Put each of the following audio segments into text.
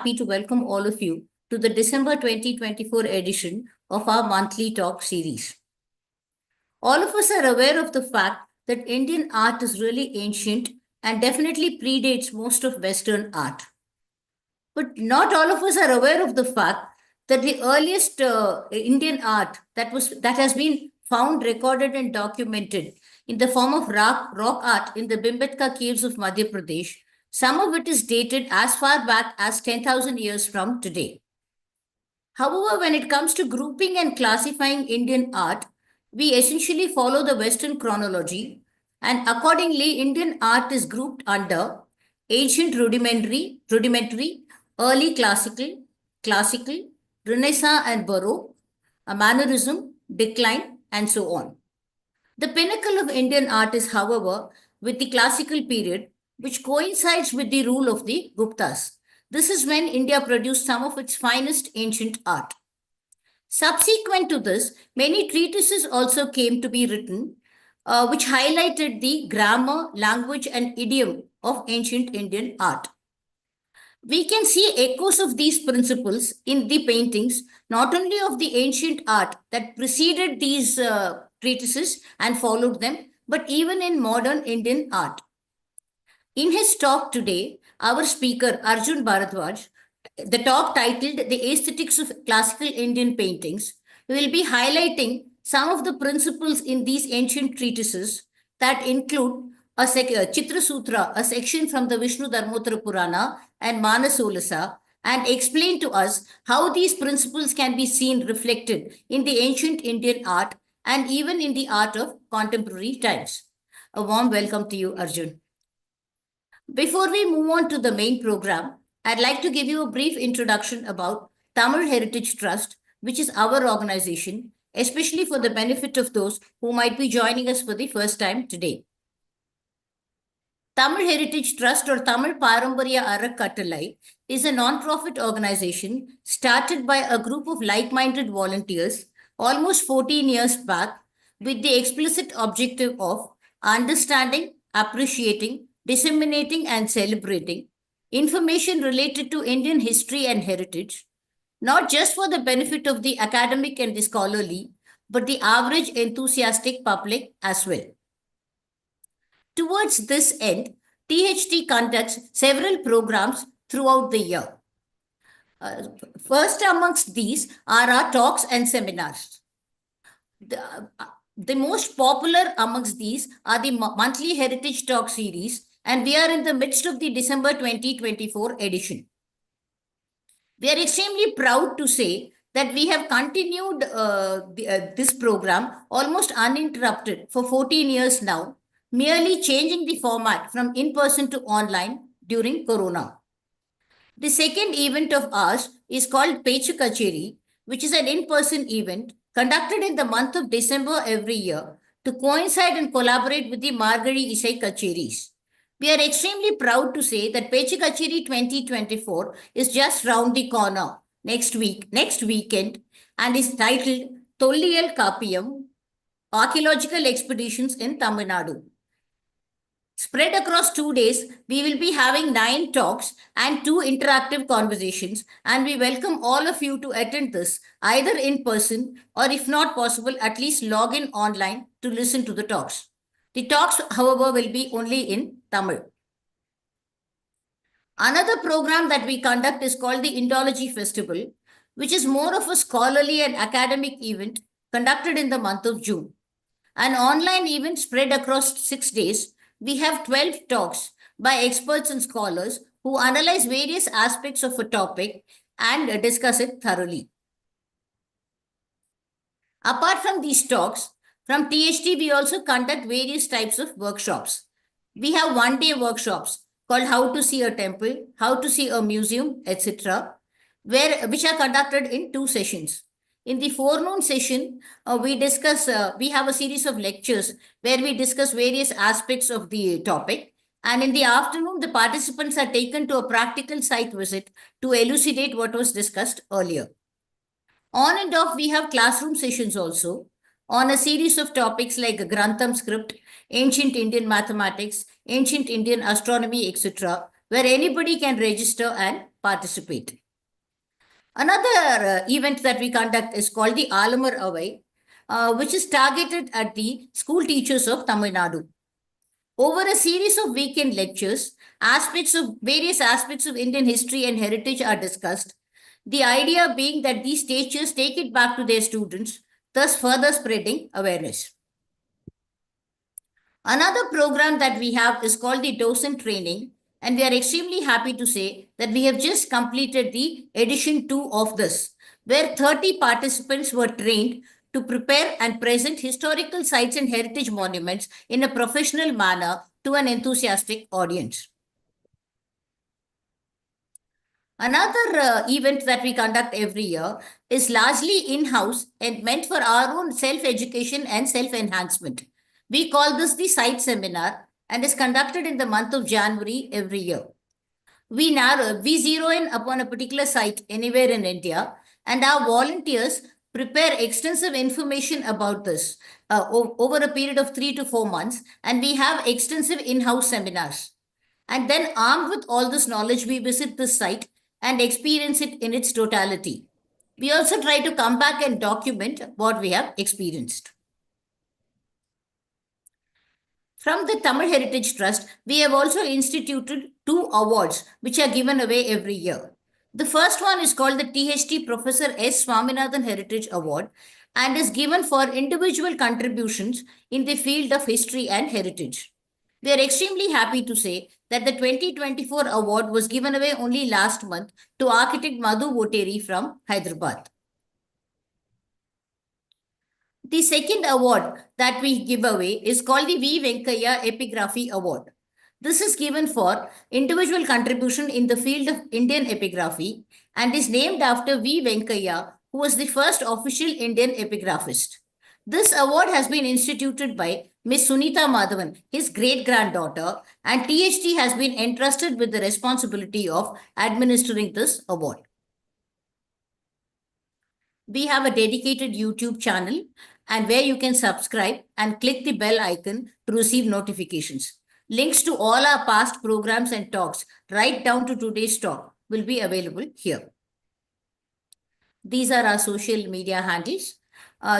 happy to welcome all of you to the December 2024 edition of our monthly talk series. All of us are aware of the fact that Indian art is really ancient and definitely predates most of Western art. But not all of us are aware of the fact that the earliest Indian art that has been found, recorded, and documented in the form of rock art in the Bhimbetka caves of Madhya Pradesh, some of it is dated as far back as 10,000 years from today. However, when it comes to grouping and classifying Indian art, we essentially follow the Western chronology, and accordingly, Indian art is grouped under ancient rudimentary, early classical, Renaissance and Baroque, a mannerism, decline, and so on. The pinnacle of Indian art is, however, with the classical period, which coincides with the rule of the Guptas. This is when India produced some of its finest ancient art. Subsequent to this, many treatises also came to be written, which highlighted the grammar, language, and idiom of ancient Indian art. We can see echoes of these principles in the paintings, not only of the ancient art that preceded these treatises and followed them, but even in modern Indian art. In his talk today, our speaker, Arjun Bharadwaj, the talk titled The Aesthetics of Classical Indian Paintings, will be highlighting some of the principles in these ancient treatises that include Chitra Sutra, a section from the Vishnu Dharmottara Purana and Manasolasa, and explain to us how these principles can be seen reflected in the ancient Indian art and even in the art of contemporary times. A warm welcome to you, Arjun. Before we move on to the main program, I'd like to give you a brief introduction about Tamil Heritage Trust, which is our organization, especially for the benefit of those who might be joining us for the first time today. Tamil Heritage Trust, or Tamil Paramparya Arakattalai, is a non-profit organization started by a group of like-minded volunteers almost 14 years back with the explicit objective of understanding, appreciating, disseminating, and celebrating information related to Indian history and heritage, not just for the benefit of the academic and the scholarly, but the average enthusiastic public as well. Towards this end, THT conducts several programs throughout the year. First amongst these are our talks and seminars. The most popular amongst these are the monthly Heritage Talk series, and we are in the midst of the December 2024 edition. We are extremely proud to say that we have continued this program almost uninterrupted for 14 years now, merely changing the format from in-person to online during Corona. The second event of ours is called Pechu Kacheri, which is an in-person event conducted in the month of December every year to coincide and collaborate with the Margari Isai Kacheris. We are extremely proud to say that Pechu Kacheri 2024 is just round the corner next weekend, and is titled Tolliyal Kapiyam, Archaeological Expeditions in Tamil Nadu. Spread across 2 days, we will be having 9 talks and 2 interactive conversations, and we welcome all of you to attend this either in person or, if not possible, at least log in online to listen to the talks. The talks, however, will be only in Tamil. Another program that we conduct is called the Indology Festival, which is more of a scholarly and academic event conducted in the month of June. An online event spread across 6 days. We have 12 talks by experts and scholars who analyze various aspects of a topic and discuss it thoroughly. Apart from these talks, from THT, we also conduct various types of workshops. We have one-day workshops called How to See a Temple, How to See a Museum, etc., which are conducted in 2 sessions. In the forenoon session, we have a series of lectures where we discuss various aspects of the topic. And in the afternoon, the participants are taken to a practical site visit to elucidate what was discussed earlier. On and off, we have classroom sessions also on a series of topics like Grantham script, ancient Indian mathematics, ancient Indian astronomy, etc., where anybody can register and participate. Another event that we conduct is called the Alamar Avai, which is targeted at the school teachers of Tamil Nadu. Over a series of weekend lectures, various aspects of Indian history and heritage are discussed. The idea being that these teachers take it back to their students, thus further spreading awareness. Another program that we have is called the Docent Training, and we are extremely happy to say that we have just completed the edition 2 of this, where 30 participants were trained to prepare and present historical sites and heritage monuments in a professional manner to an enthusiastic audience. Another event that we conduct every year is largely in-house and meant for our own self-education and self-enhancement. We call this the Site Seminar and is conducted in the month of January every year. We zero in upon a particular site anywhere in India, and our volunteers prepare extensive information about this over a period of 3 to 4 months, and we have extensive in-house seminars. And then, armed with all this knowledge, we visit this site and experience it in its totality. We also try to come back and document what we have experienced. From the Tamil Heritage Trust, we have also instituted 2 awards which are given away every year. The first one is called the THT Professor S. Swaminathan Heritage Award and is given for individual contributions in the field of history and heritage. We are extremely happy to say that the 2024 award was given away only last month to architect Madhu Voteri from Hyderabad. The second award that we give away is called the V. Venkaiah Epigraphy Award. This is given for individual contribution in the field of Indian epigraphy and is named after V. Venkaiah, who was the first official Indian epigraphist. This award has been instituted by Miss Sunita Madhavan, his great-granddaughter, and THT has been entrusted with the responsibility of administering this award. We have a dedicated YouTube channel and where you can subscribe and click the bell icon to receive notifications. Links to all our past programs and talks, right down to today's talk, will be available here. These are our social media handles.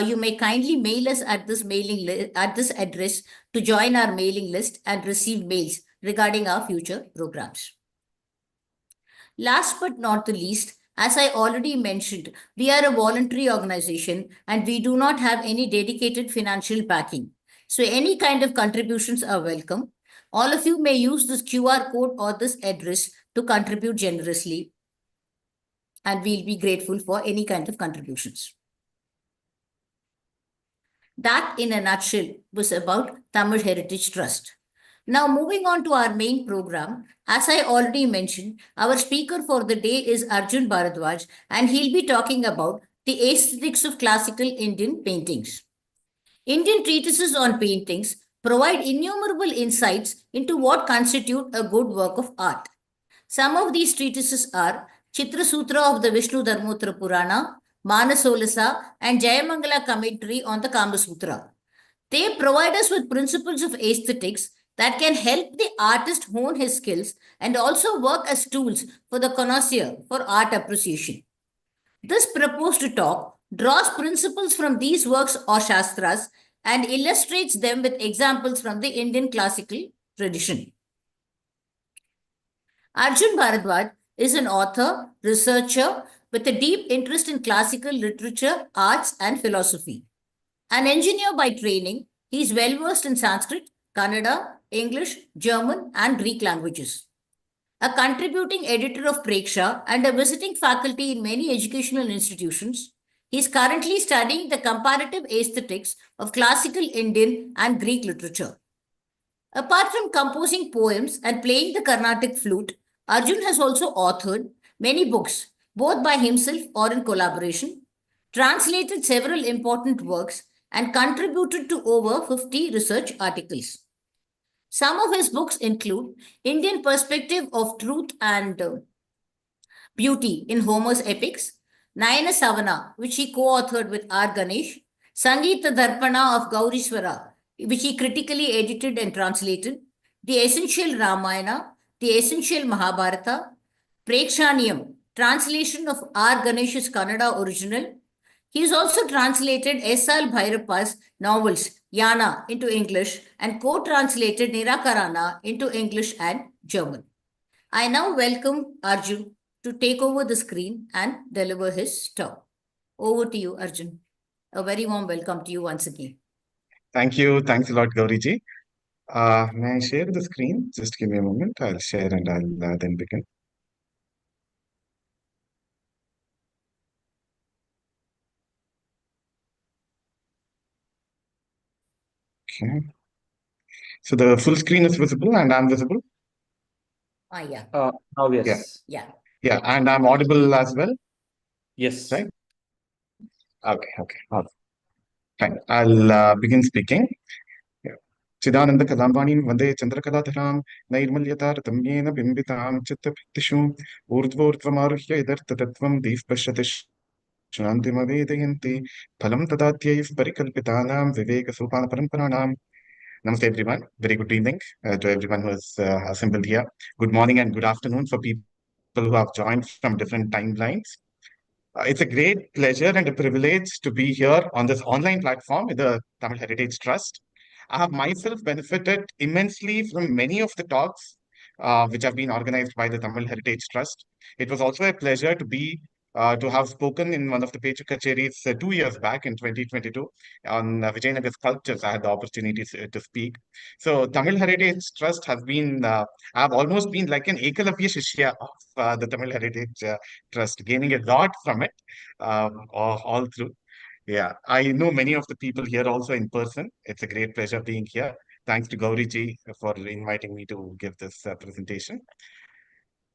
You may kindly mail us at this address to join our mailing list and receive mails regarding our future programs. Last but not the least, as I already mentioned, we are a voluntary organization and we do not have any dedicated financial backing. So any kind of contributions are welcome. All of you may use this QR code or this address to contribute generously, and we'll be grateful for any kind of contributions. That, in a nutshell, was about Tamil Heritage Trust. Now, moving on to our main program, as I already mentioned, our speaker for the day is Arjun Bharadwaj, and he'll be talking about the aesthetics of classical Indian paintings. Indian treatises on paintings provide innumerable insights into what constitute a good work of art. Some of these treatises are Chitra Sutra of the Vishnu Dharmottara Purana, Manasolasa, and Jayamangala commentary on the Kama Sutra. They provide us with principles of aesthetics that can help the artist hone his skills and also work as tools for the connoisseur for art appreciation. This proposed talk draws principles from these works or shastras and illustrates them with examples from the Indian classical tradition. Arjun Bharadwaj is an author, researcher with a deep interest in classical literature, arts, and philosophy. An engineer by training, he is well versed in Sanskrit, Kannada, English, German, and Greek languages. A contributing editor of Prekshaa and a visiting faculty in many educational institutions, he is currently studying the comparative aesthetics of classical Indian and Greek literature. Apart from composing poems and playing the Carnatic flute, Arjun has also authored many books, both by himself or in collaboration, translated several important works, and contributed to over 50 research articles. Some of his books include Indian Perspective of Truth and Beauty in Homer's Epics, Nayana-Savana, which he co-authored with R Ganesh, Saṅgīta-darpaṇa of Gaurīśvara, which he critically edited and translated, the Essential Ramayana, the Essential Mahabharata, Prekṣaṇīyam, translation of R Ganesh's Kannada original. He has also translated S L Bhyrappa's novels Yaana into English and co-translated Niraakarana into English and German. I now welcome Arjun to take over the screen and deliver his talk. Over to you, Arjun. A very warm welcome to you once again. Thank you. Thanks a lot, Gauriji. May I share the screen? Just give me a moment. I'll share and I'll then begin. Okay. So the full screen is visible and I'm visible? Yeah. Now, yes. Yeah. Yeah, and I'm audible as well? Yes. Right? Okay. Fine. I'll begin speaking. Chidananda Kalamvanim Vande Chandrakaladharam Nairmalyatar Bimbitam Chittapishu Urdvortvamaruhya Idartatvam Deepashatish Shantimavedayanti Phalam Tadatyais Parikalpitanam Viveka Sopana Paramparanam. Namaste everyone. Very good evening to everyone who is assembled here. Good morning and good afternoon for people who have joined from different timelines. It's a great pleasure and a privilege to be here on this online platform with the Tamil Heritage Trust. I have myself benefited immensely from many of the talks which have been organized by the Tamil Heritage Trust. It was also a pleasure to have spoken in one of the Pechu Kacheris 2 years back in 2022 on Vijayanagar sculptures. I had the opportunity to speak. So Tamil Heritage Trust has been, I've almost been like an Ekalavya Shishya of the Tamil Heritage Trust, gaining a lot from it all through. Yeah, I know many of the people here also in person. It's a great pleasure being here. Thanks to Gauriji for inviting me to give this presentation.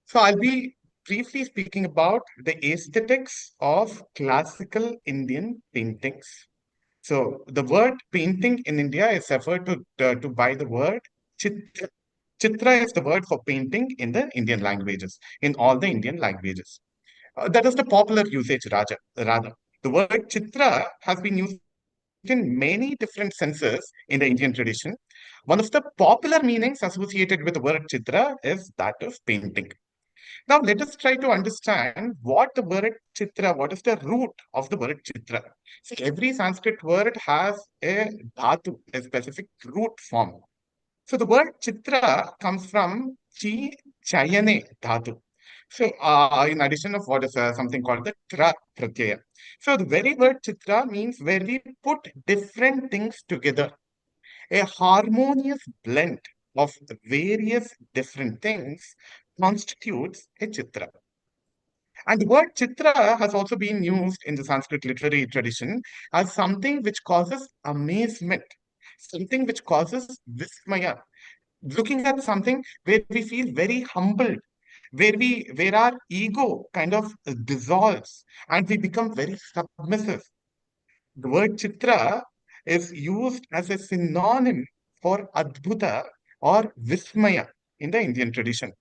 So I'll be briefly speaking about the aesthetics of classical Indian paintings. So the word painting in India is referred to by the word chitra. Chitra is the word for painting in the Indian languages, in all the Indian languages. That is the popular usage, rather. The word chitra has been used in many different senses in the Indian tradition. One of the popular meanings associated with the word chitra is that of painting. Now, let us try to understand what the word chitra, what is the root of the word chitra. See, every Sanskrit word has a dhatu, a specific root form. So the word chitra comes from chi chayane dhatu. So in addition of what is something called the tra pratyaya. So the very word chitra means where we put different things together. A harmonious blend of various different things constitutes a chitra. And the word chitra has also been used in the Sanskrit literary tradition as something which causes amazement, something which causes vismaya. Looking at something where we feel very humbled, where our ego kind of dissolves and we become very submissive. The word chitra is used as a synonym for adbhuta or vismaya in the Indian tradition.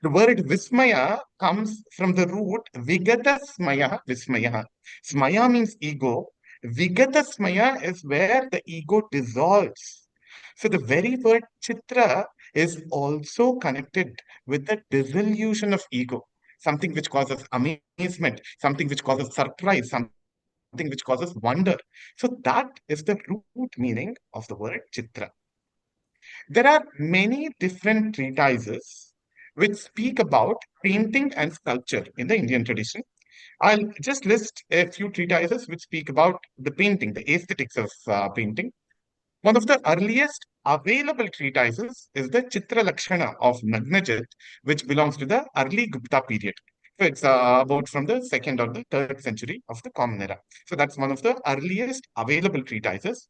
The word vismaya comes from the root vigata smaya vismaya. Smaya means ego. Vigata smaya is where the ego dissolves. So the very word chitra is also connected with the dissolution of ego, something which causes amazement, something which causes surprise, something which causes wonder. So that is the root meaning of the word chitra. There are many different treatises which speak about painting and sculpture in the Indian tradition. I'll just list a few treatises which speak about the painting, the aesthetics of painting. One of the earliest available treatises is the Chitra Lakshana of Nagnajit, which belongs to the early Gupta period. So it's about from the 2nd or the 3rd century of the Common Era. So that's one of the earliest available treatises.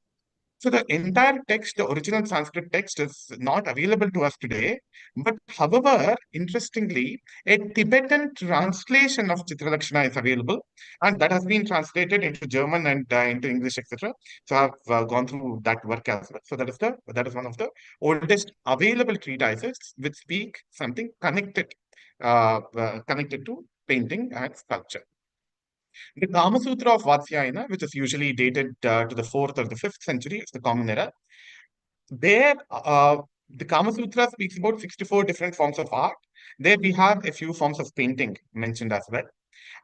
So the entire text, the original Sanskrit text, is not available to us today. But however, interestingly, a Tibetan translation of Chitralakshana is available, and that has been translated into German and into English, etc. So I've gone through that work as well. So that is one of the oldest available treatises which speak something connected to painting and sculpture. The Kama Sutra of Vatsyayana, which is usually dated to the 4th or the 5th century, is the Common Era. There, The Kama Sutra speaks about 64 different forms of art. There we have a few forms of painting mentioned as well.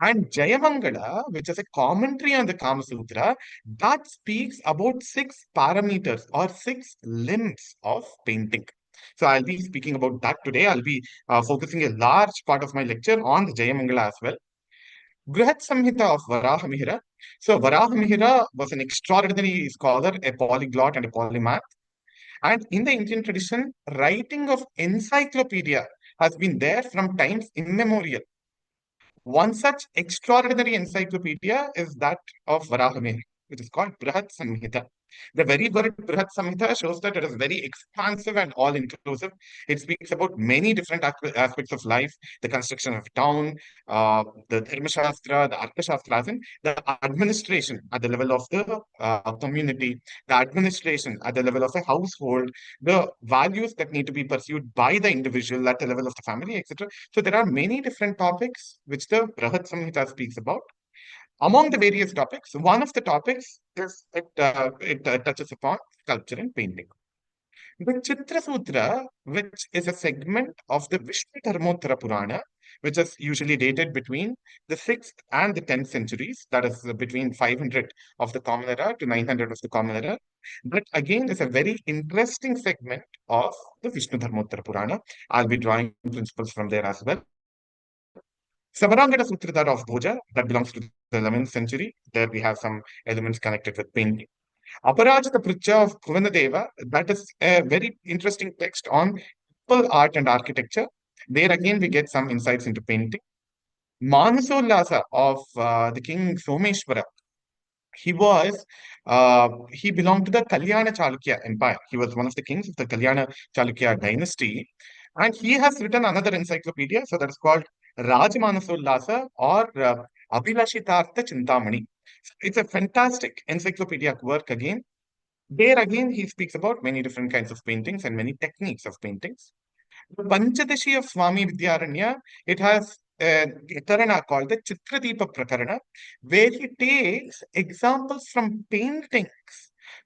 And Jayamangala, which is a commentary on the Kama Sutra, that speaks about 6 parameters or 6 limbs of painting. So I'll be speaking about that today. I'll be focusing a large part of my lecture on the Jayamangala as well. Brihat Samhita of Varahamihira. So Varahamihira was an extraordinary scholar, a polyglot and a polymath. And in the Indian tradition, writing of encyclopedia has been there from times immemorial. One such extraordinary encyclopedia is that of Varahamihira, which is called Brihat Samhita. The very word Brihat Samhita shows that it is very expansive and all-inclusive. It speaks about many different aspects of life, the construction of town, the Dharmashastra, the Arthashastra, as in the administration at the level of the community, the administration at the level of a household, the values that need to be pursued by the individual at the level of the family, etc. So there are many different topics which the Brihat Samhita speaks about. Among the various topics, one of the topics is it touches upon sculpture and painting. The Chitra Sutra, which is a segment of the Vishnu Dharmottara Purana, which is usually dated between the 6th and the 10th centuries, that is between 500 of the Common Era to 900 of the Common Era. That again is a very interesting segment of the Vishnu Dharmottara Purana. I'll be drawing principles from there as well. Sabarangada Sutradhara of Bhoja, that belongs to the 11th century. There we have some elements connected with painting. Aparajita Prekshaa of Bhuvanadeva, that is a very interesting text on temple art and architecture. There again we get some insights into painting. Manasollasa of the king Someshwara. He belonged to the Kalyana Chalukya Empire. He was one of the kings of the Kalyana Chalukya dynasty. And he has written another encyclopedia, so that is called Rajamanasollasa or Abhilashitartha Chintamani. It's a fantastic encyclopedic work again. There again, he speaks about many different kinds of paintings and many techniques of paintings. The Panchadashi of Swami Vidyaranya, it has a Karana called the Chitradeepa Prakarana, where he takes examples from paintings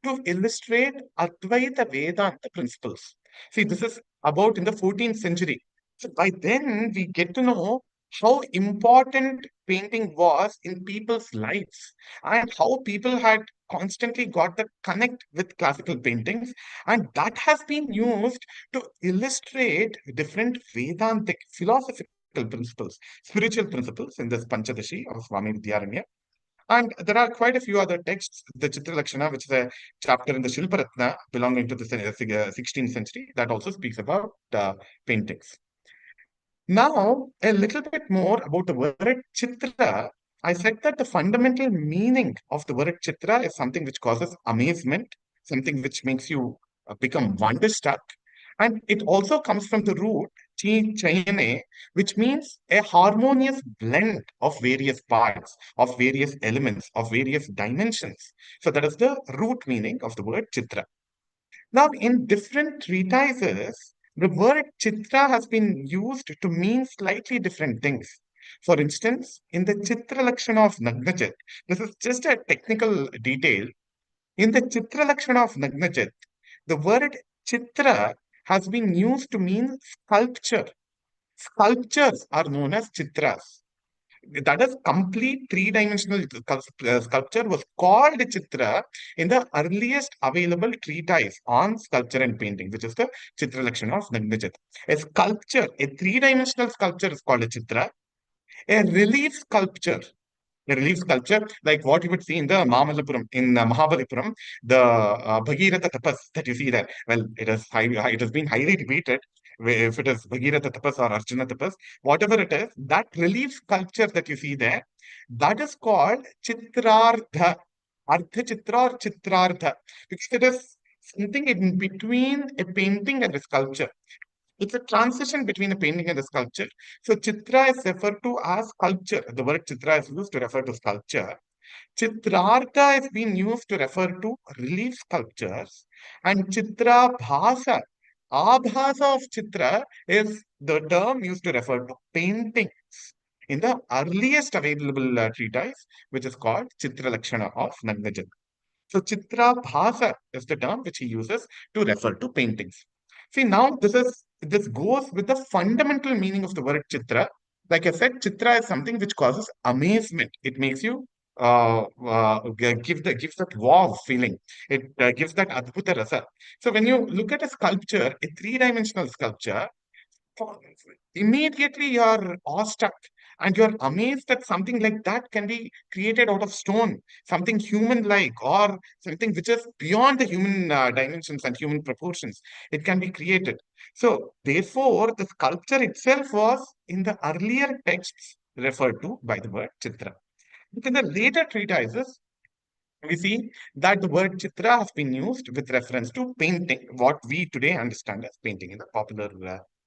to illustrate Advaita Vedanta principles. See, this is about in the 14th century. So by then, we get to know how important painting was in people's lives and how people had constantly got the connect with classical paintings, and that has been used to illustrate different Vedantic philosophical principles, spiritual principles in this Panchadashi of Swami Vidyaranya. And there are quite a few other texts, the Chitra Lakshana, which is a chapter in the Shilparatna belonging to the 16th century, that also speaks about paintings. Now, a little bit more about the word Chitra. I said that the fundamental meaning of the word Chitra is something which causes amazement, something which makes you become wonderstruck. And it also comes from the root chi chayane, which means a harmonious blend of various parts, of various elements, of various dimensions. So that is the root meaning of the word Chitra. Now, in different treatises, the word Chitra has been used to mean slightly different things. For instance, in the Chitra Lakshana of Nagnajit, this is just a technical detail. In the Chitra Lakshana of Nagnajit, the word Chitra has been used to mean sculpture. Sculptures are known as Chitras. That is complete three-dimensional sculpture was called Chitra in the earliest available treatise on sculpture and painting, which is the Chitra Lakshana of Nagnajit. A sculpture, a three-dimensional sculpture is called a Chitra. A relief sculpture, like what you would see in the Mamalapuram, in Mahabalipuram, the Bhagiratha Tapas that you see there. Well, it has been highly debated if it is Bhagiratha Tapas or Arjuna Tapas, whatever it is, that relief sculpture that you see there, that is called Chitrartha, Artha Chitra or Chitrartha, because it is something in between a painting and a sculpture. It's a transition between a painting and a sculpture. So Chitra is referred to as sculpture. The word Chitra is used to refer to sculpture. Chitrartha is being used to refer to relief sculptures. And Chitra Bhasa, Abhasa of Chitra is the term used to refer to paintings in the earliest available treatise, which is called Chitra Lakshana of Nagnajit. So Chitra Bhasa is the term which he uses to refer to paintings. See, now this goes with the fundamental meaning of the word chitra. Like I said, chitra is something which causes amazement. It makes you gives that wow feeling. It gives that adbhuta rasa. So when you look at a sculpture, a three-dimensional sculpture, immediately you're awestruck and you're amazed that something like that can be created out of stone, something human-like or something which is beyond the human dimensions and human proportions. It can be created. So therefore, the sculpture itself was in the earlier texts referred to by the word chitra. But in the later treatises, we see that the word chitra has been used with reference to painting, what we today understand as painting in the popular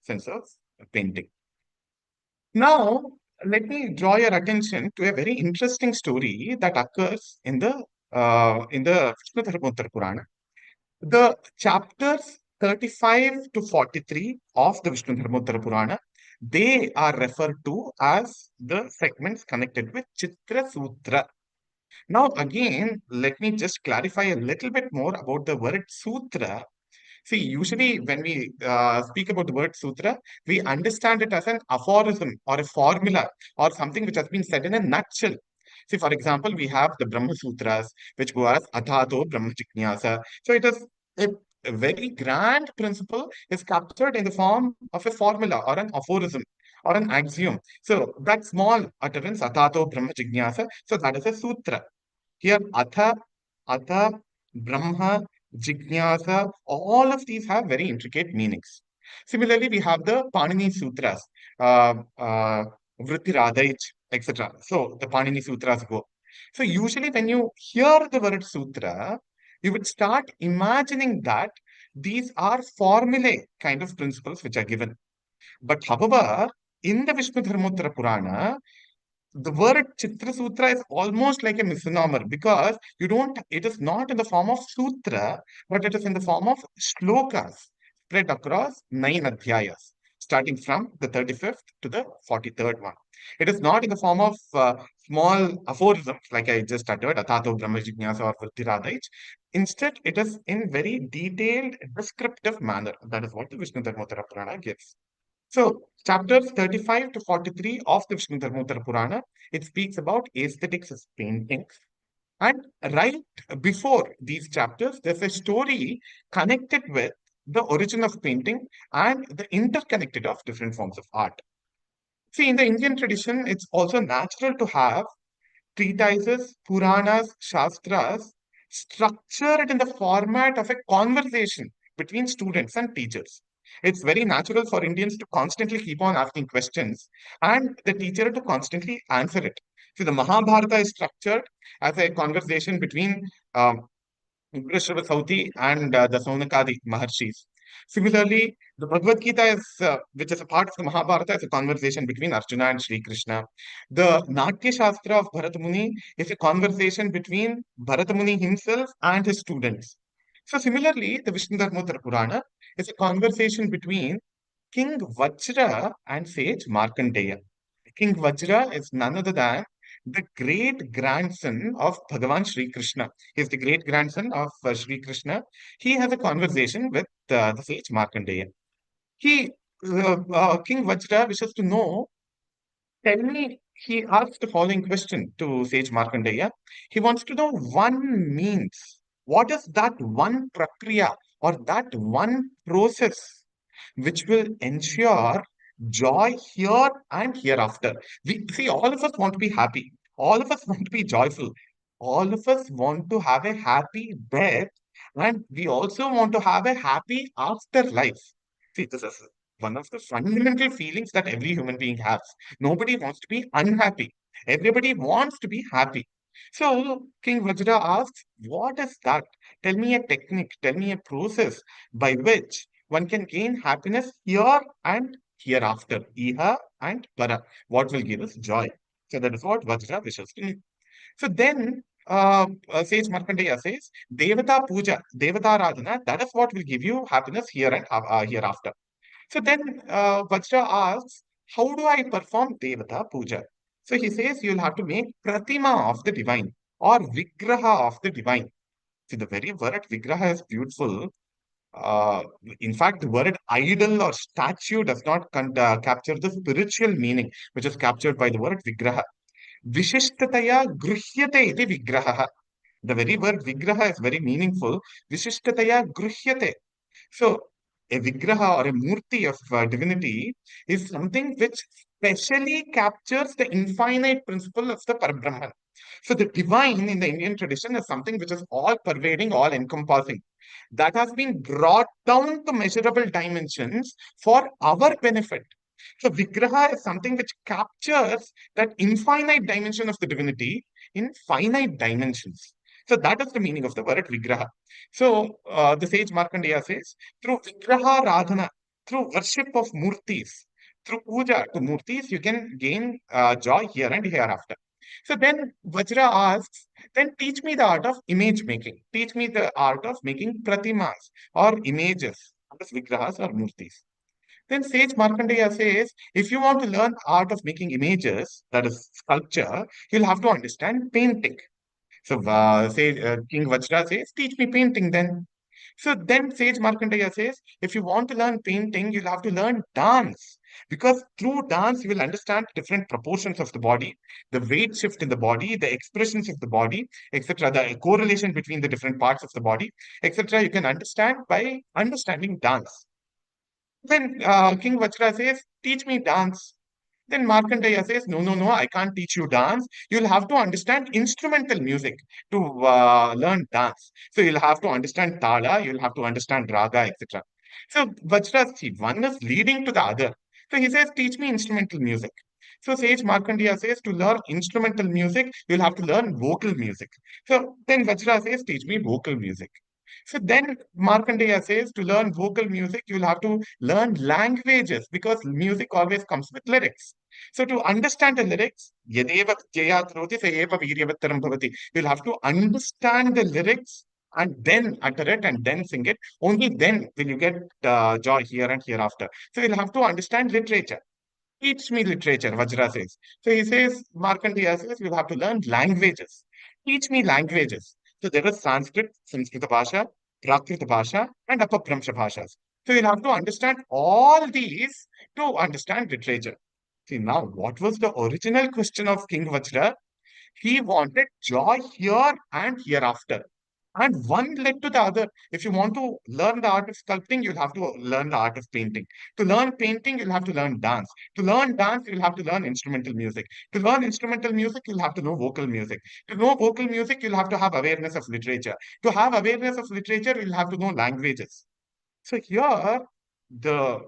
sense of painting. Now, let me draw your attention to a very interesting story that occurs in the Vishnu Purana. The chapters 35 to 43 of the Vishnu Purana, they are referred to as the segments connected with Chitra Sutra. Now, again, let me just clarify a little bit more about the word sutra. See, usually when we speak about the word sutra, we understand it as an aphorism or a formula or something which has been said in a nutshell. See, for example, we have the Brahma Sutras, which go as Athato Brahma Jignasa. So it is a very grand principle is captured in the form of a formula or an aphorism or an axiom. So that small utterance, Athato Brahma Jignasa, so that is a sutra. Here, Atha, Brahma, Jignasa, all of these have very intricate meanings. Similarly, we have the Panini Sutras, Vritti Radhaich, etc. So the Panini Sutras go. So usually when you hear the word sutra, you would start imagining that these are formulae kind of principles which are given. But however, in the Vishnu Dharmottara Purana, the word Chitra Sutra is almost like a misnomer because it is not in the form of sutra, but it is in the form of shlokas spread across 9 adhyayas, starting from the 35th to the 43rd one. It is not in the form of small aphorisms like I just uttered, Athato Brahma Jignasa or Vritti. Instead, it is in very detailed, descriptive manner. That is what the Vishnu Dharmottara Purana gives. So, chapters 35 to 43 of the Vishnu Dharmottara Purana, it speaks about aesthetics as paintings. And right before these chapters, there's a story connected with the origin of painting and the interconnected of different forms of art. See, in the Indian tradition, it's also natural to have treatises, Puranas, Shastras structured in the format of a conversation between students and teachers. It's very natural for Indians to constantly keep on asking questions and the teacher to constantly answer it. So the Mahabharata is structured as a conversation between Sauti and the Saunakadi Maharshis. Similarly, the Bhagavad Gita which is a part of the Mahabharata, is a conversation between Arjuna and Sri Krishna. The Natya Shastra of Bharata Muni is a conversation between Bharata Muni himself and his students. So similarly, the Vishnu Dharmottara Purana is a conversation between King Vajra and sage Markandeya. King Vajra is none other than the great grandson of Bhagavan Sri Krishna. He is the great grandson of Sri Krishna. He has a conversation with the sage Markandeya. King Vajra wishes to know, tell me, he asks the following question to sage Markandeya. He wants to know one means. What is that one prakriya or that one process which will ensure joy here and hereafter? We see, all of us want to be happy. All of us want to be joyful. All of us want to have a happy death, and we also want to have a happy afterlife. See, this is one of the fundamental feelings that every human being has. Nobody wants to be unhappy. Everybody wants to be happy. So King Vajra asks, what is that? Tell me a technique, tell me a process by which one can gain happiness here and hereafter, iha and para. What will give us joy? So that is what Vajra wishes to know. So then sage Markandeya says, Devata Puja, Devata Radhana, that is what will give you happiness here and hereafter. So then Vajra asks, how do I perform Devata Puja? So he says, you'll have to make Pratima of the divine or Vigraha of the divine. See, the very word Vigraha is beautiful. Uh, in fact, the word idol or statue does not capture the spiritual meaning, which is captured by the word vigraha. Vishishtataya gruhyate iti vigraha. The very word vigraha is very meaningful. Vishishtataya gruhyate. So, a vigraha or a murti of divinity is something which specially captures the infinite principle of the Parabrahman. So, the divine in the Indian tradition is something which is all pervading, all encompassing. That has been brought down to measurable dimensions for our benefit. So, vigraha is something which captures that infinite dimension of the divinity in finite dimensions. So, that is the meaning of the word vigraha. So, the sage Markandeya says, through vigraha radhana, through worship of murtis, through puja to murtis, you can gain joy here and hereafter. So then Vajra asks, then teach me the art of image making. Teach me the art of making pratimas or images, vigrahas or murtis. Then sage Markandeya says, if you want to learn art of making images, that is sculpture, you'll have to understand painting. So King Vajra says, teach me painting then. So then Sage Markandeya says, if you want to learn painting, you'll have to learn dance. Because through dance, you will understand different proportions of the body, the weight shift in the body, the expressions of the body, etc., the correlation between the different parts of the body, etc. You can understand by understanding dance. Then King Vajra says, teach me dance. Then Markandeya says, no, no, no, I can't teach you dance. You'll have to understand instrumental music to learn dance. So you'll have to understand tala, you'll have to understand raga, etc. So Vajra, see, one is leading to the other. So he says, teach me instrumental music. So Sage Markandeya says, to learn instrumental music, you'll have to learn vocal music. So then Vajra says, teach me vocal music. So then Markandeya says, to learn vocal music, you'll have to learn languages because music always comes with lyrics. So to understand the lyrics, yadeva jaya kroti sa eva viryavattaram bhavati. You'll have to understand the lyrics and then utter it and then sing it. Only then will you get joy here and hereafter. So you'll have to understand literature. Teach me literature, Vajra says. So he says, Markandeya says, you'll have to learn languages. Teach me languages. So there is Sanskrit, Saṅgīta Bhasha, Prakrita Bhasha, and Apabhramsha Bhashas. So you'll have to understand all these to understand literature. See, now, what was the original question of King Vajra? He wanted joy here and hereafter. And one led to the other. If you want to learn the art of sculpting, you'll have to learn the art of painting. To learn painting, you'll have to learn dance. To learn dance, you'll have to learn instrumental music. To learn instrumental music, you'll have to know vocal music. To know vocal music, you'll have to have awareness of literature. To have awareness of literature, you'll have to know languages. So here, the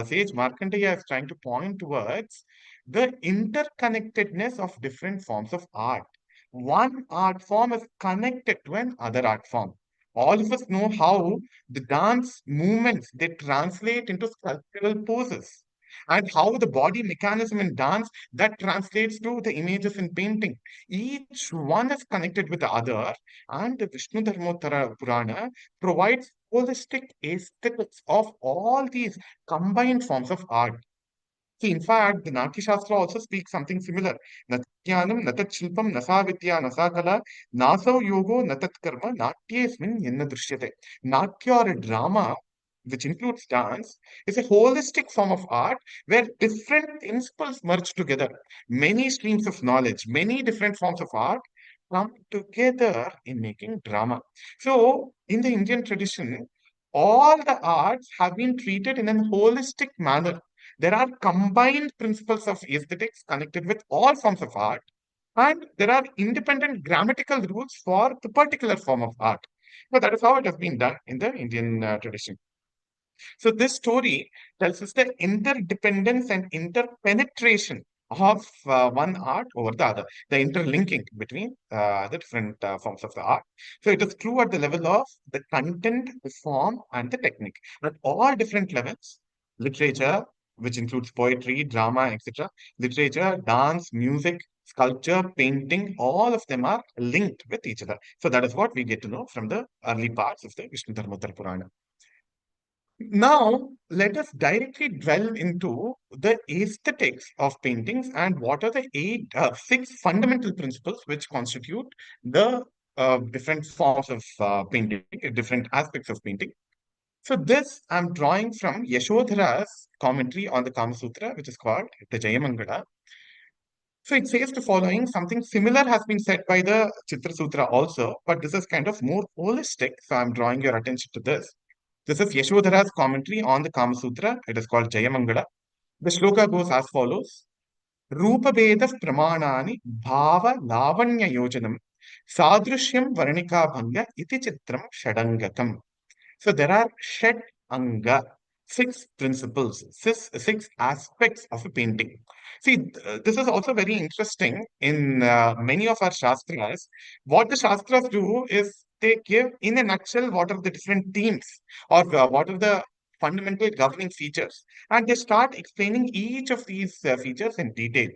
sage Markandeya is trying to point towards the interconnectedness of different forms of art. One art form is connected to another art form. All of us know how the dance movements they translate into sculptural poses, and how the body mechanism in dance that translates to the images in painting. Each one is connected with the other, and the Vishnu Dharmottara Purana provides holistic aesthetics of all these combined forms of art. See, in fact, the Natya Shastra also speaks something similar. Natyanam, natat shilpam, nasa vidya, nasa kala, nasau yogo, natat karma, natyesmin yenna drishyate. Natya or a drama, which includes dance, is a holistic form of art where different principles merge together. Many streams of knowledge, many different forms of art come together in making drama. So, in the Indian tradition, all the arts have been treated in a holistic manner. There are combined principles of aesthetics connected with all forms of art, and there are independent grammatical rules for the particular form of art. So that is how it has been done in the Indian tradition. So this story tells us the interdependence and interpenetration of one art over the other, the interlinking between the different forms of the art. So it is true at the level of the content, the form, and the technique. At all different levels, literature, which includes poetry, drama, etc., literature, dance, music, sculpture, painting, all of them are linked with each other. So that is what we get to know from the early parts of the Vishnu Dharmottara Purana. Now, let us directly delve into the aesthetics of paintings and what are the six fundamental principles which constitute the different forms of painting, different aspects of painting. So this I'm drawing from Yashodhara's commentary on the Kama Sutra, which is called the Jayamangala. So it says the following, something similar has been said by the Chitra Sutra also, but this is kind of more holistic. So I'm drawing your attention to this. This is Yashodhara's commentary on the Kama Sutra. It is called Jayamangala. The shloka goes as follows. Rupabeda pramanani bhava lavanya yojanam sadrishyam varnika bhanga iti chitram shadangakam. So there are shat anga, six principles, six aspects of a painting. See, this is also very interesting in many of our Shastras. What the Shastras do is they give in a nutshell what are the different themes or what are the fundamental governing features. And they start explaining each of these features in detail.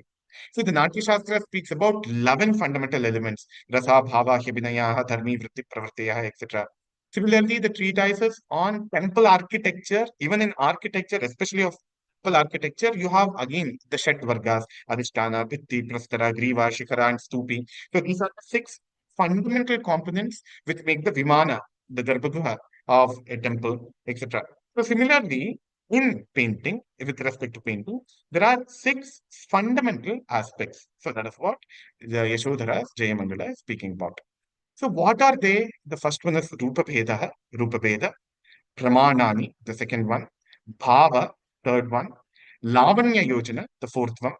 So the Natya Shastra speaks about 11 fundamental elements, rasa, bhava, abhinaya, dharmi, vritti, pravartaya, etc. Similarly, the treatises on temple architecture, even in architecture, especially of temple architecture, you have again the Shat Vargas, Adhisthana, Pitti, Prastara, Griva, Shikhara, and Stupi. So these are the six fundamental components which make the Vimana, the Garbhagriha of a temple, etc. So similarly, in painting, with respect to painting, there are six fundamental aspects. So that is what the Yashodhara's Jayamangala is speaking about. So what are they? The first one is Rupa Bheda, Pramanani, the second one, Bhava, third one, Lavanya Yojana, the fourth one,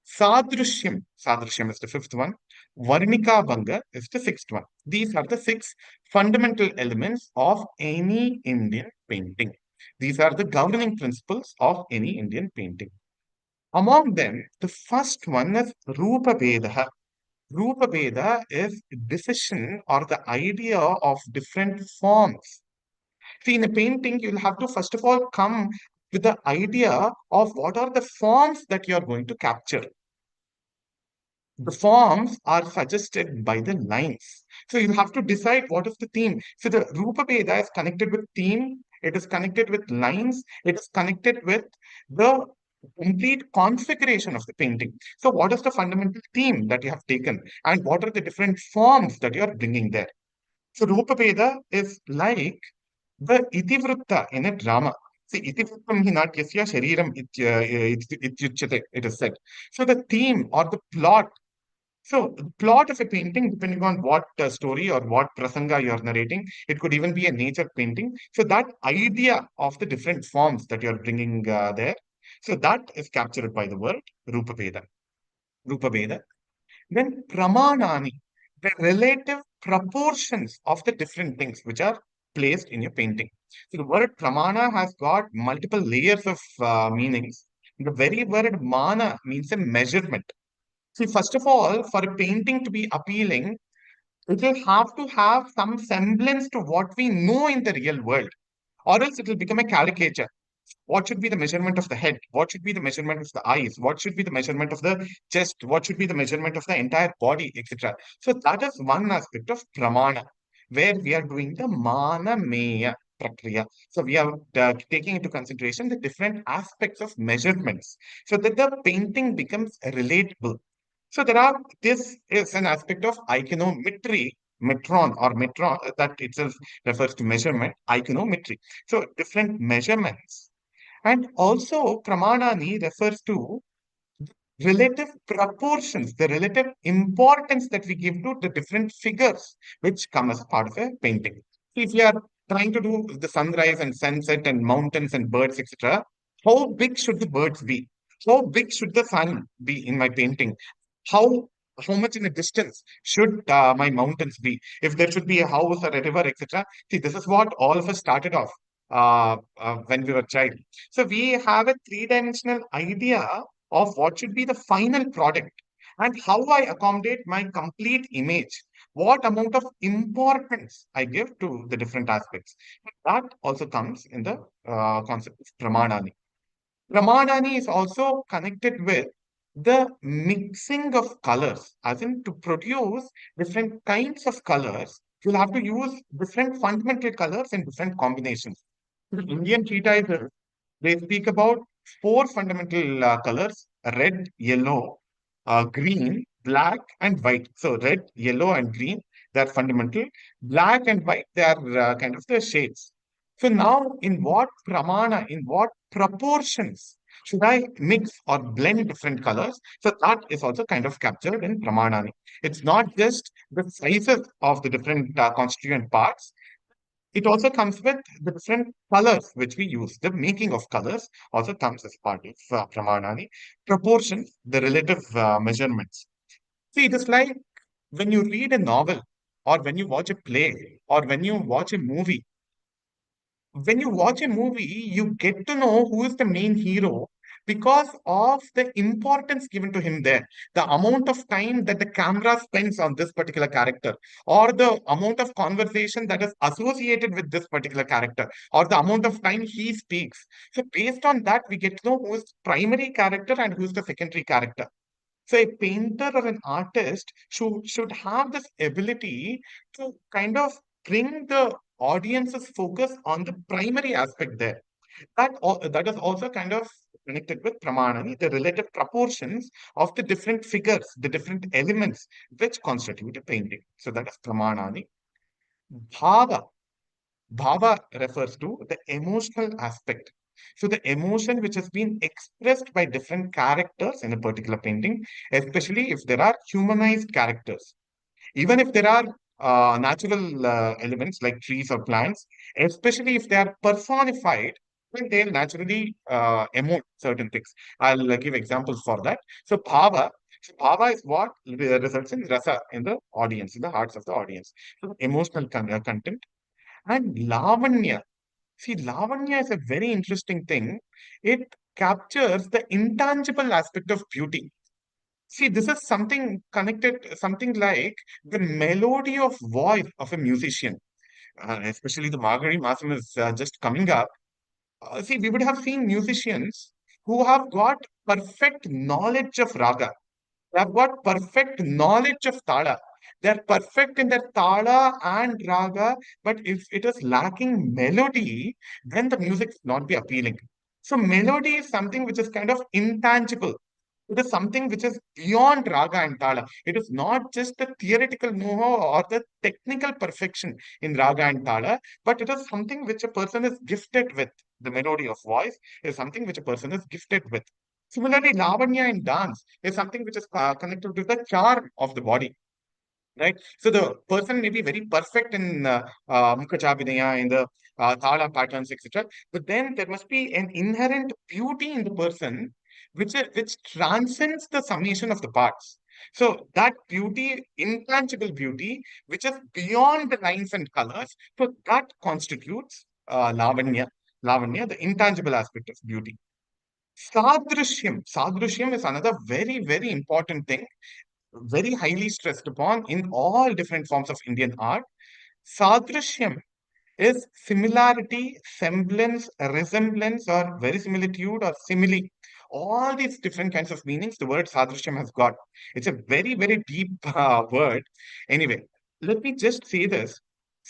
Sadrishyam is the fifth one, Varnika Bhanga is the sixth one. These are the six fundamental elements of any Indian painting. These are the governing principles of any Indian painting. Among them, the first one is Rupa Beda. Rupa Veda is decision or the idea of different forms. See, in a painting, you'll have to first of all come with the idea of what are the forms that you're going to capture. The forms are suggested by the lines. So you'll have to decide what is the theme. So the Rupa Veda is connected with theme, it is connected with lines, it is connected with the complete configuration of the painting. So what is the fundamental theme that you have taken and what are the different forms that you are bringing there? So Rupa Veda is like the itivritta in a drama. See, itivrittam hi natyasya shariram ityuchyate, it is said. So the theme or the plot, so the plot of a painting, depending on what story or what prasanga you are narrating, it could even be a nature painting. So that idea of the different forms that you are bringing there, so that is captured by the word Rupa Veda. Rupa Veda. Then Pramanani, the relative proportions of the different things which are placed in your painting. So the word Pramana has got multiple layers of meanings. The very word Mana means a measurement. See, first of all, for a painting to be appealing, it will have to have some semblance to what we know in the real world, or else it will become a caricature. What should be the measurement of the head? What should be the measurement of the eyes? What should be the measurement of the chest? What should be the measurement of the entire body, etc.? So that is one aspect of pramana, where we are doing the mana meya prakriya. So we are taking into consideration the different aspects of measurements so that the painting becomes relatable. So this is an aspect of iconometry, metron or metron, that itself refers to measurement, iconometry. So different measurements. And also, Pramanani refers to relative proportions, the relative importance that we give to the different figures which come as part of a painting. If you are trying to do the sunrise and sunset and mountains and birds, etc., how big should the birds be? How big should the sun be in my painting? How how much in a distance should my mountains be? If there should be a house or a river, etc. See, this is what all of us started off when we were child. So we have a three-dimensional idea of what should be the final product and how I accommodate my complete image, what amount of importance I give to the different aspects. That also comes in the concept of Pramanani. Pramanani is also connected with the mixing of colors, as in to produce different kinds of colors, you'll have to use different fundamental colors in different combinations. The Indian treatises, they speak about four fundamental colors: red, yellow, green, black, and white. So red, yellow, and green, they are fundamental. Black and white, they are kind of the shades. So now, in what pramana, in what proportions should I mix or blend different colors? So that is also kind of captured in pramanani. It's not just the sizes of the different constituent parts. It also comes with the different colors which we use. The making of colors also comes as part of pramanani. Proportions, the relative measurements. See, it is like when you read a novel, or when you watch a play, or when you watch a movie. When you watch a movie, you get to know who is the main hero because of the importance given to him there, the amount of time that the camera spends on this particular character, or the amount of conversation that is associated with this particular character, or the amount of time he speaks. So, based on that, we get to know who is the primary character and who is the secondary character. So a painter or an artist should have this ability to kind of bring the audience's focus on the primary aspect there. That is also kind of connected with pramanani, the relative proportions of the different figures, the different elements which constitute a painting. So that is pramanani. Bhava. Bhava refers to the emotional aspect. So the emotion which has been expressed by different characters in a particular painting, especially if there are humanized characters. Even if there are natural elements like trees or plants, especially if they are personified, then they'll naturally emote certain things. I'll give examples for that. So bhava is what results in rasa in the audience, in the hearts of the audience. So emotional content. And lavanya. See, lavanya is a very interesting thing. It captures the intangible aspect of beauty. See, this is something connected, something like the melody of voice of a musician. Especially the Margari Masam is just coming up. See, we would have seen musicians who have got perfect knowledge of raga. They have got perfect knowledge of tala. They're perfect in their tala and raga, but if it is lacking melody, then the music will not be appealing. So melody is something which is kind of intangible. It is something which is beyond raga and tala. It is not just the theoretical know-how or the technical perfection in raga and tala, but it is something which a person is gifted with. The melody of voice is something which a person is gifted with. Similarly, lavanya in dance is something which is connected to the charm of the body, right? So the person may be very perfect in mukha in the thala patterns, etc. But then there must be an inherent beauty in the person which transcends the summation of the parts. So that beauty, intangible beauty, which is beyond the lines and colors, so that constitutes lavanya, the intangible aspect of beauty. Sadrishyam is another very, very important thing, very highly stressed upon in all different forms of Indian art. Sadrishyam is similarity, semblance, resemblance, or verisimilitude, or simile. All these different kinds of meanings the word sadrishyam has got. It's a very, very deep word. Anyway, let me just say this.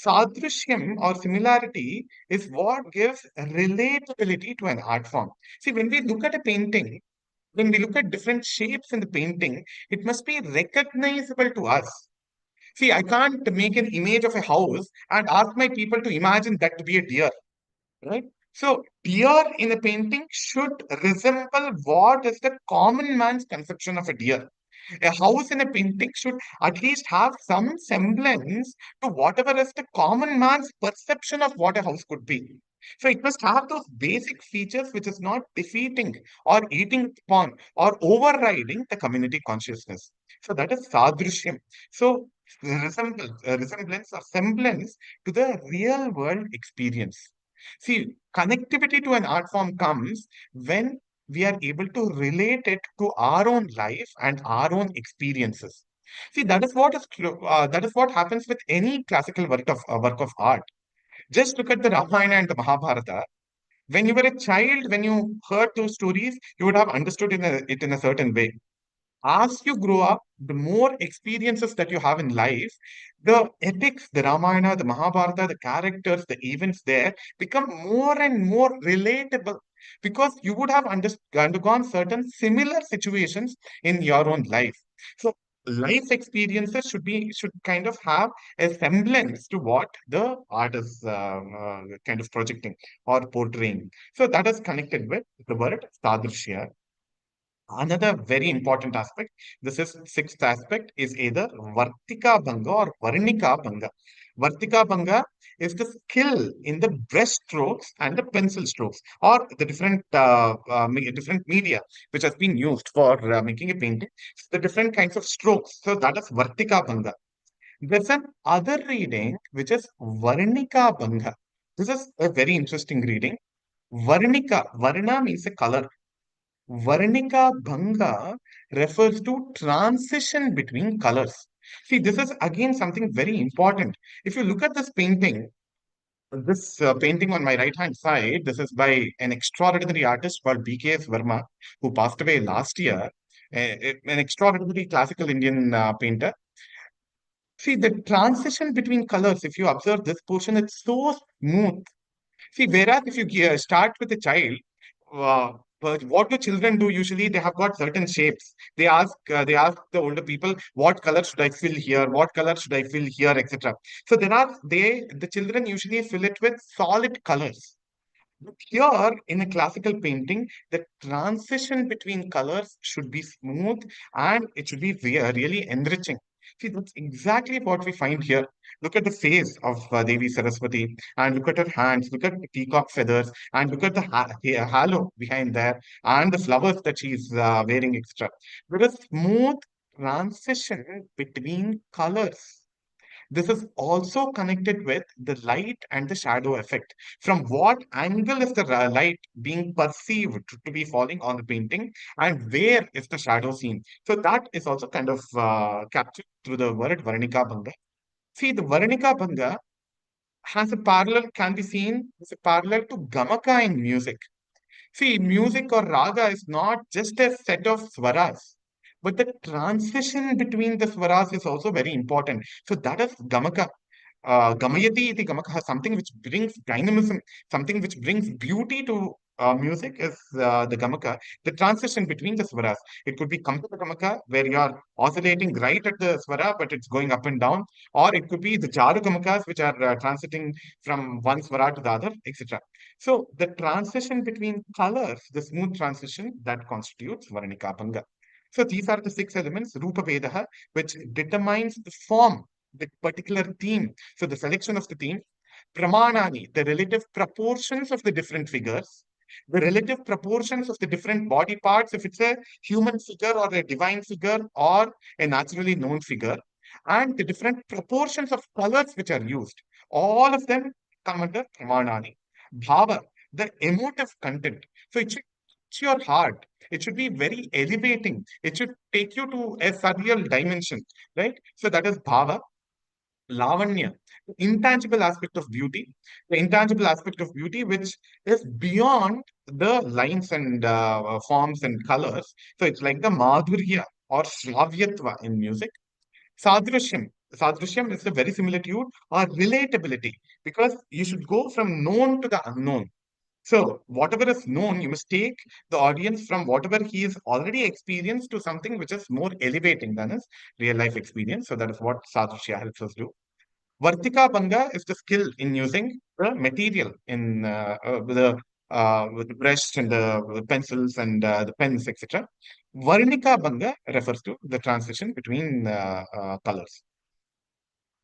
Sadrishyam or similarity is what gives relatability to an art form. See, when we look at a painting, when we look at different shapes in the painting, it must be recognizable to us. See, I can't make an image of a house and ask my people to imagine that to be a deer, right? So, deer in a painting should resemble what is the common man's conception of a deer. A house in a painting should at least have some semblance to whatever is the common man's perception of what a house could be. So it must have those basic features which is not defeating or eating upon or overriding the community consciousness. So that is sadrishyam. So resemblance or semblance to the real world experience. See, connectivity to an art form comes when we are able to relate it to our own life and our own experiences. See, that is what happens with any classical work of art. Just look at the Ramayana and the Mahabharata. When you were a child, when you heard those stories, you would have understood it in a certain way. As you grow up, the more experiences that you have in life, the epics, the Ramayana, the Mahabharata, the characters, the events there become more and more relatable because you would have undergone certain similar situations in your own life. So life experiences should kind of have a semblance to what the art is kind of projecting or portraying. So that is connected with the word sadrishya. Another very important aspect, this is sixth aspect, is either Vartika Bhanga or Varnika Bhanga. Vartika Bhanga is the skill in the brush strokes and the pencil strokes, or the different media which has been used for making a painting, the different kinds of strokes. So that is Vartika Bhanga. There's an other reading which is Varnika Bhanga. This is a very interesting reading. Varna means a color. Varnika Bhanga refers to transition between colors. See, this is again something very important. If you look at this painting, painting on my right hand side, this is by an extraordinary artist called B.K.S. Verma, who passed away last year, an extraordinary classical Indian painter. See, the transition between colors, if you observe this portion, it's so smooth. See, whereas if you start with a child, uh, but what do children do usually? They have got certain shapes. They ask the older people, what color should I fill here? What color should I fill here, etc. So the children usually fill it with solid colors. But here, in a classical painting, the transition between colors should be smooth and it should be really enriching. See, that's exactly what we find here. Look at the face of Devi Saraswati and look at her hands, look at the peacock feathers, and look at the halo behind there and the flowers that she's wearing extra. There is smooth transition between colors. This is also connected with the light and the shadow effect. From what angle is the light being perceived to be falling on the painting, and where is the shadow seen? So that is also kind of captured through the word Varnika Bhanga. See, the Varnika Bhanga has a parallel, can be seen as a parallel to Gamaka in music. See, music or raga is not just a set of swaras, but the transition between the swaras is also very important. So that is gamaka. Gamayati iti gamaka, something which brings dynamism, something which brings beauty to music is the gamaka, the transition between the swaras. It could be kampa gamaka, where you are oscillating right at the swara, but it's going up and down, or it could be the jaru gamakas, which are transiting from one swara to the other, etc. So the transition between colors, the smooth transition, that constitutes Varnika Bhanga. So these are the six elements, Rupa Vedaha, which determines the form, the particular theme. So the selection of the theme, Pramanani, the relative proportions of the different figures, the relative proportions of the different body parts, if it's a human figure or a divine figure or a naturally known figure, and the different proportions of colors which are used. All of them come under Pramanani. Bhava, the emotive content. So it should touch your heart. It should be very elevating. It should take you to a surreal dimension, right? So that is Bhava. Lavanya, the intangible aspect of beauty, the intangible aspect of beauty which is beyond the lines and forms and colors. So it's like the Madhurya or Shravyatva in music. Sadrishyam. Sadrishyam is a very similitude or relatability because you should go from known to the unknown. So, whatever is known, you must take the audience from whatever he is already experienced to something which is more elevating than his real life experience. So, that is what Sadrishya helps us do. Vartika Bhanga is the skill in using the material in with the brush and the pencils and the pens, etc. Varnika Bhanga refers to the transition between colors.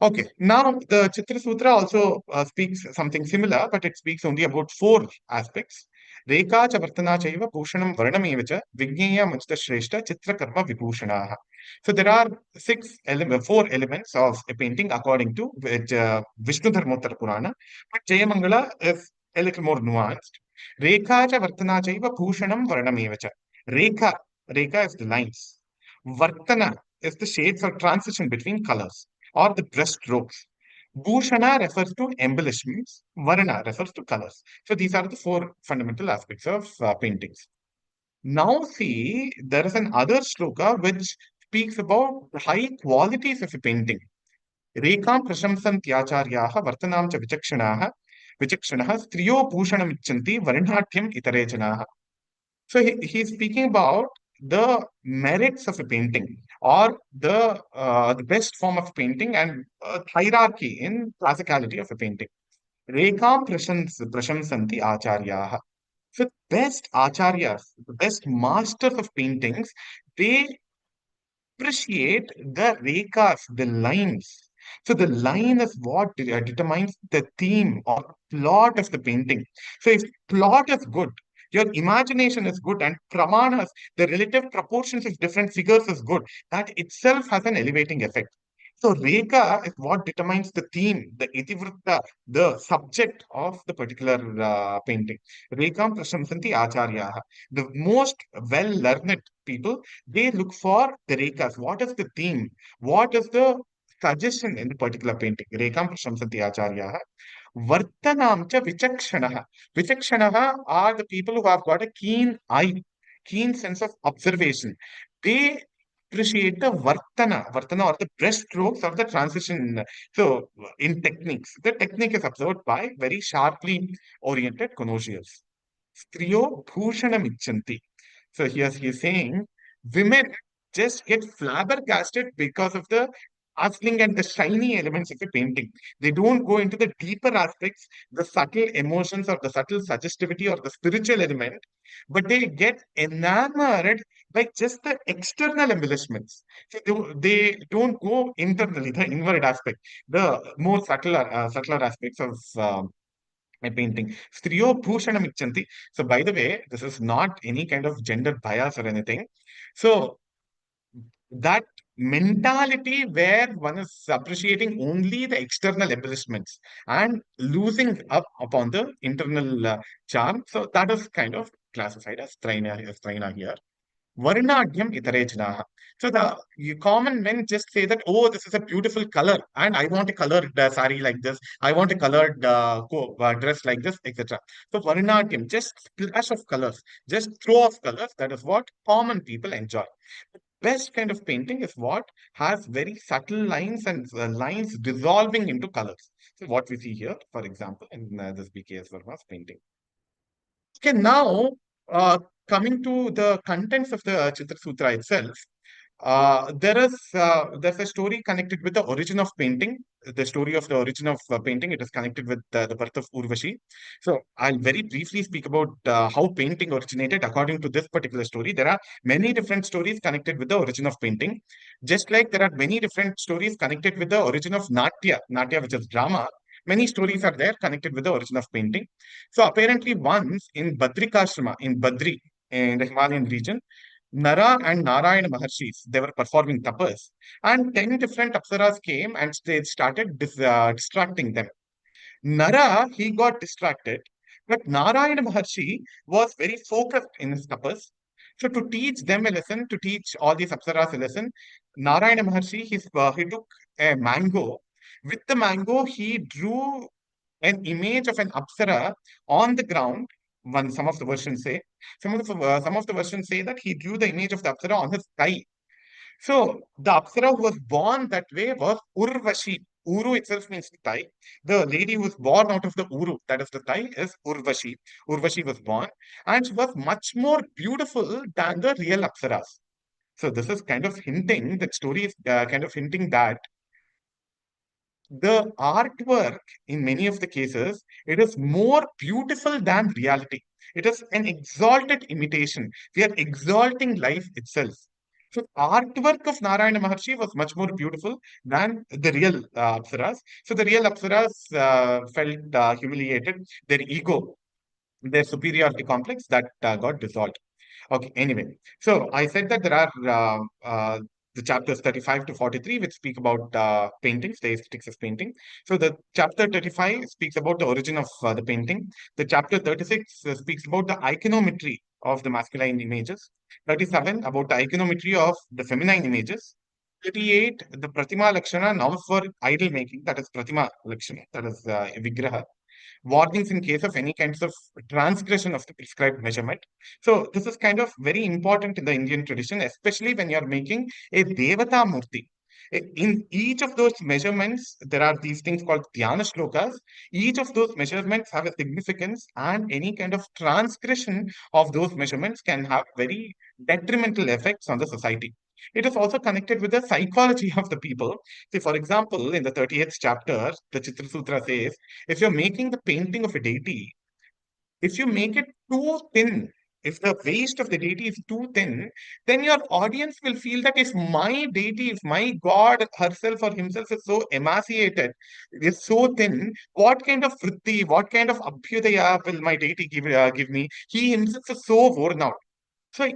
Okay, now the Chitra Sutra also speaks something similar, but it speaks only about four aspects. Rekha cha vartana chaiva bhushanam varnameva cha vigneya manchita shreshta chitra karma vibhushanaha. So there are four elements of a painting according to which, Vishnu Dharmottara Purana, but Jayamangala is a little more nuanced. Rekha cha vartana chaiva bhushanam varnameva cha. Rekha is the lines. Vartana is the shades or transition between colors or the brush strokes. Bhushana refers to embellishments, Varna refers to colors. So these are the four fundamental aspects of paintings. Now see, there is another shloka which speaks about the high qualities of a painting. Rekam prashamsantyacharyaha vartanam cha vichakshanaha striyo bhushanamichanti varnatyam itarejanaha. So he is speaking about the merits of a painting or the best form of painting and hierarchy in classicality of a painting. Rekam prashamsanti acharyaha. So best acharyas, the best masters of paintings, they appreciate the rekas, the lines. So the line is what determines the theme or plot of the painting. So if plot is good, your imagination is good, and pramanas, the relative proportions of different figures is good, that itself has an elevating effect. So Reka is what determines the theme, the itivritta, the subject of the particular painting. Rekam prashamsanti acharyaha. The most well-learned people, they look for the rekas. What is the theme? What is the suggestion in the particular painting? Rekam prashamsanti acharyaha. Vartanam cha vichakshanaha. Vichakshanaha are the people who have got a keen eye, keen sense of observation. They appreciate the vartana or the brush strokes of the transition. So, in techniques, the technique is observed by very sharply oriented connoisseurs. Striyo bhushanam ichanti. So, here he is saying women just get flabbergasted because of the dazzling and the shiny elements of a painting. They don't go into the deeper aspects, the subtle emotions or the subtle suggestivity or the spiritual element, but they get enamored by just the external embellishments. So they don't go internally, the inward aspect, the more subtler aspects of a painting. Striyo bhushanam ichanti. So by the way, this is not any kind of gender bias or anything. So that mentality where one is appreciating only the external embellishments and losing up upon the internal charm. So that is kind of classified as traina here. Varnadyam itarechnaha. So the common men just say that, oh, this is a beautiful color, and I want a colored sari like this. I want a colored dress like this, etc. So Varnadyam, just splash of colors, just throw of colors. That is what common people enjoy. The best kind of painting is what has very subtle lines and lines dissolving into colors. So what we see here, for example, in this B.K.S. Verma's painting. Okay, now uh, coming to the contents of the Chitra Sutra itself, there's a story connected with the origin of painting. The story of the origin of painting, it is connected with the birth of Urvashi. So I'll very briefly speak about how painting originated according to this particular story. There are many different stories connected with the origin of painting, just like there are many different stories connected with the origin of Natya, which is drama. Many stories are there connected with the origin of painting. So apparently once in Badrikashrama, in Badri, in the Himalayan region, Nara and Narayana Maharshis, they were performing tapas, and 10 different apsaras came and they started distracting them. Nara, he got distracted, but Narayana Maharshi was very focused in his tapas. So to teach them a lesson, to teach all these apsaras a lesson, Narayana Maharshi, he took a mango. With the mango, he drew an image of an apsara on the ground. Some of the versions say, some of the versions say that he drew the image of the apsara on his thigh. So the apsara who was born that way was Urvashi. Uru itself means thigh. The lady who was born out of the Uru, that is the thigh, is Urvashi. Urvashi was born, and she was much more beautiful than the real apsaras. So this is kind of hinting, that story is kind of hinting that the artwork, in many of the cases, it is more beautiful than reality. It is an exalted imitation. We are exalting life itself. So artwork of Narayana Maharshi was much more beautiful than the real Apsaras. So the real Apsaras felt humiliated. Their ego, their superiority complex, that got dissolved. Okay, anyway. So I said that there are the chapters 35 to 43, which speak about paintings, the aesthetics of painting. So the chapter 35 speaks about the origin of the painting. The chapter 36 speaks about the iconometry of the masculine images. 37 about the iconometry of the feminine images. 38, the Pratima Lakshana, now for idol making, that is Pratima Lakshana, that is Vigraha. Warnings in case of any kinds of transgression of the prescribed measurement. So this is kind of very important in the Indian tradition, especially when you are making a Devata Murti. In each of those measurements, there are these things called Dhyana Shlokas. Each of those measurements have a significance, and any kind of transgression of those measurements can have very detrimental effects on the society. It is also connected with the psychology of the people. See, for example, in the 38th chapter, the Chitra Sutra says, if you're making the painting of a deity, if you make it too thin, if the waist of the deity is too thin, then your audience will feel that if my deity, if my God herself or himself is so emaciated, is so thin, what kind of vritti, what kind of abhyudaya will my deity give me? He himself is so worn out. So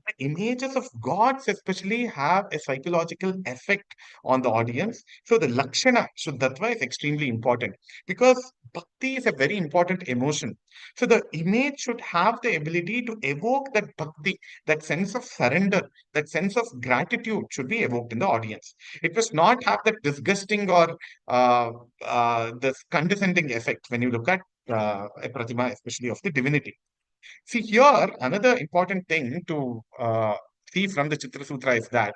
the images of gods especially have a psychological effect on the audience. So the lakshana, Shuddhatva, is extremely important because bhakti is a very important emotion. So the image should have the ability to evoke that bhakti, that sense of surrender, that sense of gratitude should be evoked in the audience. It must not have that disgusting or this condescending effect when you look at a pratima, especially of the divinity. See, here, another important thing to see from the Chitra Sutra is that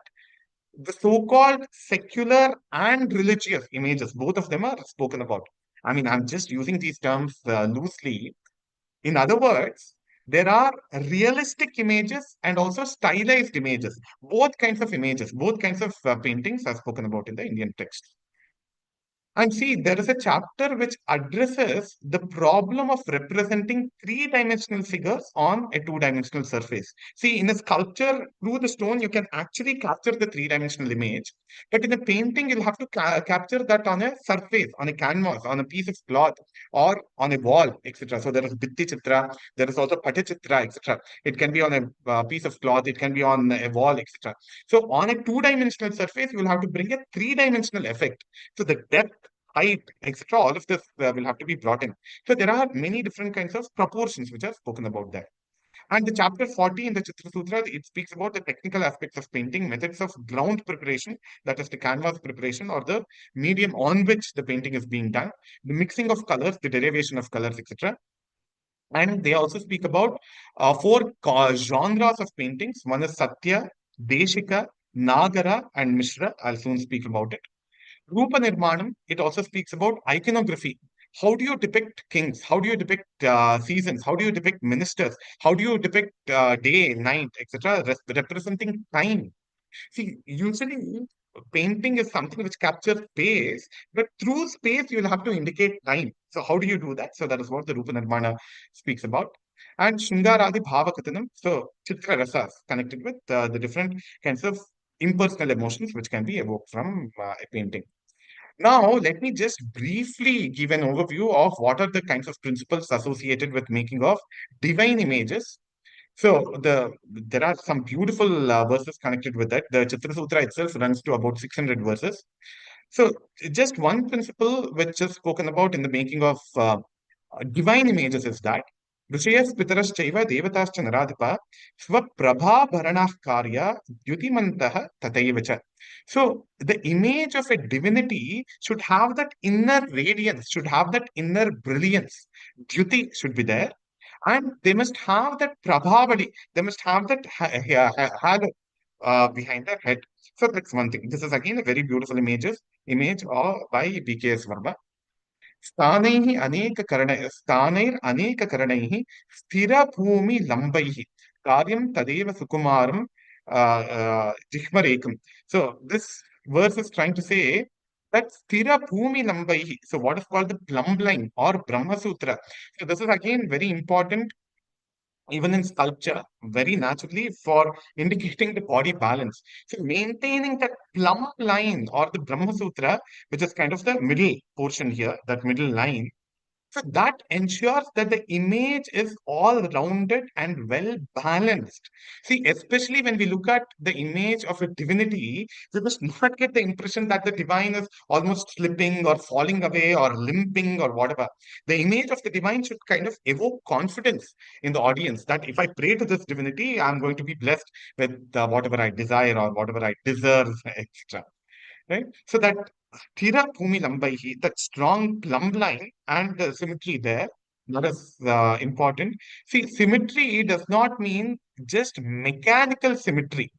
the so-called secular and religious images, both of them are spoken about. I mean, I'm just using these terms loosely. In other words, there are realistic images and also stylized images. Both kinds of images, both kinds of paintings are spoken about in the Indian text. And see, there is a chapter which addresses the problem of representing three-dimensional figures on a two-dimensional surface. See, in a sculpture, through the stone, you can actually capture the three-dimensional image. But in a painting, you'll have to capture that on a surface, on a canvas, on a piece of cloth, or on a wall, etc. So there is Bitti Chitra, there is also Pati Chitra, etc. It can be on a piece of cloth, it can be on a wall, etc. So on a two-dimensional surface, you'll have to bring a three-dimensional effect. So the depth, height, etc., all of this will have to be brought in. So there are many different kinds of proportions which are spoken about there. And the chapter 40 in the Chitra Sutra, it speaks about the technical aspects of painting, methods of ground preparation, that is the canvas preparation or the medium on which the painting is being done, the mixing of colors, the derivation of colors, etc. And they also speak about four genres of paintings. One is Satya, Deshika, Nagara, and Mishra. I'll soon speak about it. Rupa Nirmanam, it also speaks about iconography. How do you depict kings? How do you depict seasons? How do you depict ministers? How do you depict day, night, etc., representing time? See, usually painting is something which captures space, but through space you'll have to indicate time. So how do you do that? So that is what the Rupa Nirmana speaks about. And Shungaradi Bhavakatanam, so Chitra Rasas, connected with the different kinds of impersonal emotions which can be evoked from a painting. Now, let me just briefly give an overview of what are the kinds of principles associated with making of divine images. So there are some beautiful verses connected with that. The Chitra Sutra itself runs to about 600 verses. So just one principle which is spoken about in the making of divine images is that Rishayas Pitaraschaiva Devatascha Naradhipa Swaprabha Karya Dyutimantaha Tataivacha. So the image of a divinity should have that inner radiance, should have that inner brilliance. Dyuti should be there. And they must have that prabhavali, they must have that halo behind their head. So that's one thing. This is again a very beautiful image by B.K.S. Verma. स्थानैर अनेक करणैः स्थिरभूमि लम्बैः कार्यं तदेव सुकुमारं जिह्मरेकम्. So this verse is trying to say that sthira bhumi lambaihi. So what is called the plumb line or Brahma Sutra. So this is again very important even in sculpture, very naturally for indicating the body balance. So maintaining that plumb line or the Brahma Sutra, which is kind of the middle portion here, that middle line, so that ensures that the image is all rounded and well balanced. See, especially when we look at the image of a divinity, we must not get the impression that the divine is almost slipping or falling away or limping or whatever. The image of the divine should kind of evoke confidence in the audience that if I pray to this divinity, I'm going to be blessed with whatever I desire or whatever I deserve, etc. Right? So that Thira Bhumi Lambaihi, that strong plumb line and the symmetry there, that is important. See, symmetry does not mean just mechanical symmetry.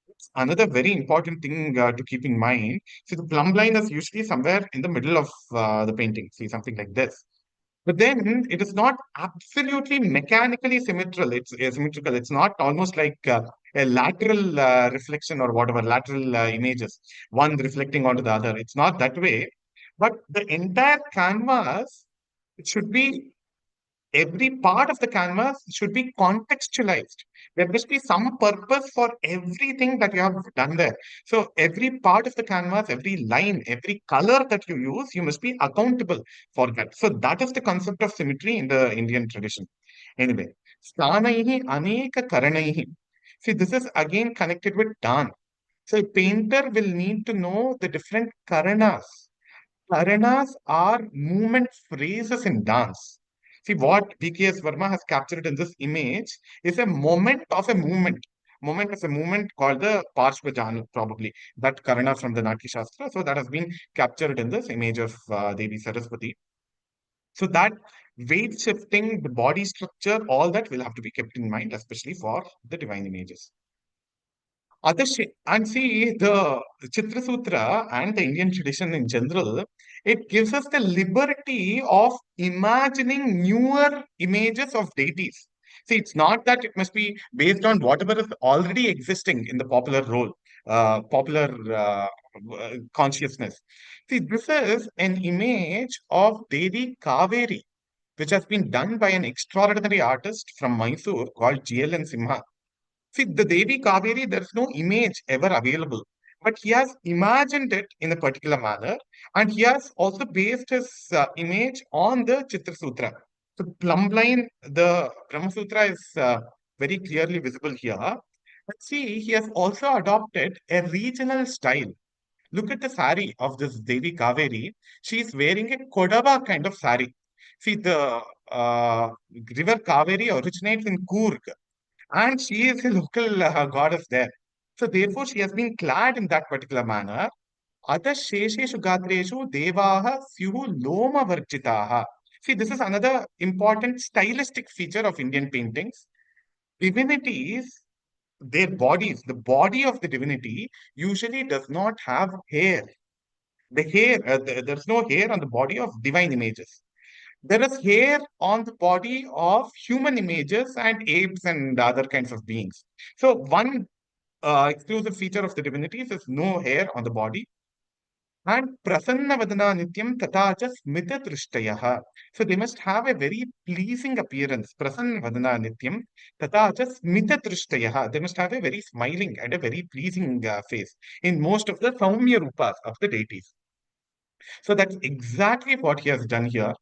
It's another very important thing to keep in mind. See, the plumb line is usually somewhere in the middle of the painting. See, something like this. But then it is not absolutely mechanically symmetrical. It's asymmetrical. It's not almost like a lateral reflection or whatever, lateral images, one reflecting onto the other. It's not that way. But the entire canvas should be, every part of the canvas should be contextualized. There must be some purpose for everything that you have done there. So every part of the canvas, every line, every color that you use, you must be accountable for that. So that is the concept of symmetry in the Indian tradition. Anyway, sthanaihi aneka karanaihi. See, this is again connected with dance. So a painter will need to know the different karanas. Karanas are movement phrases in dance. See, what BKS Verma has captured in this image is a moment of a movement. Moment is a movement called the Parshvajanu, probably. That Karana from the Natya Shastra. So that has been captured in this image of Devi Saraswati. So that weight shifting, the body structure, all that will have to be kept in mind, especially for the divine images. And see, the Chitra Sutra and the Indian tradition in general, it gives us the liberty of imagining newer images of deities. See, it's not that it must be based on whatever is already existing in the popular role, popular consciousness. See, this is an image of Devi Kaveri, which has been done by an extraordinary artist from Mysore called GLN Simha. See, the Devi Kaveri, there's no image ever available, but he has imagined it in a particular manner, and he has also based his image on the Chitra Sutra. So, plumb line, the Brahma Sutra is very clearly visible here. But see, he has also adopted a regional style. Look at the sari of this Devi Kaveri. She is wearing a Kodava kind of sari. See, the river Kaveri originates in Coorg, and she is a local goddess there. So therefore, she has been clad in that particular manner. Atha shesheshu gatreshu devaha syuhu loma varjitaha. See, this is another important stylistic feature of Indian paintings. Divinities, their bodies, the body of the divinity usually does not have hair. There's no hair on the body of divine images. There is hair on the body of human images and apes and other kinds of beings. So one exclusive feature of the divinities is no hair on the body. And prasanna vadana nityam tatacha smita drishtayaha. So they must have a very pleasing appearance. Prasanna vadana nityam tatacha smita drishtayaha. They must have a very smiling and a very pleasing face in most of the Saumya Rupas of the deities. So that's exactly what he has done here.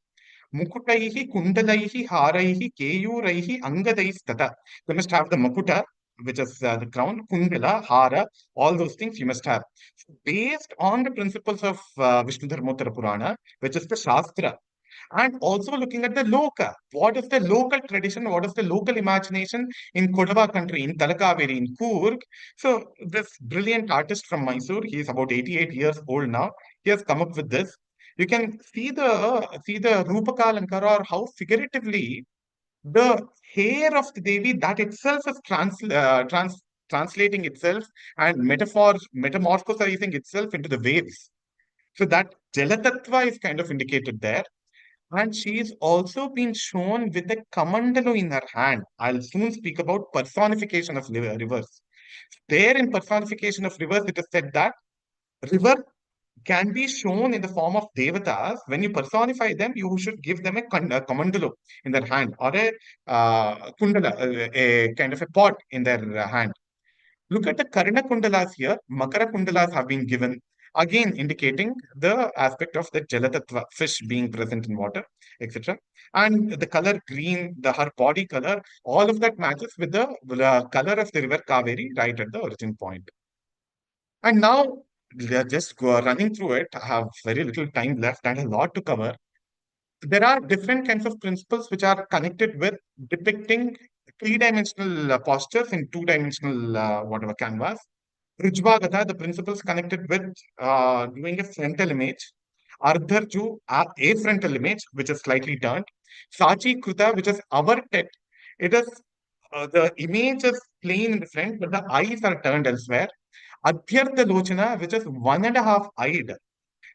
Mukutaihi, Kundalaihi, Haraihi, Keyuraihi, Angadaistata. You must have the Makuta, which is the crown, Kundala, Hara, all those things you must have. So based on the principles of Vishnu Dharmottara Purana, which is the Shastra, and also looking at the Loka. What is the local tradition? What is the local imagination in Kodava country, in Talakaveri, in Coorg? So this brilliant artist from Mysore, he is about 88 years old now. He has come up with this. You can see the Rupaka Alankara, or how figuratively the hair of the Devi, that itself is translating itself and metamorphosizing itself into the waves. So that Jalatattva is kind of indicated there. And she is also been shown with a kamandalu in her hand. I'll soon speak about personification of rivers. There in personification of rivers, it is said that river can be shown in the form of devatas. When you personify them, you should give them a kamandalu in their hand, or a kundala, a kind of a pot in their hand. Look at the Karna Kundalas here. Makara Kundalas have been given, again indicating the aspect of the Jalatattva, fish being present in water, etc. And the color green, her body color, all of that matches with the color of the river Kaveri right at the origin point. And now, just running through it, I have very little time left and a lot to cover. There are different kinds of principles which are connected with depicting three-dimensional postures in two-dimensional whatever canvas. Rijvagata, the principles connected with doing a frontal image. Ardharju, a frontal image, which is slightly turned. Sachi Kruta, which is averted. It is the image is plain in the front, but the eyes are turned elsewhere. Adhyartha Lochana, which is 1.5 eyed.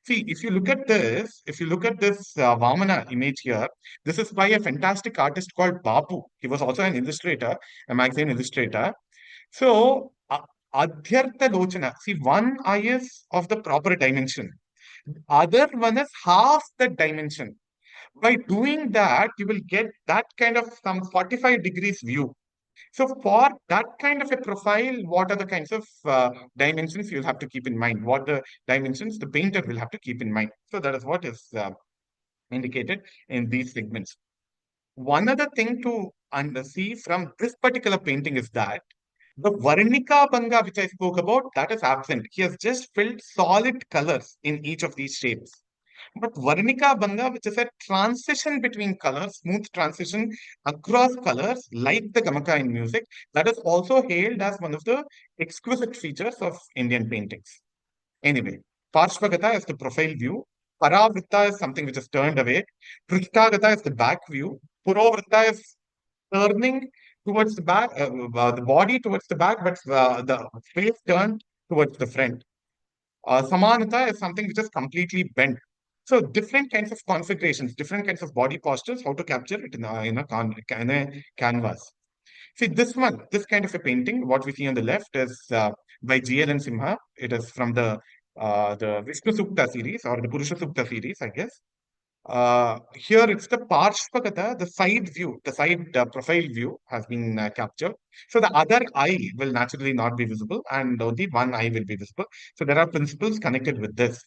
See, if you look at this Vamana image here, this is by a fantastic artist called Babu. He was also an illustrator, a magazine illustrator. So, Adhyartha Lochana, see, one eye is of the proper dimension. Other one is half the dimension. By doing that, you will get that kind of some 45 degrees view. So for that kind of a profile, what are the kinds of dimensions you'll have to keep in mind? What the dimensions the painter will have to keep in mind? So that is what is indicated in these segments. One other thing to see from this particular painting is that the Varnika Banga, which I spoke about, that is absent. He has just filled solid colors in each of these shapes. But Varnika Banga, which is a transition between colors, smooth transition across colors, like the Gamaka in music, that is also hailed as one of the exquisite features of Indian paintings. Anyway, Parshvagata is the profile view, Paravritta is something which is turned away, Prishtagata is the back view, Purovritta is turning towards the back, the body towards the back, but the face turned towards the front. Samanata is something which is completely bent. So different kinds of configurations, different kinds of body postures, how to capture it in a canvas. See, this kind of a painting, what we see on the left is by G.L.N. Simha. It is from the Vishnu Sukta series or the Purusha Sukta series, I guess. Here it's the Parshvagata, the side view, the side profile view has been captured. So the other eye will naturally not be visible and only one eye will be visible. So there are principles connected with this.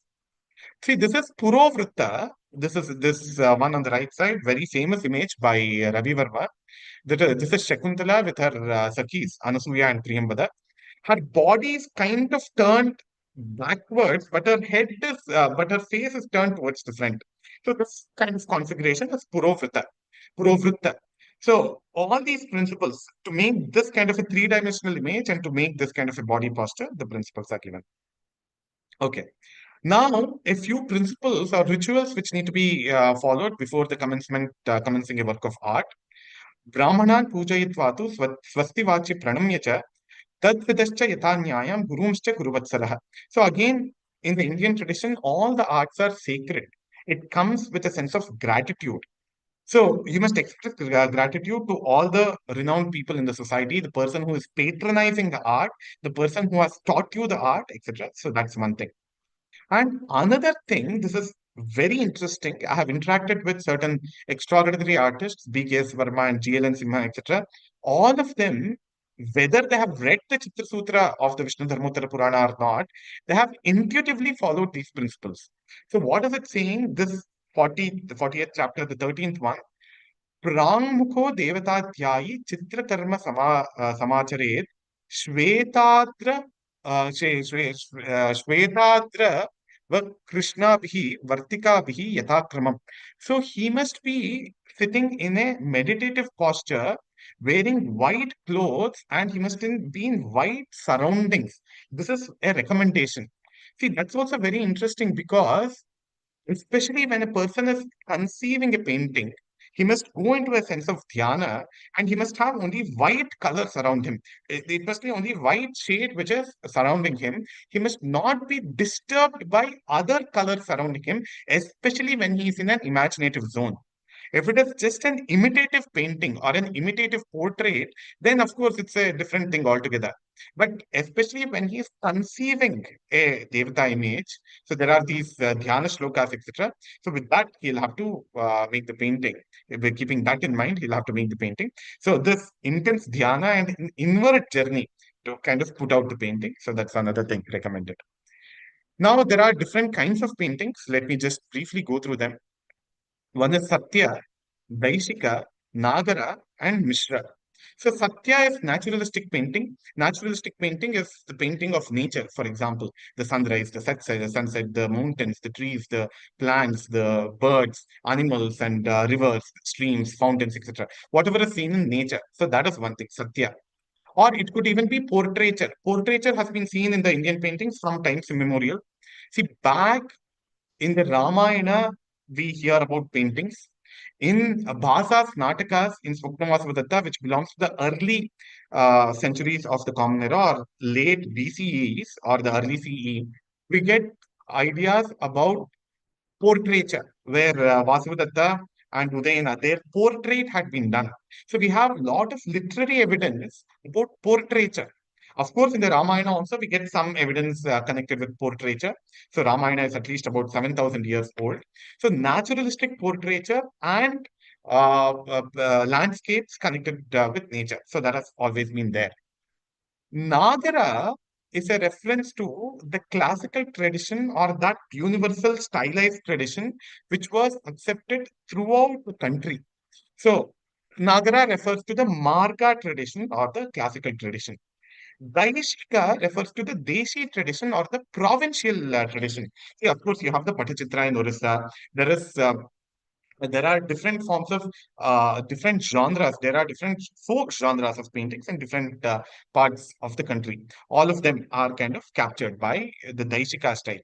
See, this is Purovritta. This is this one on the right side, very famous image by Ravi Verma. This is Shakuntala with her Sakhis, Anasuya and Priyambada. Her body is kind of turned backwards, but her face is turned towards the front. So this kind of configuration is Purovritta. Purovritta. So all these principles to make this kind of a three-dimensional image and to make this kind of a body posture, the principles are given. Okay. Now, a few principles or rituals which need to be followed before the commencing a work of art. Brahmanan pujayitvatu swastivachi pranamya cha tadvidascha yatanyayam gurumscha guruvatsalaha. So again, in the Indian tradition, all the arts are sacred. It comes with a sense of gratitude. So you must express gratitude to all the renowned people in the society, the person who is patronizing the art, the person who has taught you the art, etc. So that's one thing. And another thing, this is very interesting. I have interacted with certain extraordinary artists, B.K.S. Verma and G.L.N. Simha, etc. All of them, whether they have read the Chitra Sutra of the Vishnu Dharmottara Purana or not, they have intuitively followed these principles. So what is it saying? This the 40th chapter, the 13th one. Prangmukho Devatadhyayi Chitra Karma Samacharet Shvetadra Shvetadra Krishna Bhi Vartika Bhi Yathakramam. So he must be sitting in a meditative posture, wearing white clothes, and he must be in white surroundings. This is a recommendation. See, that's also very interesting because especially when a person is conceiving a painting, he must go into a sense of dhyana and he must have only white colors around him. It must be only white shade which is surrounding him. He must not be disturbed by other colors surrounding him, especially when he is in an imaginative zone. If it is just an imitative painting or an imitative portrait, then of course it's a different thing altogether. But especially when he is conceiving a Devata image, so there are these dhyana shlokas, etc. So with that, he'll have to make the painting. If we're keeping that in mind, he'll have to make the painting. So this intense dhyana and inward journey to kind of put out the painting. So that's another thing recommended. Now, there are different kinds of paintings. Let me just briefly go through them. One is Satya, Daishika, Nagara, and Mishra. So Satya is naturalistic painting. Naturalistic painting is the painting of nature, for example, the sunrise, the sunset, the mountains, the trees, the plants, the birds, animals, and rivers, streams, fountains, etc. Whatever is seen in nature. So that is one thing, Satya. Or it could even be portraiture. Portraiture has been seen in the Indian paintings from times immemorial. See, back in the Ramayana, we hear about paintings. In Bhasas, Natakas, in Swapnavasavadatta, which belongs to the early centuries of the Common Era or late BCEs or the early CE, we get ideas about portraiture, where Vasudhatta and Udayana, their portrait had been done. So we have a lot of literary evidence about portraiture. Of course, in the Ramayana also, we get some evidence connected with portraiture. So Ramayana is at least about 7,000 years old. So naturalistic portraiture and landscapes connected with nature. So that has always been there. Nagara is a reference to the classical tradition or that universal stylized tradition which was accepted throughout the country. So, Nagara refers to the Marga tradition or the classical tradition. Daishika refers to the Deshi tradition or the provincial tradition. See, of course, you have the Patachitra in Orissa. There are different forms of different genres. There are different folk genres of paintings in different parts of the country. All of them are kind of captured by the Daishika style.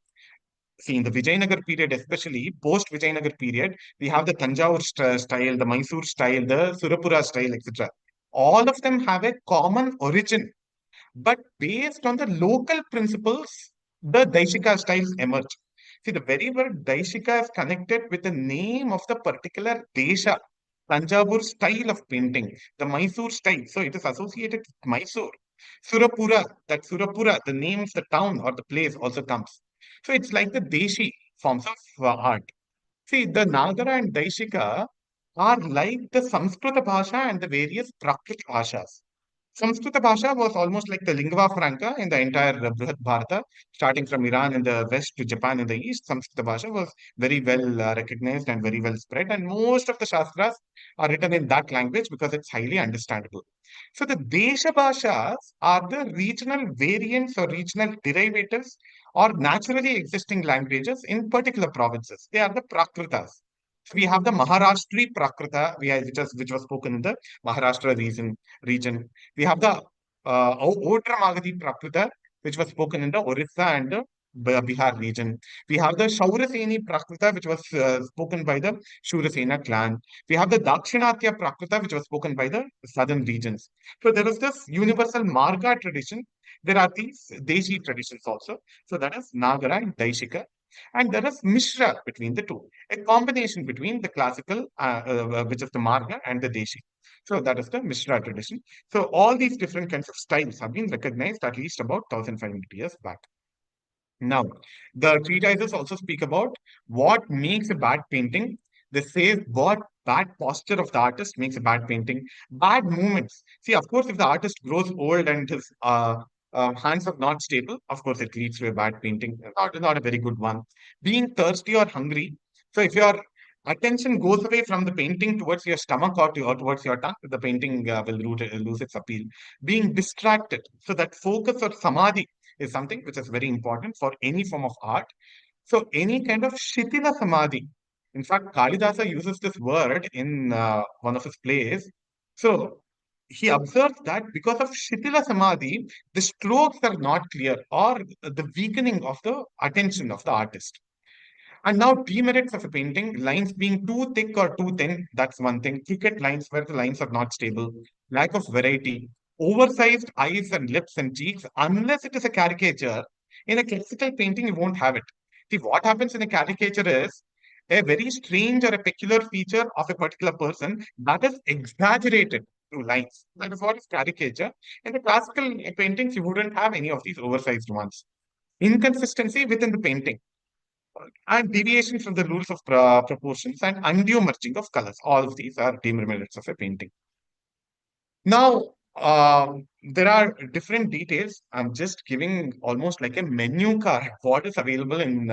See, in the Vijayanagar period, especially post Vijayanagar period, we have the Tanjavur style, the Mysore style, the Surapura style, etc. All of them have a common origin, but based on the local principles, the Daishika styles emerge. See, the very word Daishika is connected with the name of the particular Desha, Tanjavur style of painting, the Mysore style. So it is associated with Mysore. Surapura, that Surapura, the name of the town or the place also comes. So it's like the Deshi forms of art. See, the Nagara and Daishika are like the Samskrita Bhasha and the various Prakrit Bhashas. Samskrita Bhasha was almost like the lingua franca in the entire Brihat Bharata, starting from Iran in the west to Japan in the east. Samskrita Bhasha was very well recognized and very well spread, and most of the Shastras are written in that language because it's highly understandable. So the Desha Bhashas are the regional variants or regional derivatives or naturally existing languages in particular provinces. They are the Prakritas. So we have the Maharashtri Prakrita, which was spoken in the Maharashtra region. We have the Odra Magadhi Prakrita, which was spoken in the Orissa and the Bihar region. We have the Shauraseni Prakrita, which was spoken by the Shurasena clan. We have the Dakshinatya Prakrita, which was spoken by the southern regions. So there is this universal Marga tradition. There are these Deshi traditions also. So that is Nagara and Daishika. And there is Mishra between the two, a combination between the classical, which is the Marga, and the Deshi. So that is the Mishra tradition. So all these different kinds of styles have been recognized at least about 1,500 years back. Now, the treatises also speak about what makes a bad painting. They say what bad posture of the artist makes a bad painting, bad movements. See, of course, if the artist grows old and his hands are not stable, of course, it leads to a bad painting, not a very good one. Being thirsty or hungry. So, if your attention goes away from the painting towards your stomach or towards your tongue, the painting will lose its appeal. Being distracted. So, that focus or samadhi is something which is very important for any form of art. So any kind of Shitila Samadhi. In fact, Kalidasa uses this word in one of his plays. So he observes that because of Shitila Samadhi, the strokes are not clear or the weakening of the attention of the artist. And now demerits of a painting, lines being too thick or too thin, that's one thing. Crooked lines where the lines are not stable, lack of variety, oversized eyes and lips and cheeks, unless it is a caricature. In a classical painting, you won't have it. See, what happens in a caricature is a very strange or a peculiar feature of a particular person that is exaggerated through lines. That is what is caricature. In the classical paintings, you wouldn't have any of these oversized ones. Inconsistency within the painting and deviation from the rules of proportions and undue merging of colors. All of these are demerits of a painting. Now, there are different details. I'm just giving almost like a menu card what is available in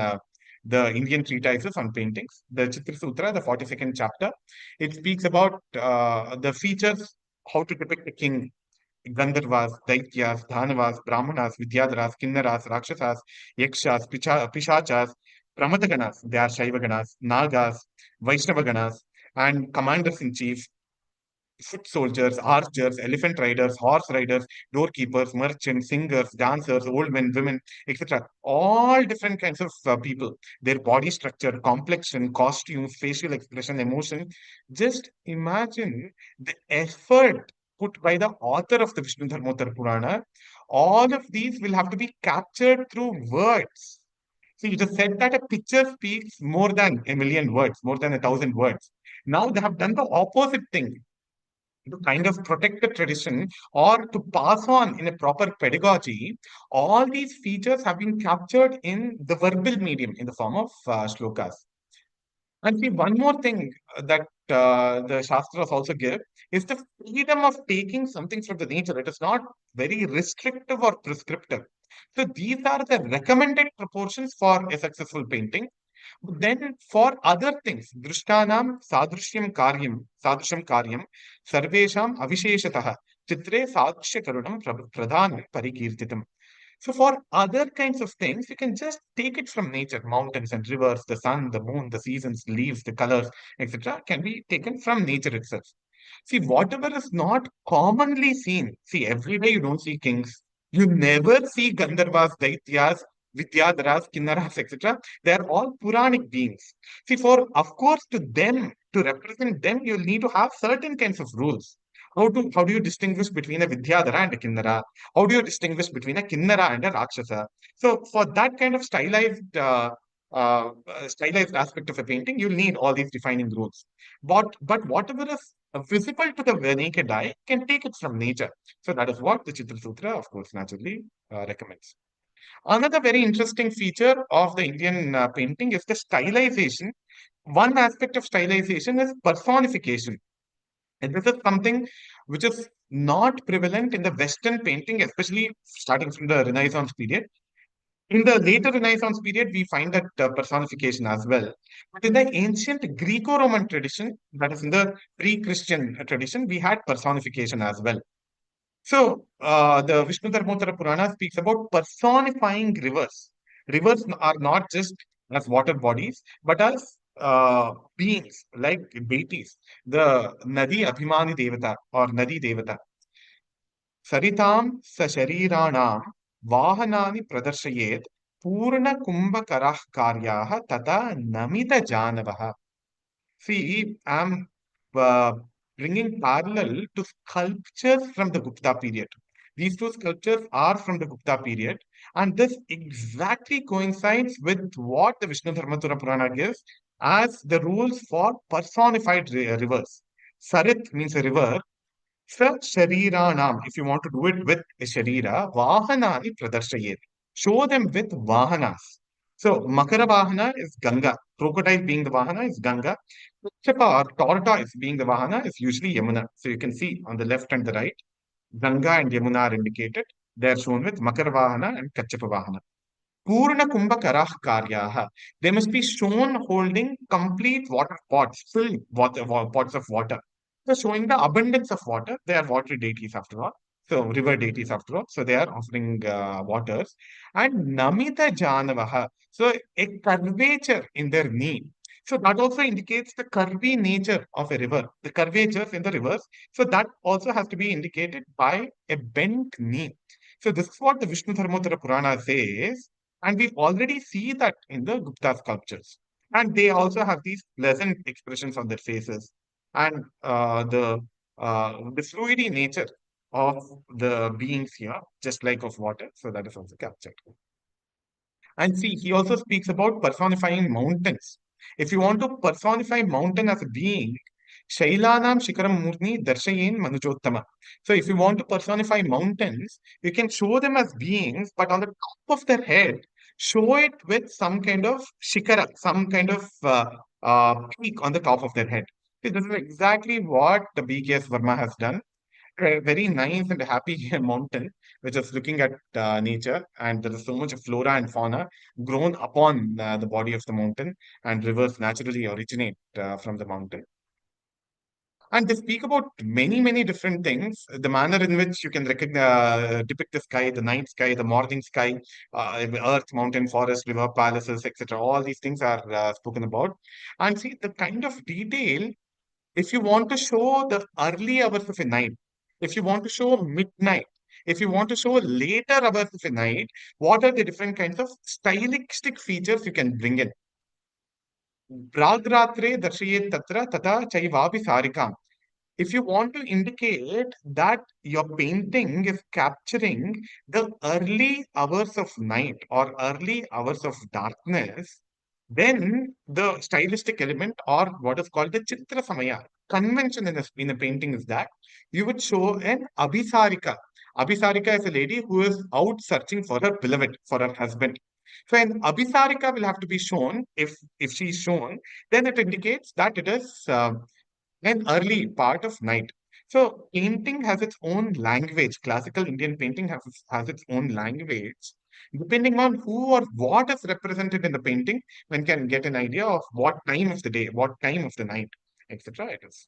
the Indian treatises on paintings. The Chitra Sutra, the 42nd chapter, it speaks about the features, how to depict a king, Gandharvas, Daityas, Dhanavas, Brahmanas, Vidyadharas, Kinnaras, Rakshasas, Yakshas, Pishachas, Pramataganas, they are Shaivaganas, Nagas, Vaishnavaganas, and commanders in chief, foot soldiers, archers, elephant riders, horse riders, doorkeepers, merchants, singers, dancers, old men, women, etc. All different kinds of people, their body structure, complexion, costumes, facial expression, emotion. Just imagine the effort put by the author of the Vishnu Dharmottara Purana. All of these will have to be captured through words. So you just said that a picture speaks more than a million words, more than 1,000 words. Now they have done the opposite thing to kind of protect the tradition or to pass on in a proper pedagogy. All these features have been captured in the verbal medium in the form of shlokas. And see, one more thing that the Shastras also give is the freedom of taking something from the nature. It is not very restrictive or prescriptive. So these are the recommended proportions for a successful painting. Then for other things, Drishtanam Sadrishyam Karyam, Sarvesham Avisheshatah, Chitre Sadrishya Karunam Pradhan Parikirtitam. So for other kinds of things, you can just take it from nature. Mountains and rivers, the sun, the moon, the seasons, leaves, the colors, etc. can be taken from nature itself. See, whatever is not commonly seen, see, every day you don't see kings. You never see Gandharvas, Daityas, Vidyadharas, Kinnaras, etc. They are all Puranic beings. See, of course, to them, to represent them, you'll need to have certain kinds of rules. How do you distinguish between a Vidyadhara and a Kinnara? How do you distinguish between a Kinnara and a Rakshasa? So for that kind of stylized aspect of a painting, you'll need all these defining rules. But whatever is visible to the naked eye can take it from nature. So that is what the Chitra Sutra, of course, naturally recommends. Another very interesting feature of the Indian painting is the stylization. One aspect of stylization is personification. And this is something which is not prevalent in the Western painting, especially starting from the Renaissance period. In the later Renaissance period, we find that personification as well. But in the ancient Greco-Roman tradition, that is in the pre-Christian tradition, we had personification as well. So, the Vishnu Dharmottara Purana speaks about personifying rivers. Rivers are not just as water bodies, but as beings like deities. The Nadi Abhimani Devata or Nadi Devata. Saritam Sasharirana Vahanani Pradarshayet Purna Kumbhakarah Karyaha Tata Namita Janavaha. See, I'm uh, bringing parallel to sculptures from the Gupta period. These two sculptures are from the Gupta period, and this exactly coincides with what the Vishnu Dharmottara Purana gives as the rules for personified rivers. Sarit means a river. Sa Shariranam, if you want to do it with a Sharira, Vahanani Pradarshayet. Show them with Vahanas. So, Makara Vahana is Ganga. Crocodile being the Vahana is Ganga. Kachapa or tortoise being the Vahana is usually Yamuna. So, you can see on the left and the right, Ganga and Yamuna are indicated. They are shown with Makara Vahana and Kachapa Vahana. Purna Kumbha Karah Karyaha. They must be shown holding complete water pots, filled pots of water. So showing the abundance of water. They are water deities after all. So river deities after all. So they are offering waters. And Namita Janavaha. So a curvature in their knee. So that also indicates the curvy nature of a river, the curvatures in the rivers. So that also has to be indicated by a bent knee. So this is what the Vishnu Dharmottara Purana says. And we already see that in the Gupta sculptures. And they also have these pleasant expressions on their faces. And the fluidy nature of the beings here, just like of water. So that is also captured. And see, he also speaks about personifying mountains. If you want to personify mountain as a being, Shailanam Shikaram Murni Darshayin Manujottama. So if you want to personify mountains, you can show them as beings, but on the top of their head, show it with some kind of shikara, some kind of peak on the top of their head. See, this is exactly what the BKS Verma has done. A very nice and happy mountain, which is looking at nature, and there is so much of flora and fauna grown upon the body of the mountain, and rivers naturally originate from the mountain. And they speak about many, many different things. The manner in which you can recognize, depict the sky, the night sky, the morning sky, earth, mountain, forest, river, palaces, etc. All these things are spoken about. And see the kind of detail, if you want to show the early hours of a night, if you want to show midnight, if you want to show later hours of a night, what are the different kinds of stylistic features you can bring in? Pragratre darshayet tatra tata chaivapi sarikam. if you want to indicate that your painting is capturing the early hours of night or early hours of darkness, then the stylistic element or what is called the Chitra Samaya convention in a painting is that you would show an Abhisarika. Abhisarika is a lady who is out searching for her beloved, for her husband. So an Abhisarika will have to be shown. If she is shown, then it indicates that it is an early part of night. So painting has its own language. Classical Indian painting has its own language. Depending on who or what is represented in the painting, one can get an idea of what time of the day, what time of the night, etc. it is.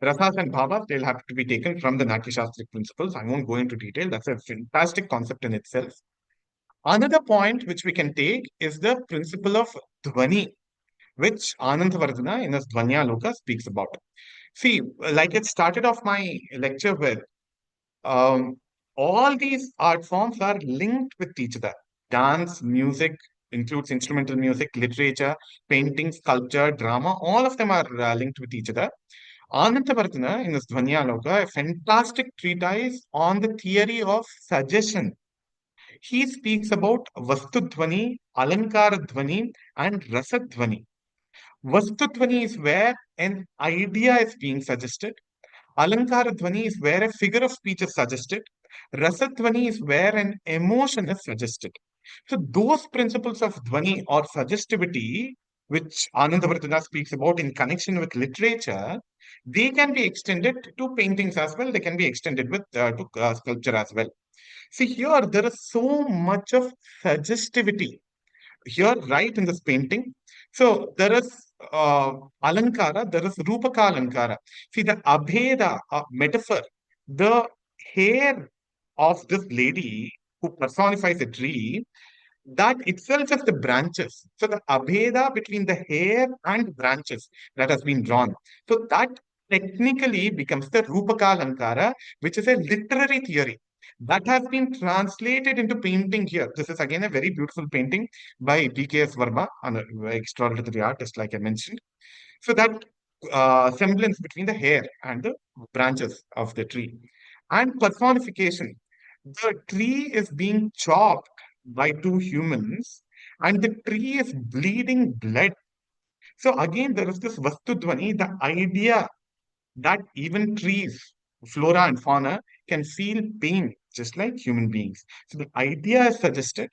Rasas and bhavas, they'll have to be taken from the Natya-shastric principles. I won't go into detail. That's a fantastic concept in itself. Another point which we can take is the principle of Dhvani, which Anandavardhana in his Dhvanyaloka speaks about. See, like it started off my lecture with, um, all these art forms are linked with each other. Dance, music, includes instrumental music, literature, painting, sculpture, drama, all of them are linked with each other. Anandavardhana in his Dhvanyaloka, a fantastic treatise on the theory of suggestion. He speaks about Vastudhvani, Alankaradhvani, and Rasadhvani. Vastudhvani is where an idea is being suggested. Alankaradhvani is where a figure of speech is suggested. Rasadhvani is where an emotion is suggested. So those principles of dhvani or suggestivity, which Anandavardhana speaks about in connection with literature, they can be extended to paintings as well. They can be extended to sculpture as well. See, here there is so much of suggestivity here, right in this painting. So there is Alankara, there is Rupaka Alankara. See, the Abheda metaphor, the hair of this lady who personifies a tree, that itself is the branches. So the Abheda between the hair and branches that has been drawn. So that technically becomes the Rupaka Alankara, which is a literary theory that has been translated into painting here. This is again a very beautiful painting by B.K.S. Verma, an extraordinary artist, like I mentioned. So that semblance between the hair and the branches of the tree. And personification. The tree is being chopped by two humans, and the tree is bleeding blood. So again, there is this Vastudhvani, the idea that even trees, flora and fauna, can feel pain just like human beings. So the idea is suggested,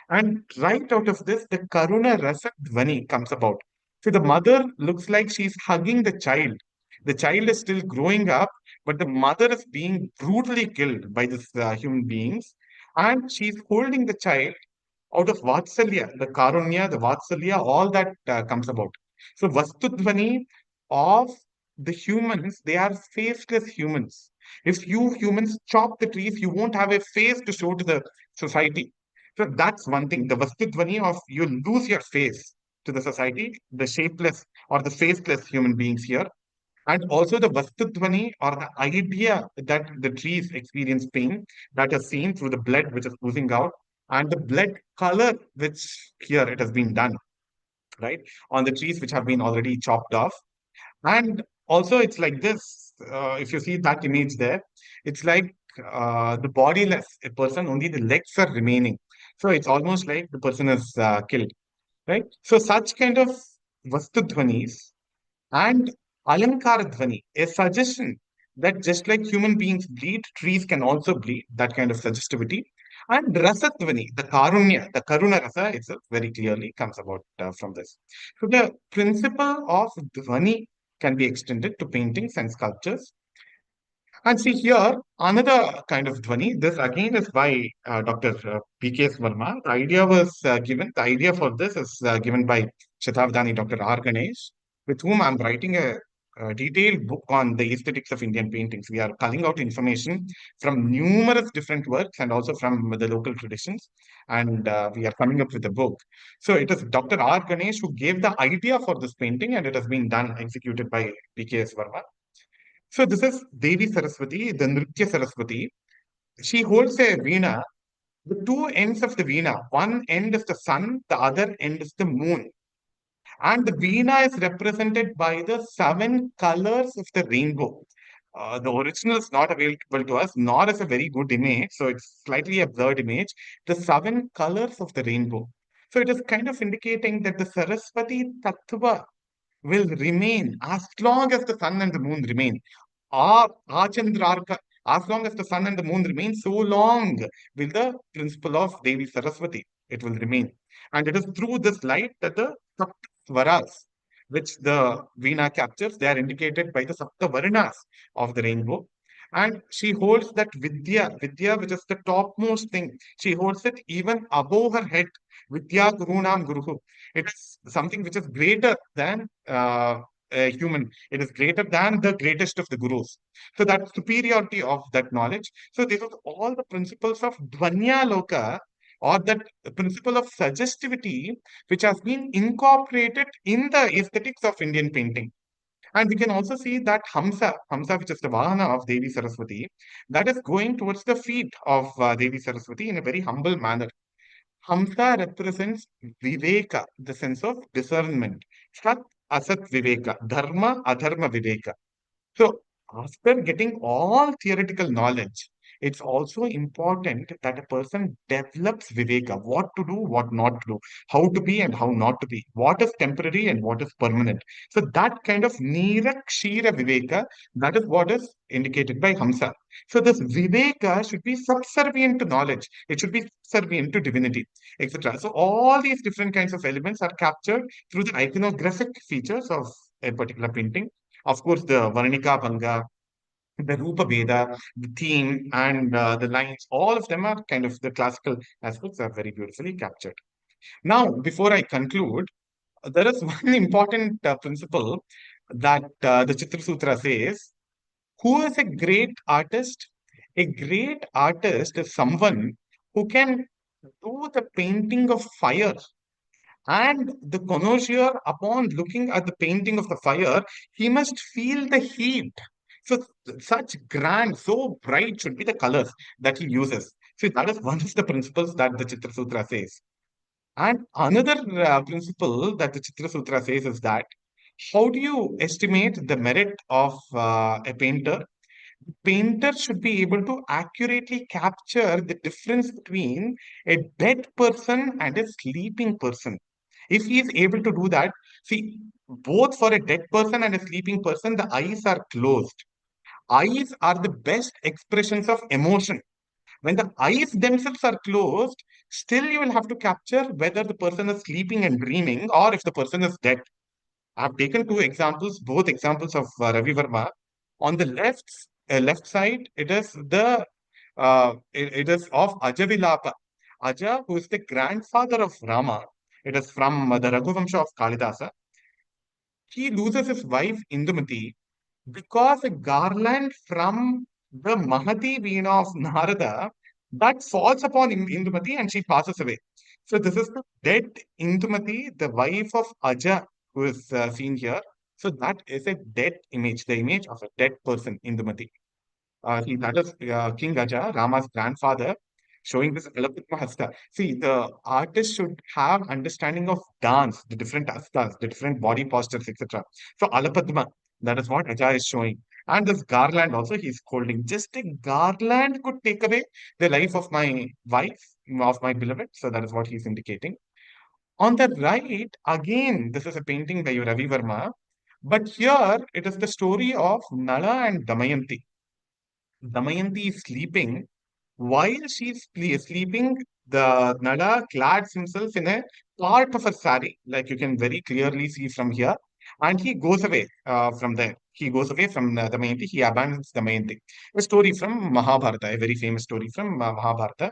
and right out of this, the Karuna Rasa Dhvani comes about. So the mother looks like she's hugging the child. The child is still growing up, but the mother is being brutally killed by these human beings, and she's holding the child out of Vatsalya, the Karunya, the Vatsalya, all that comes about. So Vastudhvani of the humans, they are faceless humans. If you humans chop the trees, you won't have a face to show to the society. So that's one thing. The Vastudhvani of you lose your face to the society, the shapeless or the faceless human beings here. And also the Vastudhvani or the idea that the trees experience pain that is seen through the blood which is oozing out and the blood color which here it has been done, right, on the trees which have been already chopped off. And also it's like this, if you see that image there, it's like the bodiless, a person, only the legs are remaining. So it's almost like the person is killed, right? So such kind of Vastudhvanis and Alankara Dhvani, a suggestion that just like human beings bleed, trees can also bleed, that kind of suggestivity. And Rasatvani, the Karunya, the Karuna Rasa itself very clearly comes about from this. So the principle of Dhvani can be extended to paintings and sculptures. And see here, another kind of Dhvani, this again is by Dr. P.K.S. Verma. The idea was given, the idea for this is given by Shatabdani Dr. R Ganesh, with whom I'm writing a detailed book on the aesthetics of Indian paintings. We are culling out information from numerous different works and also from the local traditions, and we are coming up with a book. So it is Dr. R Ganesh who gave the idea for this painting, and it has been done, executed by P.K.S. Verma. So this is Devi Saraswati, the Nritya Saraswati. She holds a veena. The two ends of the veena, one end is the sun, the other end is the moon. And the Veena is represented by the 7 colors of the rainbow. The original is not available to us, nor is a very good image. So it's slightly a blurred image. The 7 colors of the rainbow. So it is kind of indicating that the Saraswati Tattva will remain as long as the sun and the moon remain. Achandrarka, as long as the sun and the moon remain, so long will the principle of Devi Saraswati, it will remain. And it is through this light that the Saptasvaras, which the Veena captures, they are indicated by the Saptavarnas of the rainbow. And she holds that Vidya, which is the topmost thing. She holds it even above her head. Vidya Gurunam Guruhu. It is something which is greater than a human. It is greater than the greatest of the gurus. So that superiority of that knowledge. So these are all the principles of Dvanya Loka, or that principle of suggestivity, which has been incorporated in the aesthetics of Indian painting. And we can also see that Hamsa, which is the Vahana of Devi Saraswati, that is going towards the feet of Devi Saraswati in a very humble manner. Hamsa represents Viveka, the sense of discernment. Sat, Asat Viveka, Dharma, Adharma Viveka. So, after getting all theoretical knowledge, it's also important that a person develops Viveka, what to do, what not to do, how to be and how not to be, what is temporary and what is permanent. So, that kind of Nirakshira Viveka, that is what is indicated by Hamsa. So, this Viveka should be subservient to knowledge, it should be subservient to divinity, etc. So, all these different kinds of elements are captured through the iconographic features of a particular painting. Of course, the Varnika Bhanga, the Rupa Veda, the theme, and the lines, all of them are kind of the classical aspects are very beautifully captured. Now, before I conclude, there is one important principle that the Chitra Sutra says: who is a great artist? A great artist is someone who can do the painting of fire. And the connoisseur, upon looking at the painting of the fire, he must feel the heat. So, such grand, so bright should be the colors that he uses. So, that is one of the principles that the Chitra Sutra says. And another principle that the Chitra Sutra says is that how do you estimate the merit of a painter? The painter should be able to accurately capture the difference between a dead person and a sleeping person. If he is able to do that, see, both for a dead person and a sleeping person, the eyes are closed. Eyes are the best expressions of emotion. When the eyes themselves are closed, still you will have to capture whether the person is sleeping and dreaming or if the person is dead. I have taken 2 examples, both examples of Ravi Verma. On the left side, it is of Ajavilapa. Aja, who is the grandfather of Rama. It is from the Raghuvamsha of Kalidasa. He loses his wife Indumati because a garland from the Mahati Veena of Narada that falls upon Indumati and she passes away. So this is the dead Indumati, the wife of Aja, who is seen here. So that is a dead image, the image of a dead person, Indumati. That is King Aja, Rama's grandfather, showing this Alapadma Hasta. See, the artist should have understanding of dance, the different hastas, the different body postures, etc. So Alapadma, that is what Aja is showing. And this garland also he's holding. Just a garland could take away the life of my wife, of my beloved. So that is what he's indicating. On the right, again, this is a painting by Ravi Verma. But here it is the story of Nala and Damayanti. Damayanti is sleeping. While sleeping, the Nala clads himself in a part of a sari, like you can very clearly see from here, and he goes away from there. He goes away from Damayanti, he abandons Damayanti. A story from Mahabharata, a very famous story from Mahabharata.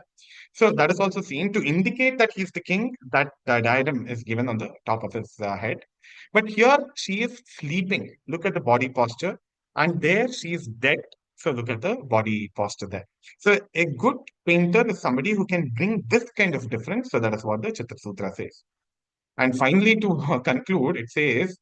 So that is also seen to indicate that he's the king, that diadem is given on the top of his head. But here she is sleeping. Look at the body posture. And there she is dead. So look at the body posture there. So a good painter is somebody who can bring this kind of difference. So that is what the Chitra Sutra says. And finally, to conclude, it says,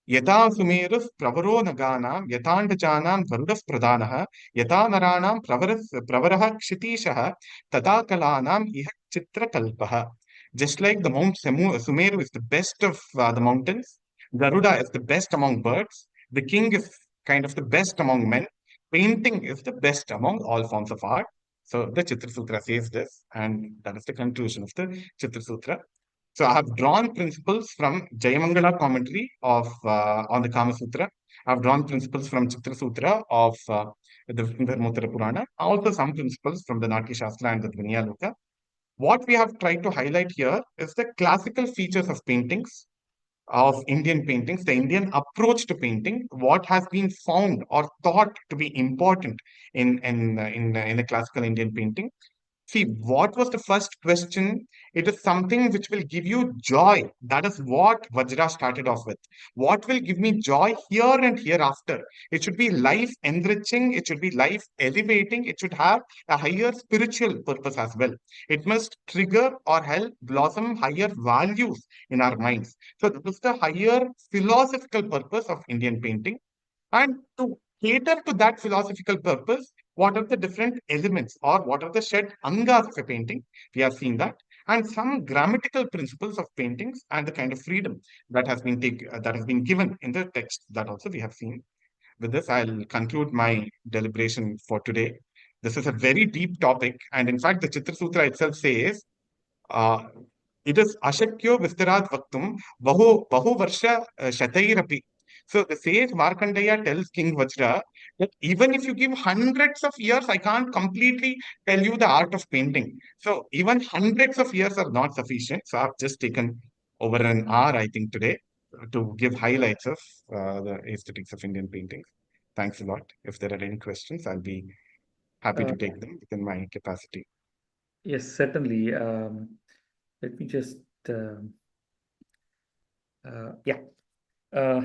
Yata Sumerus Pravaro Naganam, Yatandajanam Varudas Pradanaha, Yata Naranam Pravaraha Kshitishaha, Tata Kalanam Iha Chitra Kalpaha. Just like the Mount Sumeru is the best of the mountains, Garuda is the best among birds, the king is kind of the best among men, painting is the best among all forms of art. So the Chitra Sutra says this, and that is the conclusion of the Chitra Sutra. So I have drawn principles from Jayamangala commentary of on the Kama Sutra. I have drawn principles from Chitra Sutra of the Dharmottara Purana, also some principles from the Natya Shastra and the Dvanyaloka. What we have tried to highlight here is the classical features of paintings, of Indian paintings, the Indian approach to painting, what has been found or thought to be important in a classical Indian painting. See, what was the first question? It is something which will give you joy. That is what Vajra started off with. What will give me joy here and hereafter? It should be life enriching. It should be life elevating. It should have a higher spiritual purpose as well. It must trigger or help blossom higher values in our minds. So this is the higher philosophical purpose of Indian painting. And to cater to that philosophical purpose, what are the different elements or what are the shed angas of a painting? We have seen that. And some grammatical principles of paintings and the kind of freedom that has been given in the text, that also we have seen. With this, I'll conclude my deliberation for today. This is a very deep topic, and in fact, the Chitra Sutra itself says uh, it is ashakyo vistarad vaktum bahu varsha shatairapi. So the sage Markandeya tells King Vajra that even if you give hundreds of years, I can't completely tell you the art of painting. So even hundreds of years are not sufficient. So I've just taken over an hour, I think, today to give highlights of the aesthetics of Indian paintings. Thanks a lot. If there are any questions, I'll be happy to take them within my capacity. Yes, certainly. Let me just, yeah. Uh,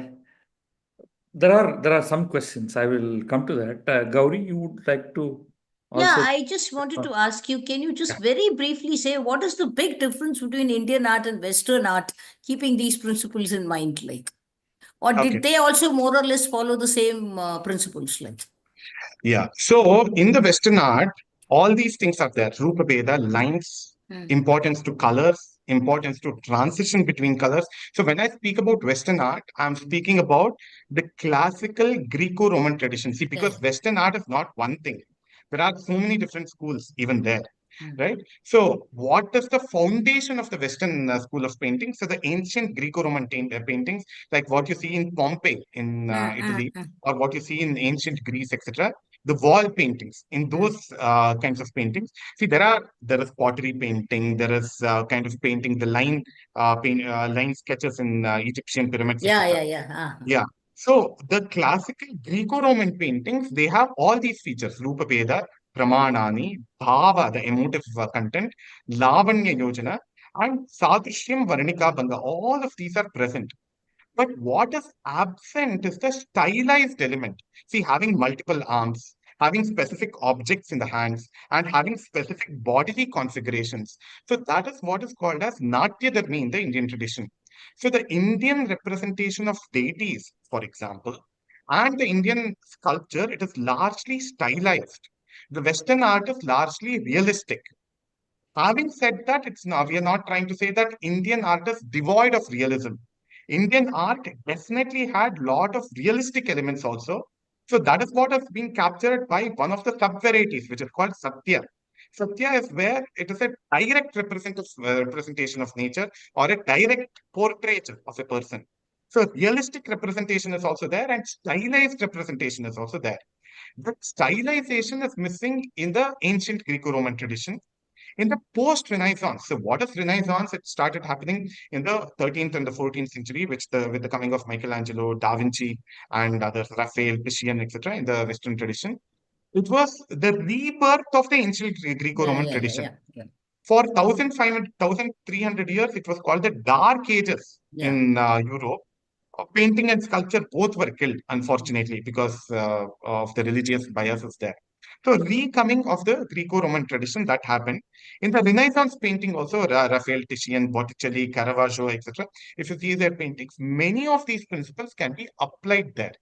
there are some questions. I will come to that. Gauri, you would like to Yeah, also? I just wanted to ask you, can you just very briefly say what is the big difference between Indian art and Western art, keeping these principles in mind, like? Or Okay. did they also more or less follow the same principles, like? Yeah. So in the Western art, all these things are there. Rupa Veda, lines, importance to colors, importance to transition between colors. So when I speak about Western art, I'm speaking about the classical Greco-Roman tradition. See, because Western art is not one thing. There are so many different schools even there. Right. So, what is the foundation of the Western school of painting? So, the ancient Greco-Roman paintings, like what you see in Pompeii in Italy, or what you see in ancient Greece, etc. The wall paintings, in those kinds of paintings. See, there is pottery painting, there is kind of painting, the line sketches in Egyptian pyramids, etc. Yeah. So the classical Greco-Roman paintings, they have all these features: Rupa Veda, Pramanani, Bhava, the emotive content, Lavanya Yojana, and Sadrishyam Varnika Banga. All of these are present. But what is absent is the stylized element. See, having multiple arms, having specific objects in the hands, and having specific bodily configurations. So that is what is called as Natya Dharmi in the Indian tradition. So the Indian representation of deities, for example, and the Indian sculpture, it is largely stylized. The Western art is largely realistic. Having said that, we are not trying to say that Indian art is devoid of realism. Indian art definitely had lot of realistic elements also. So that is what has been captured by one of the sub-varieties, which is called Satya. Satya is where it is a direct representation of nature or a direct portrait of a person. So realistic representation is also there and stylized representation is also there. But stylization is missing in the ancient Greco-Roman tradition. In the post-Renaissance, so what is Renaissance? It started happening in the 13th and the 14th century, with the coming of Michelangelo, Da Vinci, and others, Raphael, Titian, etc. in the Western tradition. It was the rebirth of the ancient Greco-Roman tradition. For 1,500, 1,300 years, it was called the Dark Ages in Europe. Painting and sculpture both were killed, unfortunately, because of the religious biases there. So, recoming of the Greco-Roman tradition that happened in the Renaissance painting, also Raphael, Titian, Botticelli, Caravaggio, etc. If you see their paintings, many of these principles can be applied there.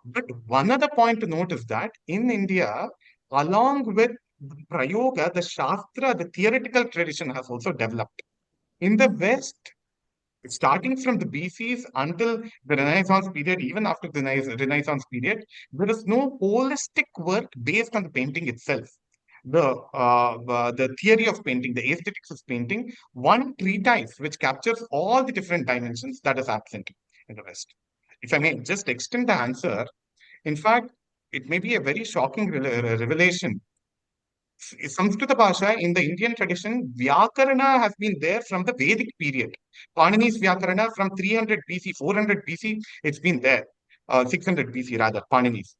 But one other point to note is that in India, along with Prayoga, the Shastra, the theoretical tradition has also developed. In the West, starting from the BCs until the Renaissance period, even after the Renaissance period, there is no holistic work based on the painting itself. The theory of painting, the aesthetics of painting, one treatise which captures all the different dimensions, that is absent in the West. If I may just extend the answer, in fact, it may be a very shocking revelation. Samskrita Bhasha in the Indian tradition, Vyakarana has been there from the Vedic period. Panini's Vyakarana from 300 BC, 400 BC, it's been there. 600 BC rather, Panini's.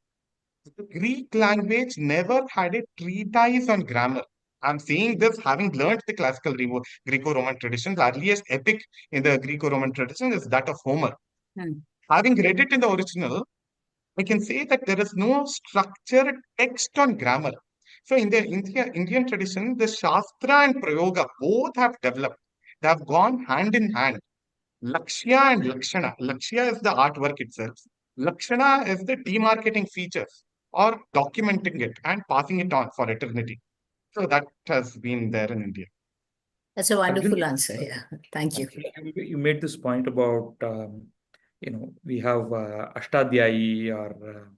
The Greek language never had a treatise on grammar. I'm saying this having learned the classical Greco-Roman tradition. The earliest epic in the Greco-Roman tradition is that of Homer. Having read it in the original, I can say that there is no structured text on grammar. So in the Indian tradition, the Shastra and Prayoga both have developed. They have gone hand in hand. Lakshya and Lakshana. Lakshya is the artwork itself. Lakshana is the demarcating features or documenting it and passing it on for eternity. So that has been there in India. That's a wonderful Arjun, answer. Yeah, thank you. you made this point about, we have Ashtadhyayi or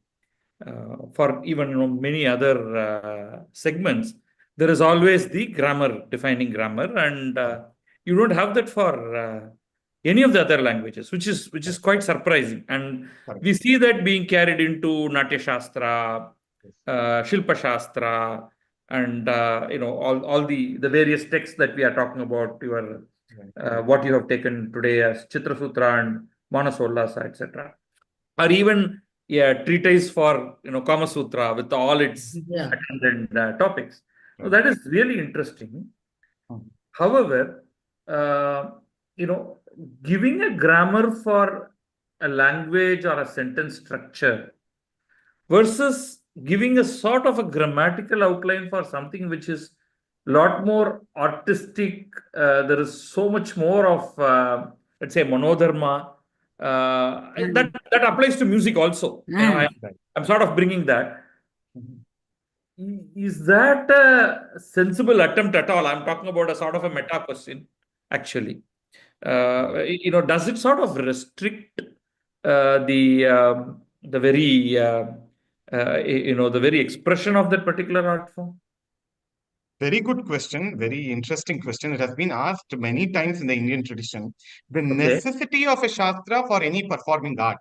for even many other segments, there is always the grammar, defining grammar, and you don't have that for any of the other languages, which is quite surprising. And we see that being carried into Natya Shastra, Shilpa Shastra, and all the various texts that we are talking about. What you have taken today as Chitra Sutra and Manasollasa, etc., or even treatise for Kama Sutra with all its attendant topics. So that is really interesting. However, giving a grammar for a language or a sentence structure versus giving a sort of a grammatical outline for something which is a lot more artistic. There is so much more of, let's say, monodharma. That applies to music also. I'm sort of bringing that. Is that a sensible attempt at all? I'm talking about a sort of a meta question, actually. Does it sort of restrict the very the very expression of that particular art form? Very good question. Very interesting question. It has been asked many times in the Indian tradition. The necessity of a Shastra for any performing art.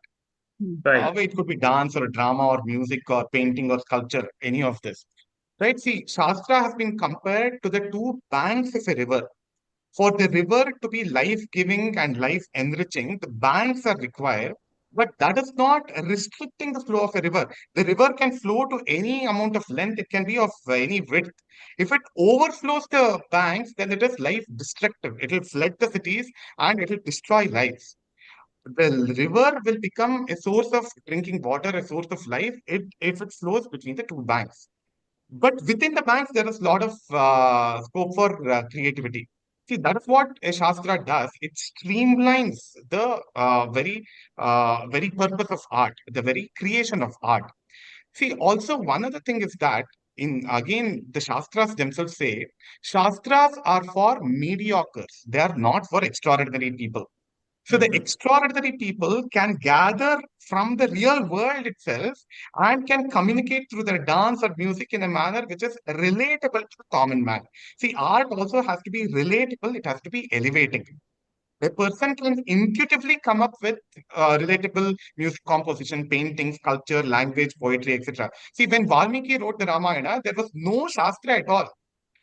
Right. It could be dance or drama or music or painting or sculpture, any of this. Right? See, Shastra has been compared to the two banks of a river. For the river to be life-giving and life-enriching, the banks are required, but that is not restricting the flow of a river. The river can flow to any amount of length. It can be of any width. If it overflows the banks, then it is life-destructive. It will flood the cities and it will destroy lives. The river will become a source of drinking water, a source of life, if it flows between the two banks. But within the banks, there is a lot of scope for creativity. See, that is what a Shastra does. It streamlines the very purpose of art, the very creation of art. See, also one other thing is that the Shastras themselves say, Shastras are for mediocres. They are not for extraordinary people. So the extraordinary people can gather from the real world itself and can communicate through their dance or music in a manner which is relatable to the common man. See, art also has to be relatable. It has to be elevating. A person can intuitively come up with relatable music composition, painting, sculpture, language, poetry, etc. See, when Valmiki wrote the Ramayana, there was no Shastra at all.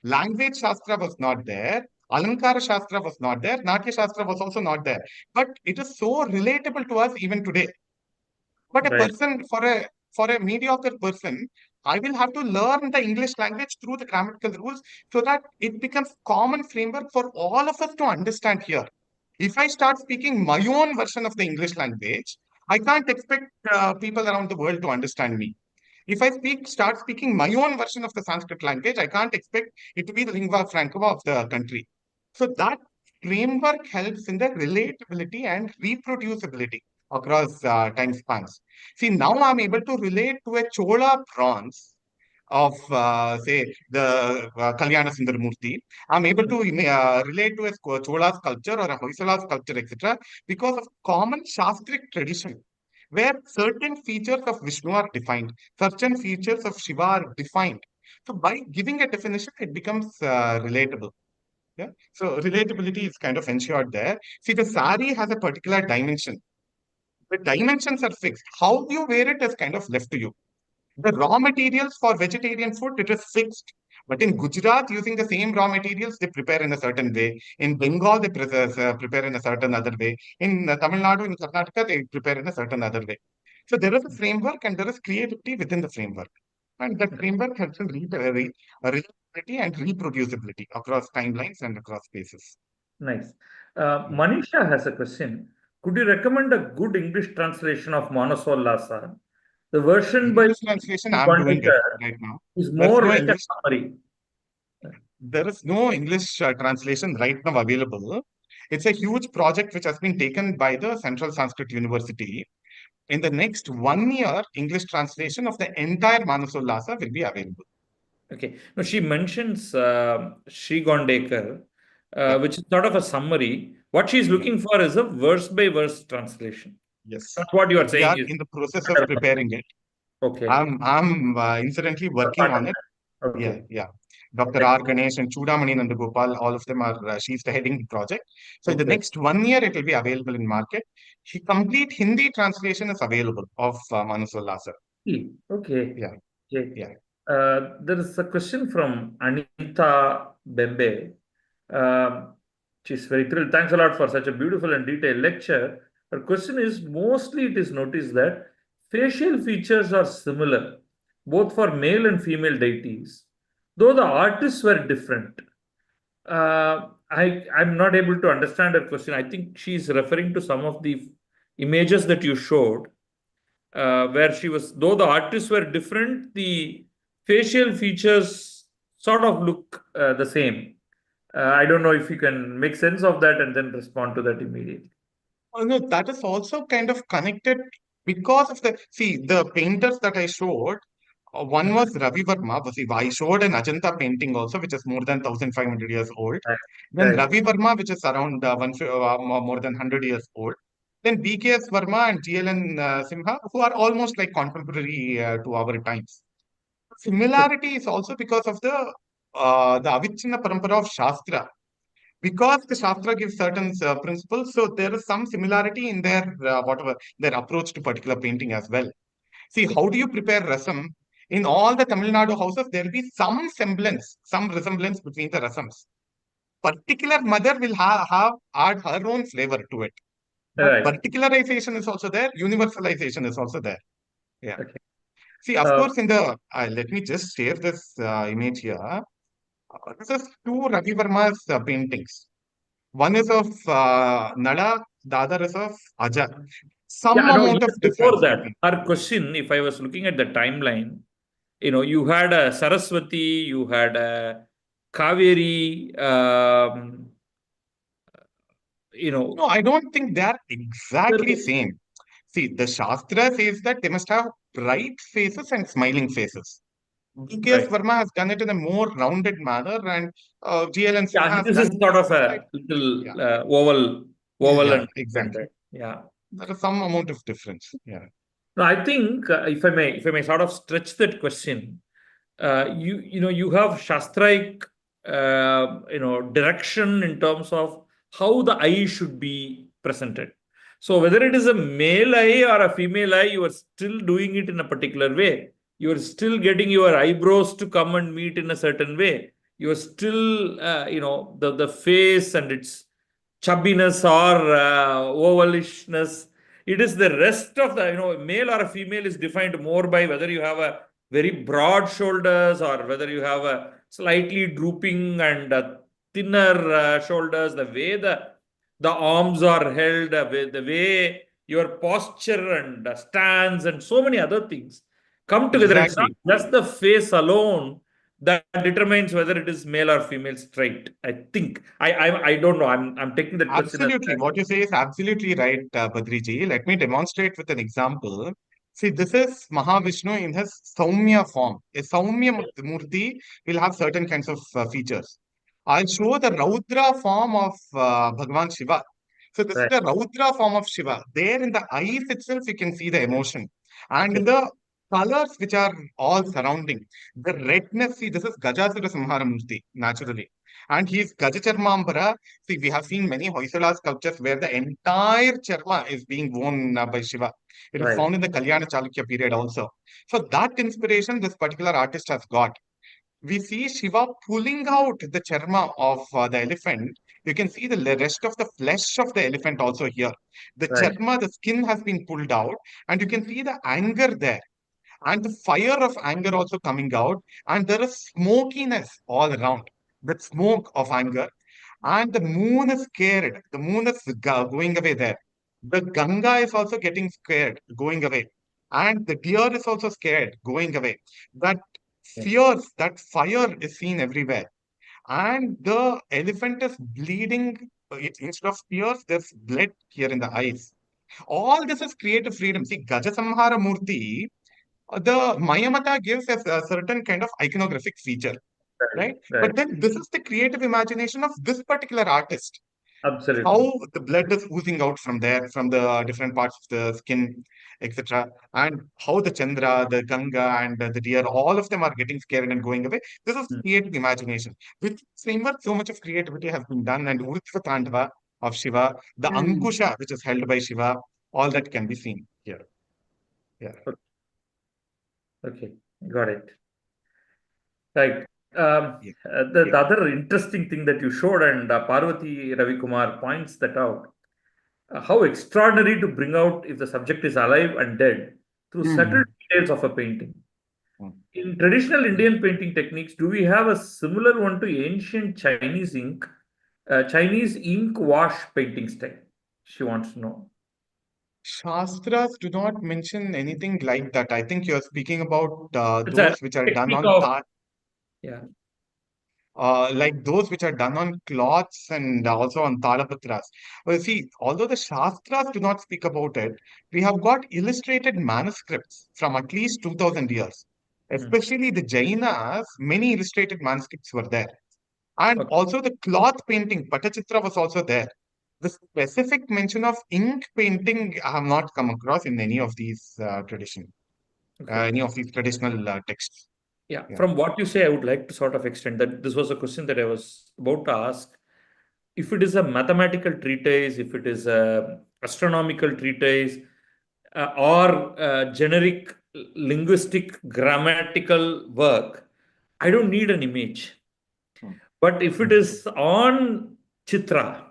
Language Shastra was not there. Alankara Shastra was not there. Natya Shastra was also not there. But it is so relatable to us even today. But a person, for a mediocre person, I will have to learn the English language through the grammatical rules so that it becomes common framework for all of us to understand here. If I start speaking my own version of the English language, I can't expect people around the world to understand me. If I start speaking my own version of the Sanskrit language, I can't expect it to be the lingua franca of the country. So that framework helps in the relatability and reproducibility across time spans. See, now I'm able to relate to a Chola bronze of, say, the Kalyana Sundaramurti. I'm able to relate to a Chola sculpture or a Hoysala sculpture, etc., because of common Shastric tradition, where certain features of Vishnu are defined, certain features of Shiva are defined. So by giving a definition, it becomes relatable. Yeah. So relatability is kind of ensured there. See, the sari has a particular dimension. The dimensions are fixed. How you wear it is kind of left to you. The raw materials for vegetarian food, it is fixed. But in Gujarat, using the same raw materials, they prepare in a certain way. In Bengal, they prepare in a certain other way. In Tamil Nadu, in Karnataka, they prepare in a certain other way. So there is a framework and there is creativity within the framework. And that framework helps in reliability and reproducibility across timelines and across spaces. Nice. Manisha has a question. Could you recommend a good English translation of Manasol Lasa? The version by English translation, I'm doing it Gondikar right now. is There's more no like a English. summary. There is no English translation right now available. It's a huge project which has been taken by the Central Sanskrit University. In the next 1 year, English translation of the entire Manasollasa will be available. Okay. No, she mentions Sri Gondekar, Yeah. which is sort of a summary. What she's looking for is a verse by verse translation. Yes. That's what you are We saying are is in the process of preparing it. okay. I'm incidentally working on it. Okay. Yeah. Dr. R Ganesh and Chudamani Nandagopal, all of them are, she's heading the project. So in the next 1 year, it will be available in market. Complete Hindi translation is available of Manasollasa. Okay. Yeah. Okay. Yeah. There is a question from Anita Bembe. She's very thrilled. Thanks a lot for such a beautiful and detailed lecture. Her question is, mostly it is noticed that facial features are similar, both for male and female deities, though the artists were different. I'm not able to understand her question. I think she's referring to some of the images that you showed, where she was, though the artists were different, the facial features sort of look the same. I don't know if you can make sense of that and then respond to that immediately. Oh, no, that is also kind of connected because of the painters that I showed. One was Ravi Varma. I showed an Ajanta painting also, which is more than 1,500 years old. Right. Then Right. Ravi Varma, which is around more than 100 years old. Then BKS Varma and GLN Simha, who are almost like contemporary to our times. Similarity is also because of the Avichinna Parampara of Shastra. Because the Shastra gives certain principles, so there is some similarity in their whatever their approach to particular painting as well. See, how do you prepare rasam? In all the Tamil Nadu houses, there will be some semblance, some resemblance between the rasams. Particular mother will have add her own flavor to it. But Right. particularization is also there, universalization is also there. Yeah. Okay. See, of course, in the let me just share this image here. This is two Ravi Varma's paintings. One is of Nala, the other is of Aja. Some Yeah, no, amount even of before difference that, between. our question, if I was looking at the timeline, you had a Saraswati, you had a Kaveri, No, I don't think they are there exactly was, same. See, the Shastra says that they must have bright faces and smiling faces. BKS right. Verma has done it in a more rounded manner, and GLN Simha Yeah, has this is done sort of like, a little yeah, oval yeah, and different. exactly. Yeah. There is some amount of difference. Yeah. No, I think if I may sort of stretch that question, you have Shastraic, direction in terms of how the eye should be presented. So whether it is a male eye or a female eye, you are still doing it in a particular way. You are still getting your eyebrows to come and meet in a certain way. You are still, the face and its chubbiness or ovalishness. It is the rest of the, male or a female is defined more by whether you have a very broad shoulders or whether you have a slightly drooping and thinner shoulders, the way the arms are held, the way your posture and stance and so many other things come together. It's not Exactly. just the face alone that determines whether it is male or female straight. I think I don't know. I'm taking that question as Absolutely. What you say is absolutely right, Badriji. Let me demonstrate with an example. See, this is Mahavishnu in his Saumya form. A Saumya Murti will have certain kinds of features. I'll show the Raudra form of Bhagavan Shiva. So this is Right. the Raudra form of Shiva. There in the eyes itself, you can see the emotion. And Okay. in the colors which are all surrounding, the redness, see, this is Gajasura Samhara Murti, naturally. And he is Gajacharmambara. See, we have seen many Hoysala sculptures where the entire charma is being worn by Shiva. It is Right. found in the Kalyana Chalukya period also. So that inspiration this particular artist has got. We see Shiva pulling out the charma of the elephant. You can see the rest of the flesh of the elephant also here. The Right. charma, the skin has been pulled out, and you can see the anger there. And the fire of anger also coming out, and there is smokiness all around. That smoke of anger. And the moon is scared. The moon is going away there. The Ganga is also getting scared, going away. And the deer is also scared, going away. That fierce, that fire is seen everywhere. And the elephant is bleeding. Instead of tears, there's blood here in the eyes. All this is creative freedom. See, Gajasamhara Murti, the Mayamata gives us a certain kind of iconographic feature, right? Right. But then this is the creative imagination of this particular artist. Absolutely. How the blood is oozing out from there, from the different parts of the skin, etc. And how the Chandra, the Ganga, and the deer, all of them are getting scared and going away. This is creative imagination. With framework, so much of creativity has been done, and Urtva Tandava of Shiva, the Ankusha, which is held by Shiva, all that can be seen here. Yeah. Okay, got it. Right. Yeah. The other interesting thing that you showed, and Parvati Ravikumar points that out, how extraordinary to bring out if the subject is alive and dead through subtle details of a painting. In traditional Indian painting techniques, do we have a similar one to ancient Chinese ink wash painting style? She wants to know. Shastras do not mention anything like that. I think you're speaking about It's those a which are done technique on of, yeah. like those which are done on cloths and also on talapatras. Well, see, although the Shastras do not speak about it, we have got illustrated manuscripts from at least 2000 years. Especially the Jainas, many illustrated manuscripts were there. And Okay. also the cloth painting, Patachitra was also there. The specific mention of ink painting I have not come across in any of these any of these traditional texts. Yeah, Yeah. from what you say, I would like to sort of extend that this was a question that I was about to ask. If it is a mathematical treatise, if it is a astronomical treatise, or generic linguistic grammatical work, I don't need an image. But if it is on Chitra,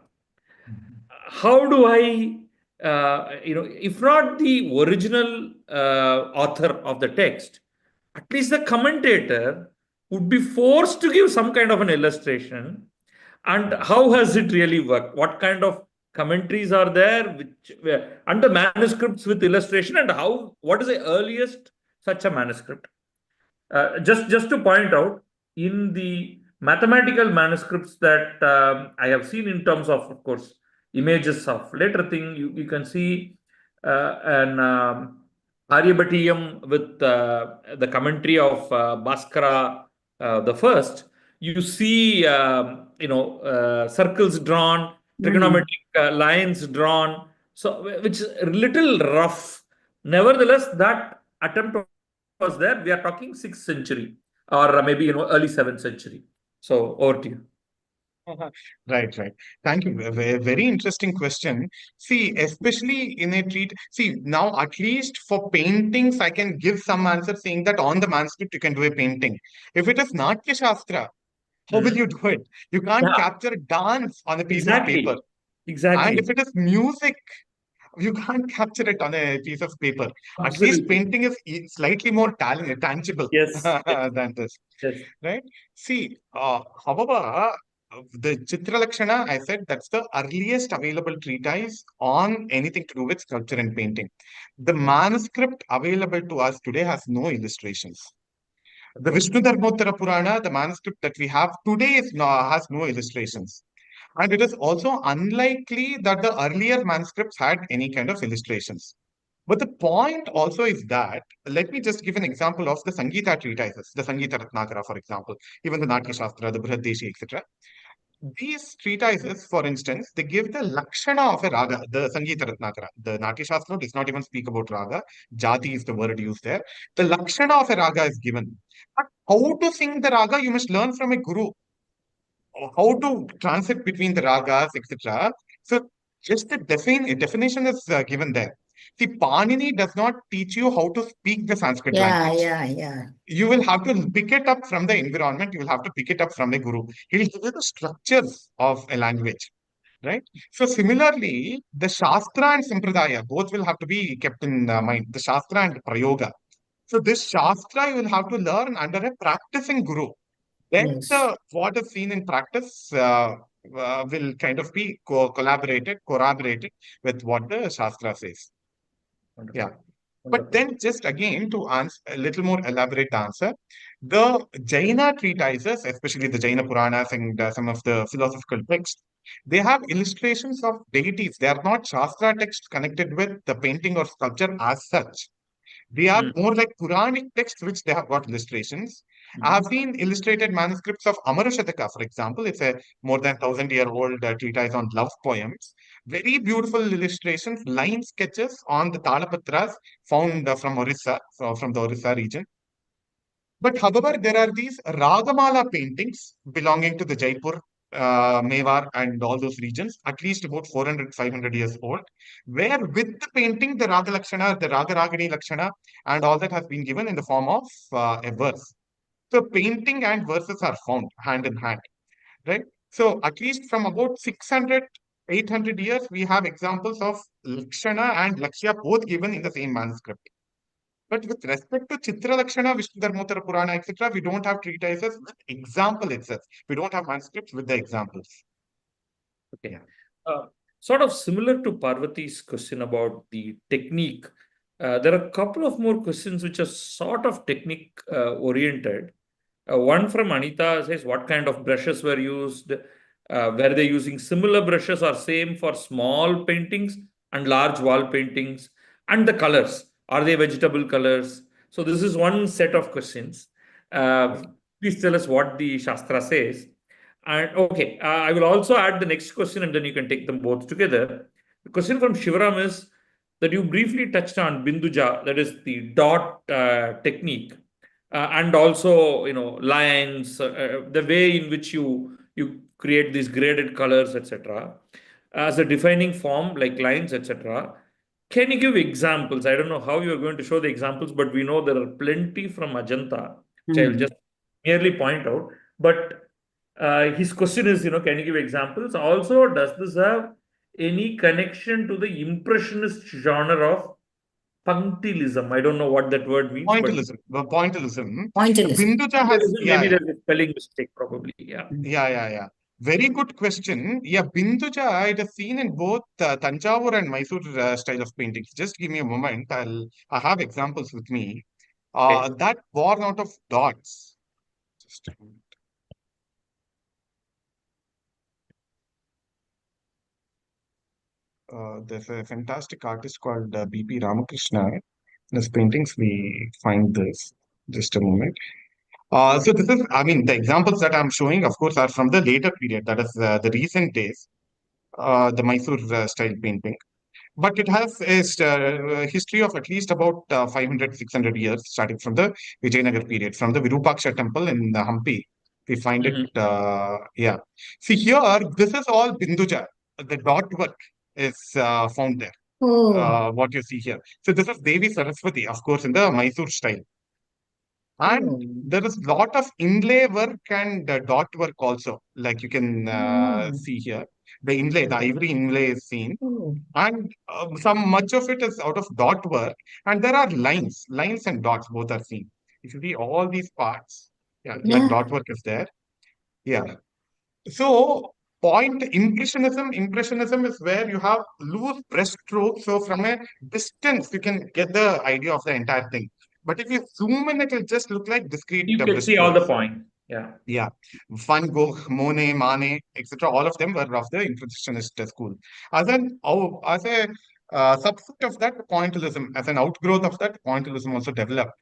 how do I, if not the original author of the text, at least the commentator would be forced to give some kind of an illustration. And how has it really worked? What kind of commentaries are there, and the manuscripts with illustration, and what is the earliest such a manuscript? Just to point out, in the mathematical manuscripts that I have seen in terms of course, images of later thing, you can see an Aryabhatiyam with the commentary of Bhaskara the first. You see, circles drawn, trigonometric lines drawn, so which is a little rough. Nevertheless, that attempt was there. We are talking 6th century or maybe early 7th century. So over to you. Right, right. Thank you. Very interesting question. See, especially in a treat. See, now at least for paintings, I can give some answer saying that on the manuscript you can do a painting. If it is Natya Shastra, how will you do it? You can't Yeah, capture dance on a piece of exactly. paper. And if it is music, you can't capture it on a piece of paper. At least Absolutely. painting is slightly more tangible Yes. than this, Yes. right? See, however, the Chitra Lakshana, I said that's the earliest available treatise on anything to do with sculpture and painting. The manuscript available to us today has no illustrations. The Vishnu Dharmottara Purana, the manuscript that we have today has no illustrations. And it is also unlikely that the earlier manuscripts had any kind of illustrations. But the point also is that, let me just give an example of the Saṅgīta treatises, the Saṅgīta-darpaṇa, for example, even the Natya Shastra, the Brihadeshi, etc. These treatises, for instance, they give the lakshana of a raga, the Saṅgīta-darpaṇa. The Natya Shastra does not even speak about raga. Jati is the word used there. The lakshana of a raga is given. But how to sing the raga, you must learn from a guru. How to transit between the ragas, etc. So just a definition is given there. See, Panini does not teach you how to speak the Sanskrit language. Yeah. You will have to pick it up from the environment. You will have to pick it up from the guru. He will give you the structures of a language, right? So similarly, the Shastra and Sampradaya, both will have to be kept in mind. The Shastra and Prayoga. So this Shastra you will have to learn under a practicing guru. Then Yes. what is seen in practice will kind of be corroborated with what the Shastra says. Wonderful. Yeah. But Wonderful. then just again to answer a little more elaborate answer, the Jaina treatises, especially the Jaina Puranas and some of the philosophical texts, they have illustrations of deities. They are not Shastra texts connected with the painting or sculpture as such. They are more like Puranic texts which they have got illustrations. I have seen illustrated manuscripts of Amarashataka, for example. It's a more than 1,000-year-old treatise on love poems. Very beautiful illustrations, line sketches on the Talapatras found from Orissa, from the Orissa region. But however, there are these Ragamala paintings belonging to the Jaipur, Mewar, and all those regions, at least about 400, 500 years old, where with the painting, the Raga Lakshana, the Raga Ragini Lakshana, and all that has been given in the form of a verse. So painting and verses are found hand in hand, right? So at least from about 600, 800 years, we have examples of Lakshana and Lakshya both given in the same manuscript. But with respect to Chitra Lakshana, Vishnu Dharmottara Purana, etc., we don't have treatises with example itself. We don't have manuscripts with the examples. Okay. Sort of similar to Parvati's question about the technique, there are a couple of more questions which are sort of technique oriented. One from Anita says, what kind of brushes were used? Were they using similar brushes or same for small paintings and large wall paintings? And the colors, are they vegetable colors? So this is one set of questions. Please tell us what the Shastra says. And okay, I will also add the next question and then you can take them both together. The question from Shivaram is that you briefly touched on Binduja, that is the dot technique. And also, lines, the way in which you create these graded colors, etc., as a defining form like lines, etc. Can you give examples? I don't know how you are going to show the examples, but we know there are plenty from Ajanta, which I'll just merely point out. But his question is, can you give examples? Also, does this have any connection to the impressionist genre of punctilism? I don't know what that word means, but Pointillism. Pointillism. Binduja has, maybe there's a spelling mistake, probably. Yeah. Yeah. Very good question. Yeah, Binduja, it is seen in both Tanjavur and Mysore style of paintings. Just give me a moment. I have examples with me. Okay. That born out of dots. Just a moment. There's a fantastic artist called B.P. Ramakrishna. In his paintings, we find this. Just a moment. So this is, I mean, the examples that I'm showing, of course, are from the later period, that is the recent days, the Mysore style painting. But it has a history of at least about 500, 600 years, starting from the Vijayanagar period, from the Virupaksha temple in Hampi. We find it, yeah. See here, this is all Binduja. The dot work is found there. What you see here. So this is Devi Saraswati, of course, in the Mysore style. And there is a lot of inlay work and dot work also, like you can see here. The inlay, the ivory inlay is seen. And much of it is out of dot work. And there are lines and dots both are seen. If you see all these parts, like dot work is there. Yeah. So impressionism is where you have loose brush strokes. So from a distance, you can get the idea of the entire thing. But if you zoom in, it will just look like discrete You can brush see all the strokes. points. Yeah. Yeah. Van Gogh, Monet, Manet, etc. All of them were of the Impressionist school. As a subset of that, pointillism, as an outgrowth of that, pointillism also developed.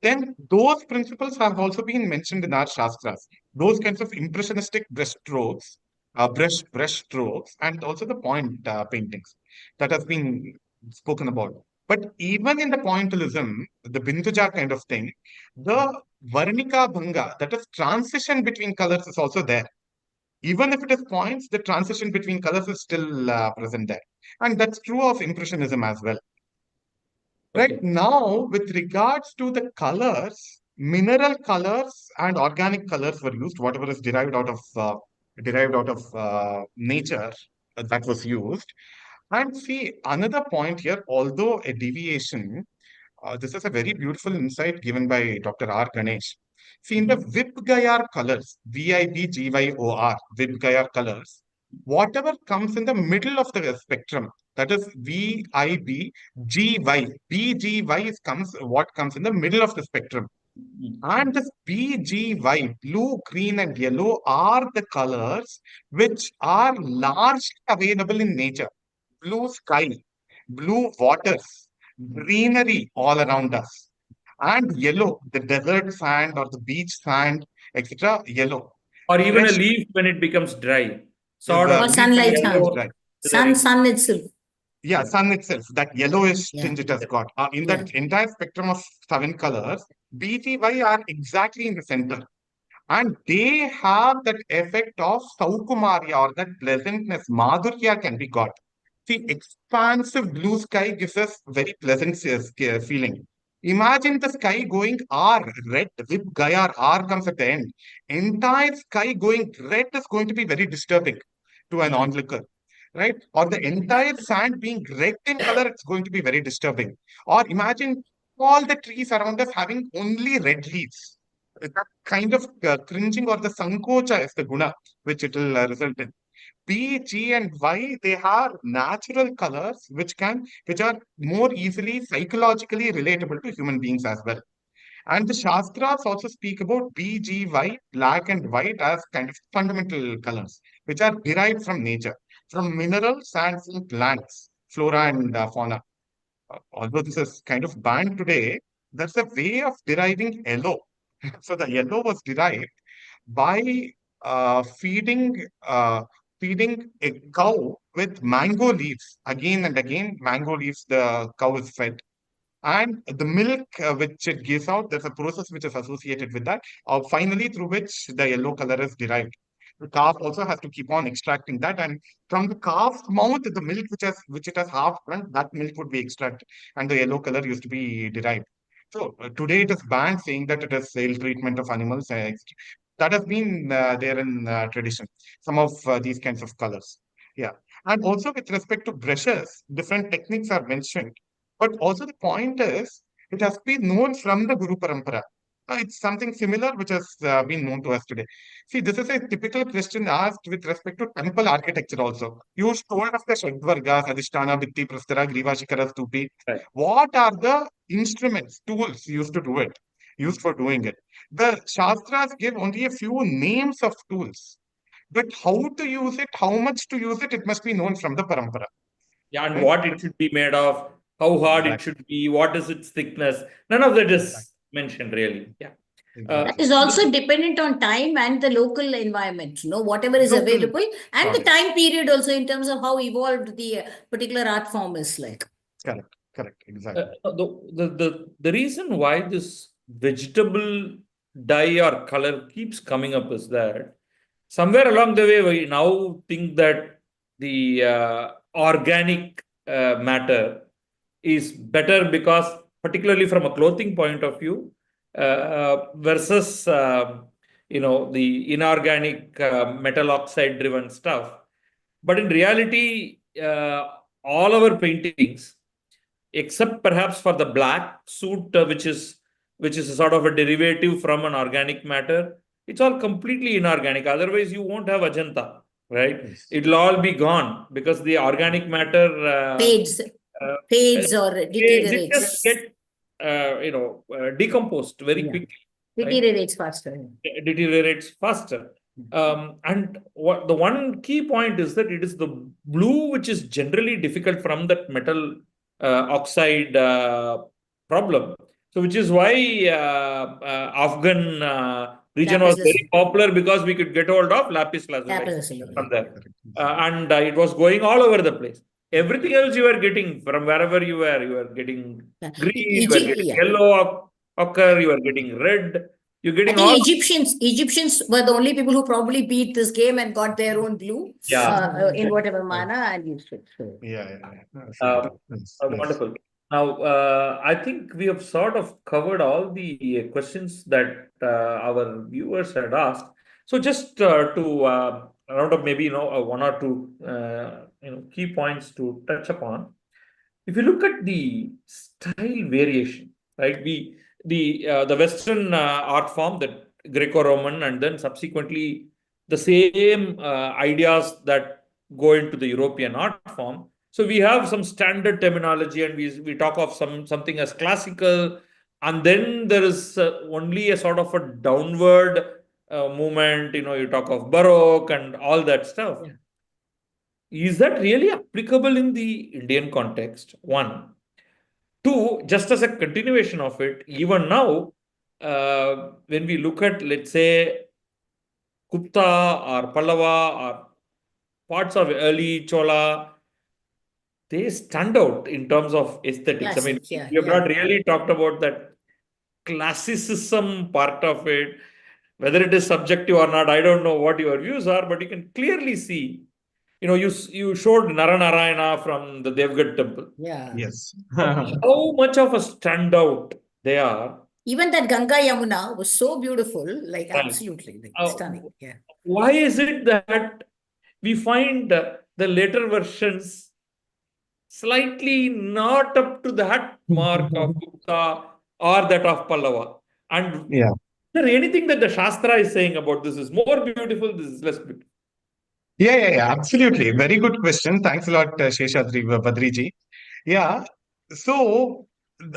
Then those principles have also been mentioned in our Shastras. Those kinds of impressionistic brush strokes, and also the point paintings that has been spoken about. But even in the pointillism, the Binduja kind of thing, the Varnika Bhanga, that is transition between colors, is also there. Even if it is points, the transition between colors is still present there. And that's true of Impressionism as well. Right Okay. now, with regards to the colors, mineral colors and organic colors were used, whatever is derived out of nature, that was used. And see, another point here, although a deviation, this is a very beautiful insight given by Dr. R Ganesh. See, in the Vibgayar colors, Vibgyor, Vibgayar colors, whatever comes in the middle of the spectrum, that is VIBGY, BGY comes what comes in the middle of the spectrum. And this BGY, blue, green, and yellow, are the colors which are largely available in nature. Blue sky, blue waters, greenery all around us, and yellow, the desert sand or the beach sand, etc. Yellow. Or even a Fresh, leaf when it becomes dry, the sort of Or leaf when it sunlight, becomes huh? yellow dry. Sun itself. Yeah, sun itself, that yellowish Yeah. tinge it has got. In Yeah. that entire spectrum of 7 colors, BGY are exactly in the center. And they have that effect of Saukumarya, or that pleasantness, Madhurya can be got. See, expansive blue sky gives us very pleasant feeling. Imagine the sky going R, red, Vib Gayar, R comes at the end. Entire sky going red is going to be very disturbing to an onlooker, right? Or the entire sand being red in color, it's going to be very disturbing. Or imagine all the trees around us having only red leaves. That kind of cringing, or the sankocha is the guna which it will result in. P, G, and Y, they are natural colors which are more easily psychologically relatable to human beings as well. And the Shastras also speak about B, G, Y, black and white, as kind of fundamental colors, which are derived from nature, from minerals and from plants, flora and fauna. Although this is kind of banned today, that's a way of deriving yellow. So the yellow was derived by feeding a cow with mango leaves. Again and again, mango leaves the cow is fed. And the milk which it gives out, there's a process which is associated with that, finally through which the yellow color is derived. The calf also has to keep on extracting that, and from the calf's mouth, the milk which it has half drunk, that milk would be extracted, and the yellow color used to be derived. So today it is banned, saying that it is ill treatment of animals. That has been there in tradition. Some of these kinds of colors, yeah. And also with respect to brushes, different techniques are mentioned. But also the point is, it has been known from the Guru Parampara. It's something similar which has been known to us today. See, this is a typical question asked with respect to temple architecture also. You told of the Shadvargas, Adhisthana, Bitti, Prastara, Griva, Shikara, Stupi. Right. What are the instruments, tools used to do it, used for doing it? The Shastras give only a few names of tools. But how to use it, how much to use it, it must be known from the Parampara. Yeah, and Right? what it should be made of, how hard it Exactly. should be, what is its thickness. None of that is mentioned really. Yeah. That Exactly. is also dependent on time and the local environment, whatever is Local available, and the knowledge. time period also, in terms of how evolved the particular art form is like. Correct, exactly. The reason why this vegetable dye or color keeps coming up is that somewhere along the way we now think that the organic matter is better, because particularly from a clothing point of view, versus the inorganic metal oxide driven stuff. But in reality, all our paintings, except perhaps for the black suit, which is a sort of a derivative from an organic matter, it's all completely inorganic. Otherwise, you won't have Ajanta, right? Yes. It'll all be gone because the organic matter Fades or they deteriorates. just get decomposed very Yeah. quickly. Deteriorates faster. Deteriorates faster. And the one key point is that it is the blue which is generally difficult from that metal oxide problem. So, which is why Afghan region was Lapis very lazuli. popular, because we could get hold of lapis lazuli Lapis lazuli. from there. Correct. And it was going all over the place. Everything else you were getting from wherever you were getting Yeah. green, you were Egypt, getting yeah. yellow ochre, you were getting red. You're I getting think all. Egyptians were the only people who probably beat this game and got their own blue Yeah. in whatever manner and used it. So, Yeah. Absolutely. Nice. Wonderful. Now, I think we have sort of covered all the questions that our viewers had asked. So, just to round up, maybe one or two key points to touch upon. If you look at the style variation, right? The Western art form, that Greco-Roman, and then subsequently the same ideas that go into the European art form. So we have some standard terminology, and we talk of something as classical, and then there is only a sort of a downward movement. You talk of Baroque and all that stuff. yeah. Is that really applicable in the Indian context? One. Two, just as a continuation of it, even now, when we look at, let's say, Gupta or Pallava or parts of early Chola, they stand out in terms of aesthetics. I mean, Classic, yeah, we have yeah. not really talked about that classicism part of it. Whether it is subjective or not, I don't know what your views are, but you can clearly see. You showed Nara-Narayana from the Devgad temple. Yeah. Yes. How much of a standout they are. Even that Ganga Yamuna was so beautiful, like Right. absolutely Uh, stunning. Yeah. Why is it that we find the later versions slightly not up to that mark of Gupta or that of Pallava? And Yeah. is there anything that the Shastra is saying about this is more beautiful, this is less beautiful? Yeah. Absolutely. Very good question. Thanks a lot, Sheshadri Badriji. Yeah. So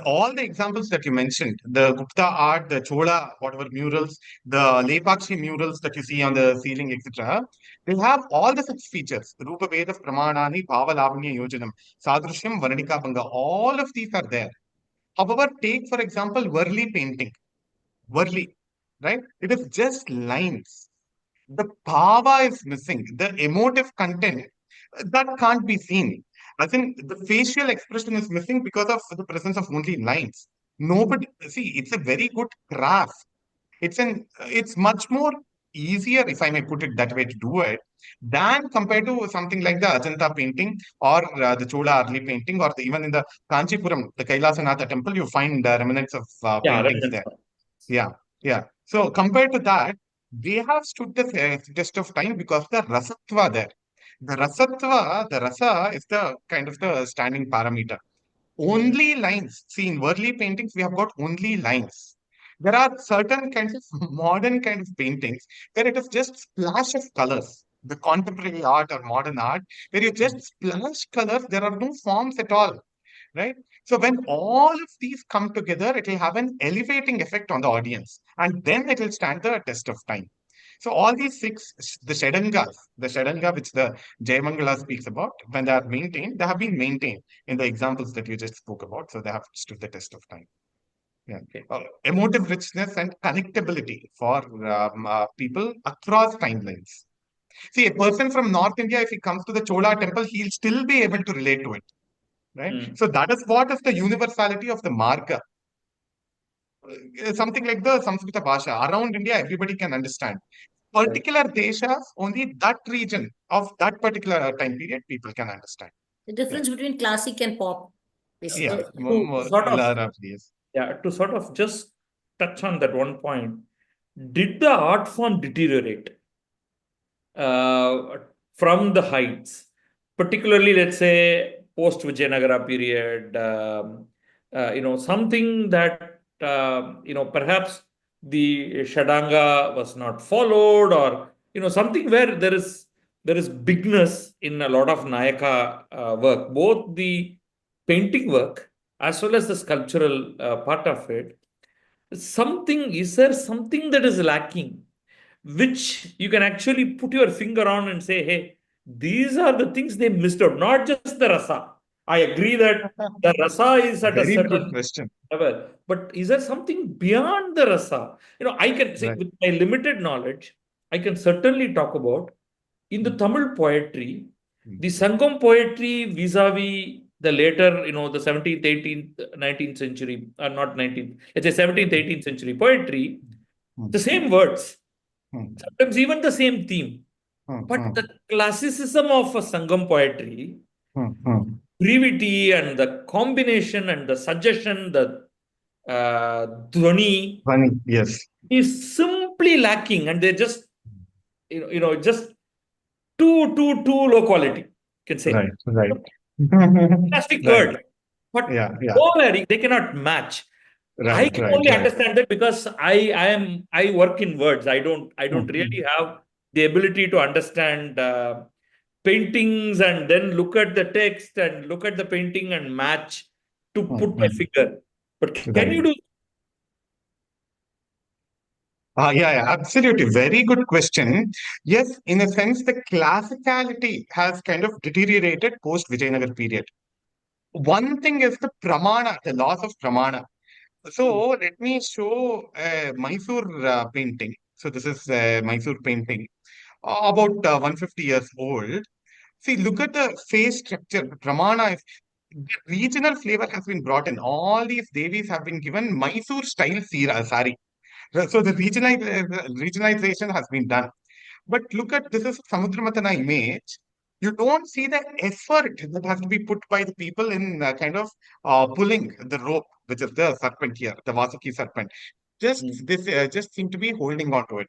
all the examples that you mentioned, the Gupta art, the Chola, whatever murals, the Lepakshi murals that you see on the ceiling, etc., they have all the such features. Rupa Veda Pramanani, Bhava Lavanya Yojanam, Sadrishyam, Varnika Banga. All of these are there. However, take for example, Varli painting. Varli, right? It is just lines. The bhava is missing, the emotive content that can't be seen. I think the facial expression is missing because of the presence of only lines. Nobody see it's a very good craft. It's much more easier, if I may put it that way, to do it than compared to something like the Ajanta painting or the Chola early painting, or even in the Kanchipuram, the Kailasanatha temple, you find remnants of Yeah, paintings remnants. there. Yeah. So compared to that, they have stood the test of time because the rasatva there. The rasa is the kind of the standing parameter. Only lines. See, in Worli paintings, we have got only lines. There are certain kinds of modern kind of paintings where it is just splash of colors. The contemporary art or modern art, where you just splash colors, there are no forms at all, right? So when all of these come together, it will have an elevating effect on the audience, and then it will stand the test of time. So all these six, the Shadanga which the Jayamangala speaks about, when they are maintained, they have been maintained in the examples that you just spoke about. So they have stood the test of time. Yeah. Okay. Emotive richness and connectability for people across timelines. See, a person from North India, if he comes to the Chola temple, he'll still be able to relate to it. Right? So that is what is the universality of the marker. Something like the Saṅgīta Bhasha. Around India, everybody can understand. Particular deshas, only that region of that particular time period, people can understand. The difference between classic and pop, basically. Yeah, To sort of just touch on that one point, did the art form deteriorate from the heights, particularly, let's say, post Vijayanagara period? Something that perhaps the Shadanga was not followed, or something where there is bigness in a lot of Nayaka work, both the painting work as well as the sculptural part of it. Is there something that is lacking? which you can actually put your finger on and say, hey, these are the things they missed out, not just the rasa. I agree that the rasa is at a Very good certain question. level, but is there something beyond the rasa? I can say, Right. with my limited knowledge, I can certainly talk about in the Tamil poetry, the Sangam poetry vis-a-vis the later, the 17th, 18th, 19th century, not 19th, let's say 17th, 18th century poetry, the same words, sometimes even the same theme. But the classicism of a Sangam poetry, brevity and the combination and the suggestion, the dhwani, Funny, yes. is simply lacking, and they're just, just too low quality, can say. Right. Fantastic Right. word, but Yeah. they cannot match. I Right. can Right. only Right. understand that because I work in words. I don't really have the ability to understand paintings and then look at the text and look at the painting and match to put my finger. But can you do? Yeah, absolutely. Very good question. Yes, in a sense, the classicality has kind of deteriorated post Vijayanagar period. One thing is the pramana, the loss of pramana. So let me show a Mysore painting. So this is a Mysore painting, about 150 years old. See, look at the face structure. The pramana is the regional flavor has been brought in. All these devis have been given Mysore style sari. So the regionalization has been done. But look at this is Samudramatana image. You don't see the effort that has to be put by the people in kind of pulling the rope, which is the serpent here, the Vasuki serpent. Just seem to be holding on to it.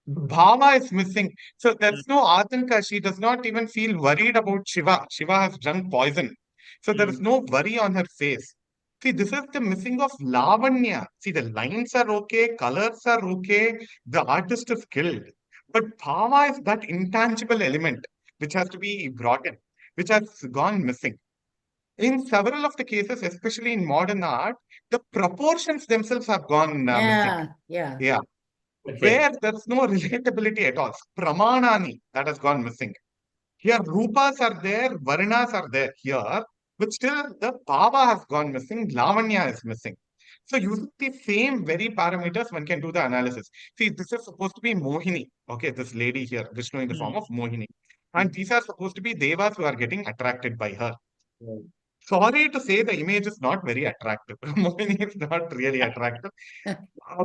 Bhava is missing. So there's no Atanka. She does not even feel worried about Shiva. Shiva has drunk poison. So there is no worry on her face. See, this is the missing of Lavanya. See, the lines are okay, colors are okay, the artist is skilled. But Bhava is that intangible element which has to be brought in, which has gone missing. In several of the cases, especially in modern art, the proportions themselves have gone missing. Yeah. Yeah. Okay. Where there's no relatability at all. Pramanani, that has gone missing. Here, rupas are there, varnas are there here, but still the bhava has gone missing, lavanya is missing. So using the same very parameters, one can do the analysis. See, this is supposed to be Mohini. Okay, this lady here, Vishnu in the form of Mohini. And these are supposed to be devas who are getting attracted by her. Sorry to say, the image is not very attractive. Mohini is not really attractive.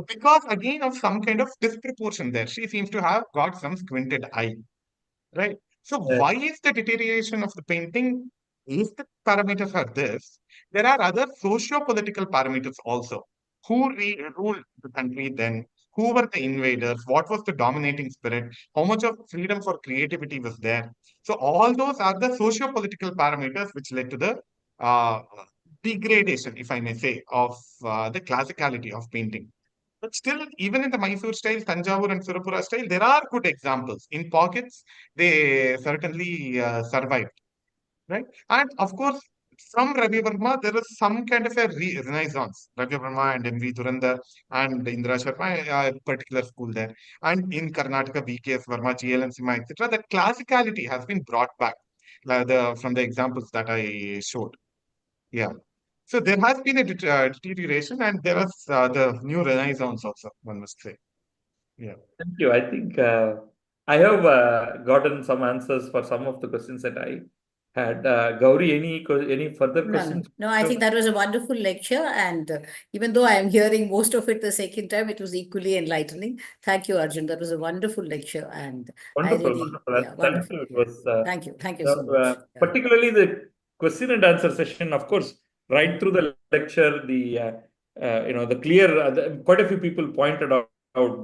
Because again of some kind of disproportion there. She seems to have got some squinted eye, right? So why is the deterioration of the painting? If the parameters are this, there are other socio-political parameters also. Who ruled the country then? Who were the invaders? What was the dominating spirit? How much of freedom for creativity was there? So all those are the socio-political parameters which led to the uh, degradation, if I may say, of the classicality of painting. But still, even in the Mysore style, Tanjavur and Surapura style, there are good examples. In pockets, they certainly survived, right? And of course, from Ravi Verma, there is some kind of a renaissance. Ravi Verma and M.V. Durandar and Indra Sharma, a particular school there. And in Karnataka, V.K.S. Verma, G.L.N. Sima, etc., that classicality has been brought back from the examples that I showed. Yeah. So there has been a deterioration, and there was the new renaissance also, one must say. Yeah. Thank you. I think I have gotten some answers for some of the questions that I had. Gauri, any further questions? No, I think that was a wonderful lecture. And even though I am hearing most of it the second time, it was equally enlightening. Thank you, Arjun. That was a wonderful lecture. And Wonderful, wonderful. yeah, Thank wonderful. you. It was Thank you. Thank you so much. Yeah. particularly the question and answer session, of course, right through the lecture, the clear, quite a few people pointed out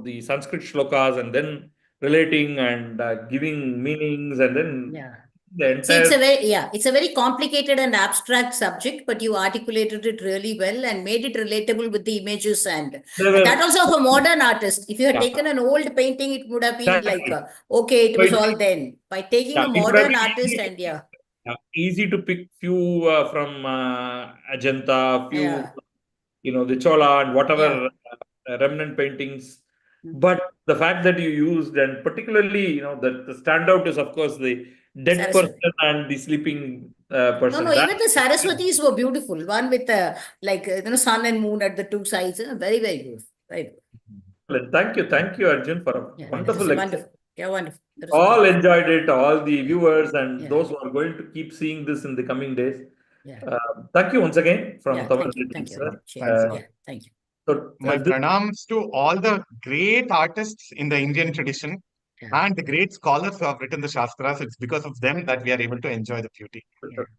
the Sanskrit shlokas and then relating and giving meanings and then Yeah. the See, it's entire. it's a very complicated and abstract subject, but you articulated it really well and made it relatable with the images and that also for modern artists. If you had taken an old painting, it would have been like, Exactly. okay, it So was all then. By taking a it would have modern been artist easy to and easy to pick few from Ajanta, few, yeah, the Chola and yeah, whatever remnant paintings But the fact that you used, and particularly, the standout is, of course, the dead Saraswati. person and the sleeping No, person. no, even the Saraswatis were beautiful. One with sun and moon at the two sides. Very, very beautiful. Very good. Thank you, Arjun, for a Yeah, wonderful it was lecture. wonderful. Yeah, wonderful. That was All wonderful. enjoyed it, all the viewers and Yeah. those who are going to keep seeing this in the coming days. Yeah. Thank you once again from Yeah, Tamil. thank you. Thanks a lot. Yeah, thank you. So, My pranams to all the great artists in the Indian tradition and the great scholars who have written the Shastras. It's because of them that we are able to enjoy the beauty.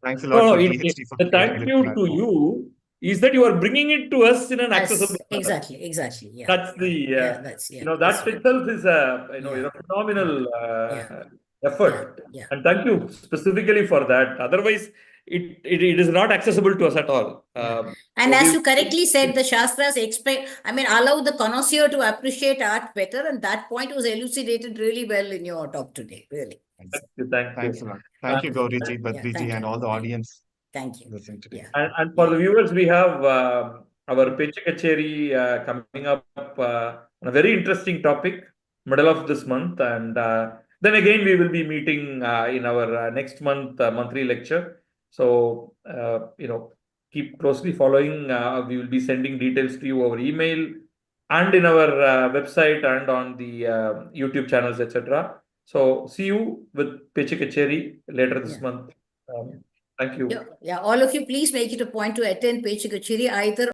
Thanks a lot for DHT for the thank creating this you to platform. you is that you are bringing it to us in an accessible manner. Exactly. Yeah. That's the that itself is a phenomenal effort. Yeah. And thank you specifically for that. Otherwise, it is not accessible to us at all. And as you correctly said, the Shastras allow the connoisseur to appreciate art better, and that point was elucidated really well in your talk today. Really. Thanks a lot. Thank you, Gauriji, Badriji, and all the audience. Thank you. Listening today. And for the viewers, we have our Prekṣaa Kacheri coming up on a very interesting topic, middle of this month. And then again, we will be meeting in our next month monthly lecture. So, keep closely following. We will be sending details to you over email and in our website and on the YouTube channels, etc. So, see you with Prekṣaa Kacheri later this month. Thank you. Yeah, all of you, please make it a point to attend Prekṣaa Kacheri either